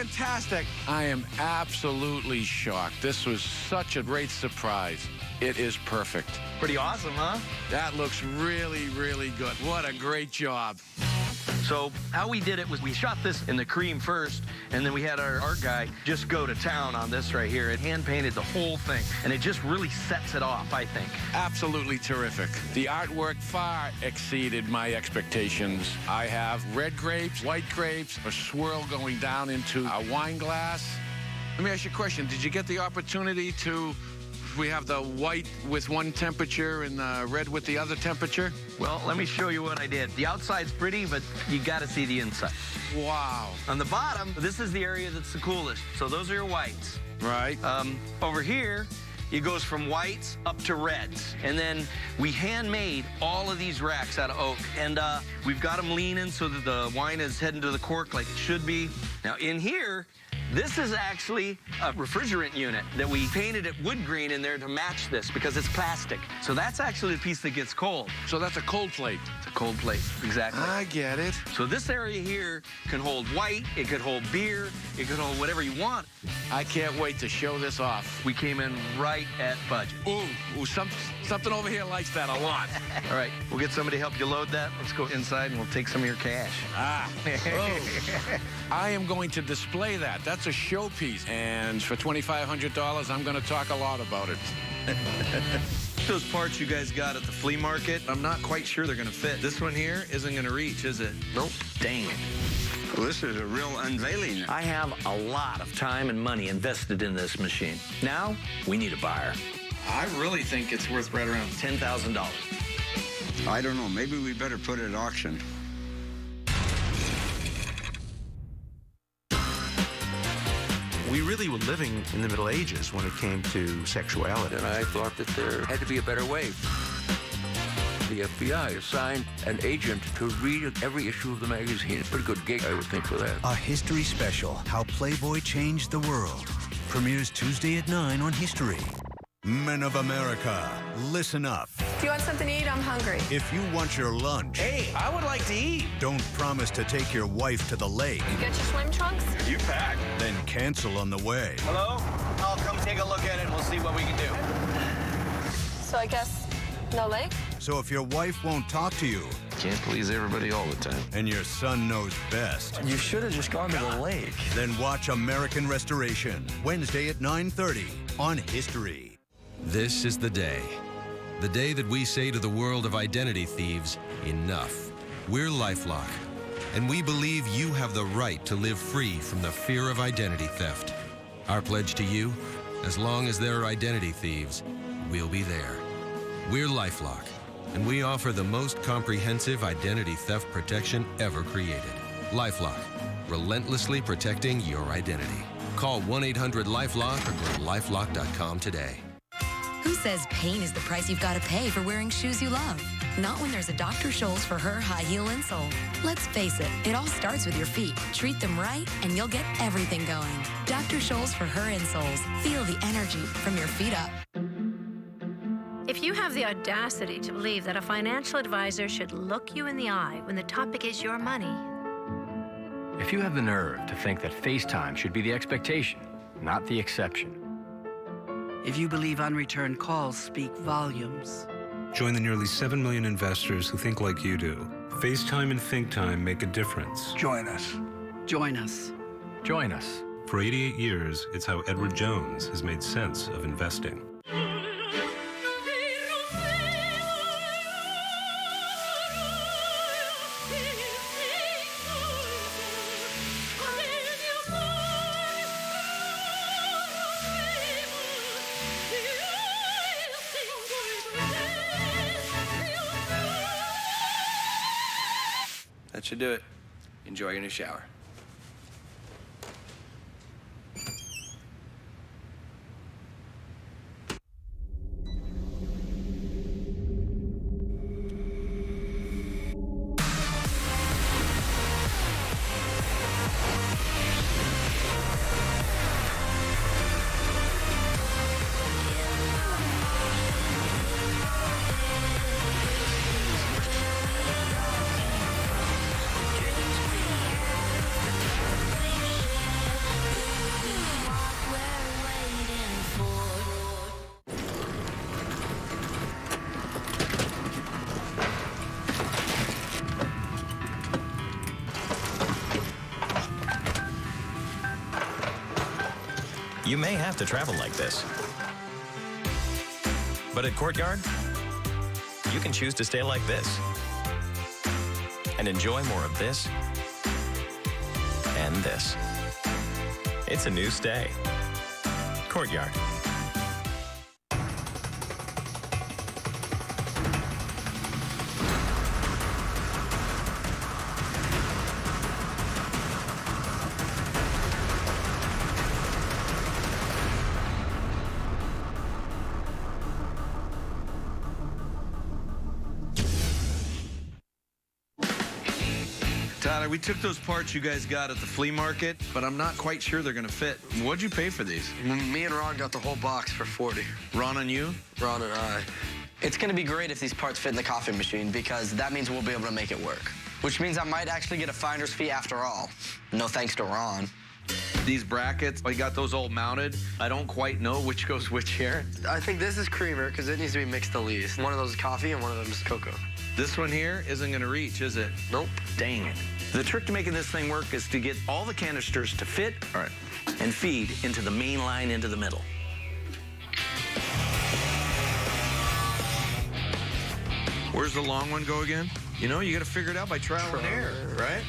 [SPEAKER 5] fantastic. I am absolutely shocked. This was such a great surprise. It is perfect.
[SPEAKER 8] Pretty awesome, huh?
[SPEAKER 5] That looks really, really good. What a great job.
[SPEAKER 8] So how we did it was we shot this in the cream first, and then we had our art guy just go to town on this right here. It hand-painted the whole thing, and it just really sets it off, I think.
[SPEAKER 5] Absolutely terrific. The artwork far exceeded my expectations. I have red grapes, white grapes, a swirl going down into a wine glass. Let me ask you a question. Did you get the opportunity to... We have the white with one temperature and the red with the other temperature?
[SPEAKER 8] Well, let me show you what I did. The outside's pretty, but you got to see the inside.
[SPEAKER 5] Wow.
[SPEAKER 8] On the bottom, this is the area that's the coolest. So those are your whites.
[SPEAKER 5] Right.
[SPEAKER 8] Over here, it goes from whites up to reds. And then we handmade all of these racks out of oak. And we've got them leaning so that the wine is heading to the cork like it should be. Now, in here, this is actually a refrigerant unit that we painted it wood green in there to match this because it's plastic. So that's actually the piece that gets cold.
[SPEAKER 5] So that's a cold plate.
[SPEAKER 8] It's a cold plate, exactly.
[SPEAKER 5] I get it.
[SPEAKER 8] So this area here can hold white, it could hold beer, it could hold whatever you want.
[SPEAKER 5] I can't wait to show this off.
[SPEAKER 8] We came in right at budget.
[SPEAKER 5] Ooh, something over here likes that a lot.
[SPEAKER 8] All right, we'll get somebody to help you load that. Let's go inside and we'll take some of your cash.
[SPEAKER 5] I am going to display that. That's a showpiece. And for $2,500, I'm going to talk a lot about it.
[SPEAKER 8] Those parts you guys got at the flea market, I'm not quite sure they're going to fit. This one here isn't going to reach, is it? Nope. Dang it.
[SPEAKER 12] Well, this is a real unveiling.
[SPEAKER 8] I have a lot of time and money invested in this machine. Now, we need a buyer. I really think it's worth right around $10,000.
[SPEAKER 12] I don't know. Maybe we better put it at auction.
[SPEAKER 13] We really were living in the Middle Ages when it came to sexuality.
[SPEAKER 14] And I thought that there had to be a better way. The FBI assigned an agent to read every issue of the magazine. It's a pretty good gig, I would think, for that.
[SPEAKER 15] A history special, How Playboy Changed the World. Premieres Tuesday at 9 on History. Men of America, listen up.
[SPEAKER 18] Do you want something to eat? I'm hungry.
[SPEAKER 15] If you want your lunch...
[SPEAKER 8] Hey, I would like to eat.
[SPEAKER 15] Don't promise to take your wife to the lake.
[SPEAKER 18] You got your swim trunks?
[SPEAKER 8] You packed.
[SPEAKER 15] Then cancel on the way.
[SPEAKER 8] Hello? I'll come take a look at it and we'll see what we can do.
[SPEAKER 18] So I guess no lake?
[SPEAKER 15] So if your wife won't talk to you...
[SPEAKER 12] Can't please everybody all the time.
[SPEAKER 15] And your son knows best.
[SPEAKER 8] You should have just gone to the lake.
[SPEAKER 15] Then watch American Restoration, Wednesday at 9:30 on History.
[SPEAKER 21] This is the day that we say to the world of identity thieves, enough. We're LifeLock, and we believe you have the right to live free from the fear of identity theft. Our pledge to you, as long as there are identity thieves, we'll be there. We're LifeLock, and we offer the most comprehensive identity theft protection ever created. LifeLock, relentlessly protecting your identity. Call 1-800-LifeLock or go to lifelock.com today.
[SPEAKER 23] Who says pain is the price you've got to pay for wearing shoes you love? Not when there's a Dr. Scholl's for her high heel insole. Let's face it, it all starts with your feet. Treat them right, and you'll get everything going. Dr. Scholl's for her insoles. Feel the energy from your feet up.
[SPEAKER 24] If you have the audacity to believe that a financial advisor should look you in the eye when the topic is your money.
[SPEAKER 31] If you have the nerve to think that FaceTime should be the expectation, not the exception.
[SPEAKER 32] If you believe unreturned calls speak volumes.
[SPEAKER 9] Join the nearly 7 million investors who think like you do. FaceTime and ThinkTime make a difference.
[SPEAKER 32] Join us. Join us.
[SPEAKER 31] Join us.
[SPEAKER 9] For 88 years, it's how Edward Jones has made sense of investing.
[SPEAKER 8] That should do it. Enjoy your new shower.
[SPEAKER 2] you may have to travel like this. But at Courtyard, you can choose to stay like this and enjoy more of this and this. It's a new stay. Courtyard.
[SPEAKER 8] Tyler, we took those parts you guys got at the flea market, but I'm not quite sure they're going to fit. What'd you pay for these?
[SPEAKER 3] Me and Ron got the whole box for $40.
[SPEAKER 8] Ron and you?
[SPEAKER 3] Ron and I.
[SPEAKER 4] It's going to be great if these parts fit in the coffee machine because that means we'll be able to make it work. Which means I might actually get a finder's fee after all. No thanks to Ron.
[SPEAKER 8] These brackets, I got those all mounted. I don't quite know which goes which here.
[SPEAKER 3] I think this is creamer because it needs to be mixed the least. One of those is coffee and one of them is cocoa.
[SPEAKER 8] This one here isn't going to reach, is it?
[SPEAKER 3] Nope.
[SPEAKER 8] Dang it. The trick to making this thing work is to get all the canisters to fit and feed into the main line into the middle. Where's the long one go again? You know, you got to figure it out by trial and error, right?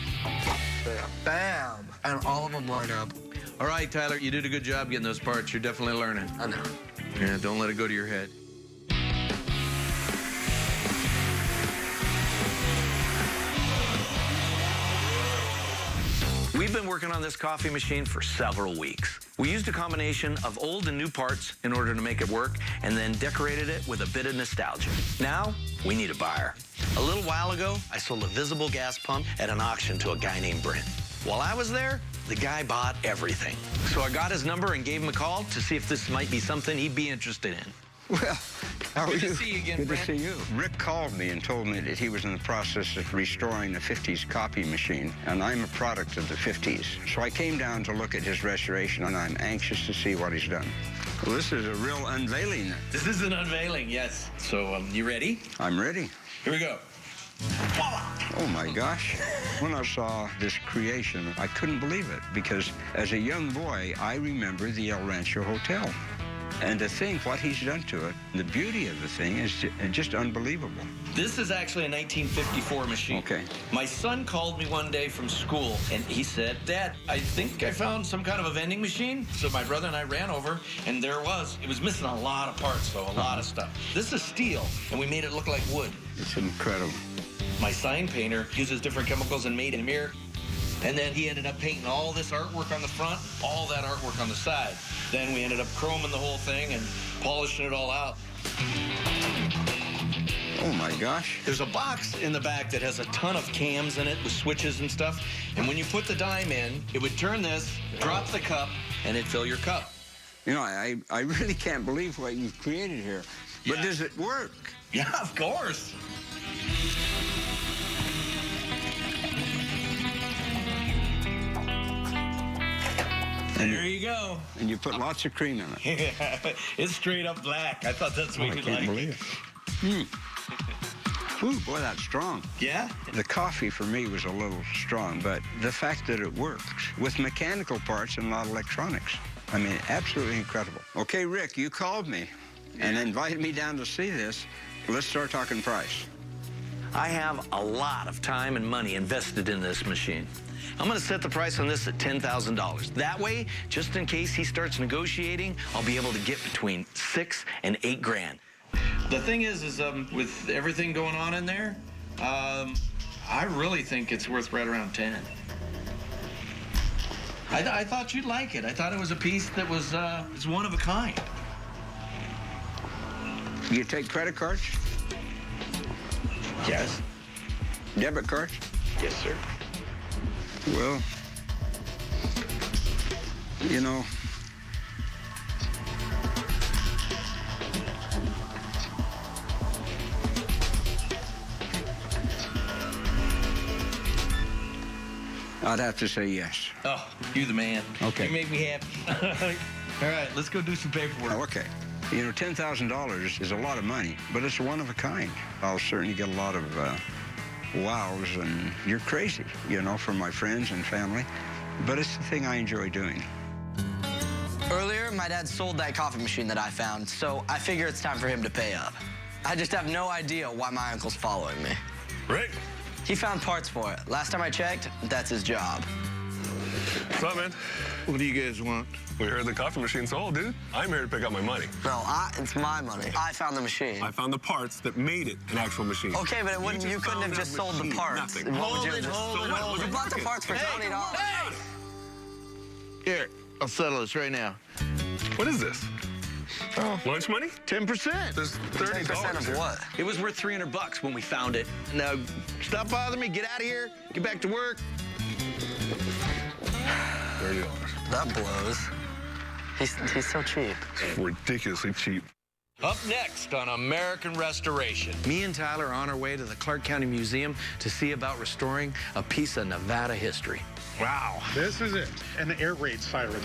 [SPEAKER 3] Bam! And all of them line up.
[SPEAKER 8] All right, Tyler, you did a good job getting those parts. You're definitely learning.
[SPEAKER 3] I know.
[SPEAKER 8] Yeah, don't let it go to your head. We've been working on this coffee machine for several weeks. We used a combination of old and new parts in order to make it work, and then decorated it with a bit of nostalgia. Now, we need a buyer. A little while ago, I sold a visible gas pump at an auction to a guy named Brent. While I was there, the guy bought everything. So I got his number and gave him a call to see if this might be something he'd be interested in.
[SPEAKER 12] Well, how are you?
[SPEAKER 8] Good to see you again,
[SPEAKER 12] Good
[SPEAKER 8] Brent.
[SPEAKER 12] to see you. Rick called me and told me that he was in the process of restoring the 50s copy machine, and I'm a product of the 50s. So I came down to look at his restoration, and I'm anxious to see what he's done. Well, this is a real unveiling.
[SPEAKER 8] This is an unveiling, yes. So, you ready?
[SPEAKER 12] I'm ready.
[SPEAKER 8] Here we go.
[SPEAKER 12] Oh, my gosh. When I saw this creation, I couldn't believe it, because as a young boy, I remember the El Rancho Hotel. And to think what he's done to it, the beauty of the thing is just unbelievable.
[SPEAKER 8] This is actually a 1954 machine.
[SPEAKER 12] Okay.
[SPEAKER 8] My son called me one day from school, and he said, Dad, I think I found some kind of a vending machine. So my brother and I ran over, and there it was. It was missing a lot of parts, though, a lot of stuff. This is steel, and we made it look like wood.
[SPEAKER 12] It's incredible.
[SPEAKER 8] My sign painter uses different chemicals and made a mirror. And then he ended up painting all this artwork on the front, all that artwork on the side. Then we ended up chroming the whole thing and polishing it all out.
[SPEAKER 12] Oh, my gosh.
[SPEAKER 8] There's a box in the back that has a ton of cams in it with switches and stuff. And when you put the dime in, it would turn this, drop the cup, and it'd fill your cup.
[SPEAKER 12] You know, I really can't believe what you've created here. But does it work?
[SPEAKER 8] Yeah, of course. There you go.
[SPEAKER 12] And you put lots of cream in it.
[SPEAKER 8] Yeah, it's straight up black. I thought that's what you'd like.
[SPEAKER 12] I can't believe it. Ooh, boy, that's strong.
[SPEAKER 8] Yeah?
[SPEAKER 12] The coffee for me was a little strong, but the fact that it works with mechanical parts and not electronics. I mean, absolutely incredible. Okay, Rick, you called me and invited me down to see this. Let's start talking price.
[SPEAKER 8] I have a lot of time and money invested in this machine. I'm going to set the price on this at $10,000. That way, just in case he starts negotiating, I'll be able to get between $6,000 and $8,000. The thing is with everything going on in there, I really think it's worth right around 10. I thought you'd like it. I thought it was a piece that was it's one of a kind.
[SPEAKER 12] You take credit cards?
[SPEAKER 8] Yes.
[SPEAKER 12] Debit cards?
[SPEAKER 8] Yes, sir.
[SPEAKER 12] Well, you know, I'd have to say yes.
[SPEAKER 8] Oh, you the man.
[SPEAKER 12] Okay.
[SPEAKER 8] You make me happy. All right, let's go do some paperwork.
[SPEAKER 12] Oh, okay. You know, $10,000 is a lot of money, but it's one of a kind. I'll certainly get a lot of wows and you're crazy, you know, from my friends and family. But it's the thing I enjoy doing.
[SPEAKER 4] Earlier, my dad sold that coffee machine that I found, so I figure it's time for him to pay up. I just have no idea why my uncle's following me.
[SPEAKER 6] Rick?
[SPEAKER 4] He found parts for it. Last time I checked, that's his job.
[SPEAKER 6] What's up, man?
[SPEAKER 10] What do you guys want?
[SPEAKER 6] We heard the coffee machine sold, dude. I'm here to pick up my money.
[SPEAKER 4] No, it's my money. I found the machine.
[SPEAKER 6] I found the parts that made it an actual machine.
[SPEAKER 4] Okay, but you couldn't have just sold the parts.
[SPEAKER 6] Nothing.
[SPEAKER 4] Hold it. You bought the parts for $20.
[SPEAKER 10] Hey! Here, I'll settle this right now.
[SPEAKER 6] What is this?
[SPEAKER 10] Oh.
[SPEAKER 6] Lunch money?
[SPEAKER 10] 10%.
[SPEAKER 6] There's $30.
[SPEAKER 4] 10% of what?
[SPEAKER 8] It was worth $300 when we found it.
[SPEAKER 10] Now, stop bothering me. Get out of here. Get back to work.
[SPEAKER 6] $30.
[SPEAKER 4] That blows. He's so cheap.
[SPEAKER 6] It's ridiculously cheap.
[SPEAKER 8] Up next on American Restoration, me and Tyler are on our way to the Clark County Museum to see about restoring a piece of Nevada history.
[SPEAKER 11] Wow. This is it, an air raid siren.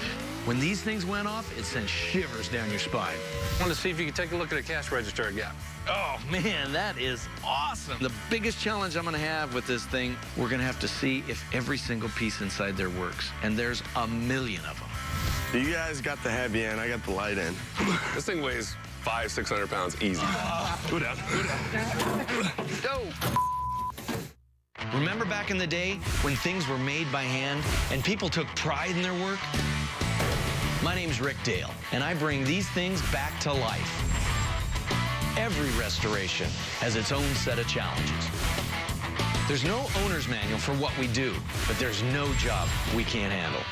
[SPEAKER 8] When these things went off, it sent shivers down your spine.
[SPEAKER 31] I want to see if you can take a look at a cash register again.
[SPEAKER 8] Oh, man, that is awesome. The biggest challenge I'm going to have with this thing, we're going to have to see if every single piece inside there works. And there's a million of them.
[SPEAKER 10] You guys got the heavy end. I got the light end.
[SPEAKER 6] This thing weighs 500-600 pounds easy. Go down.
[SPEAKER 8] Go. Remember back in the day when things were made by hand and people took pride in their work? My name's Rick Dale, and I bring these things back to life. Every restoration has its own set of challenges. There's no owner's manual for what we do, but there's no job we can't handle.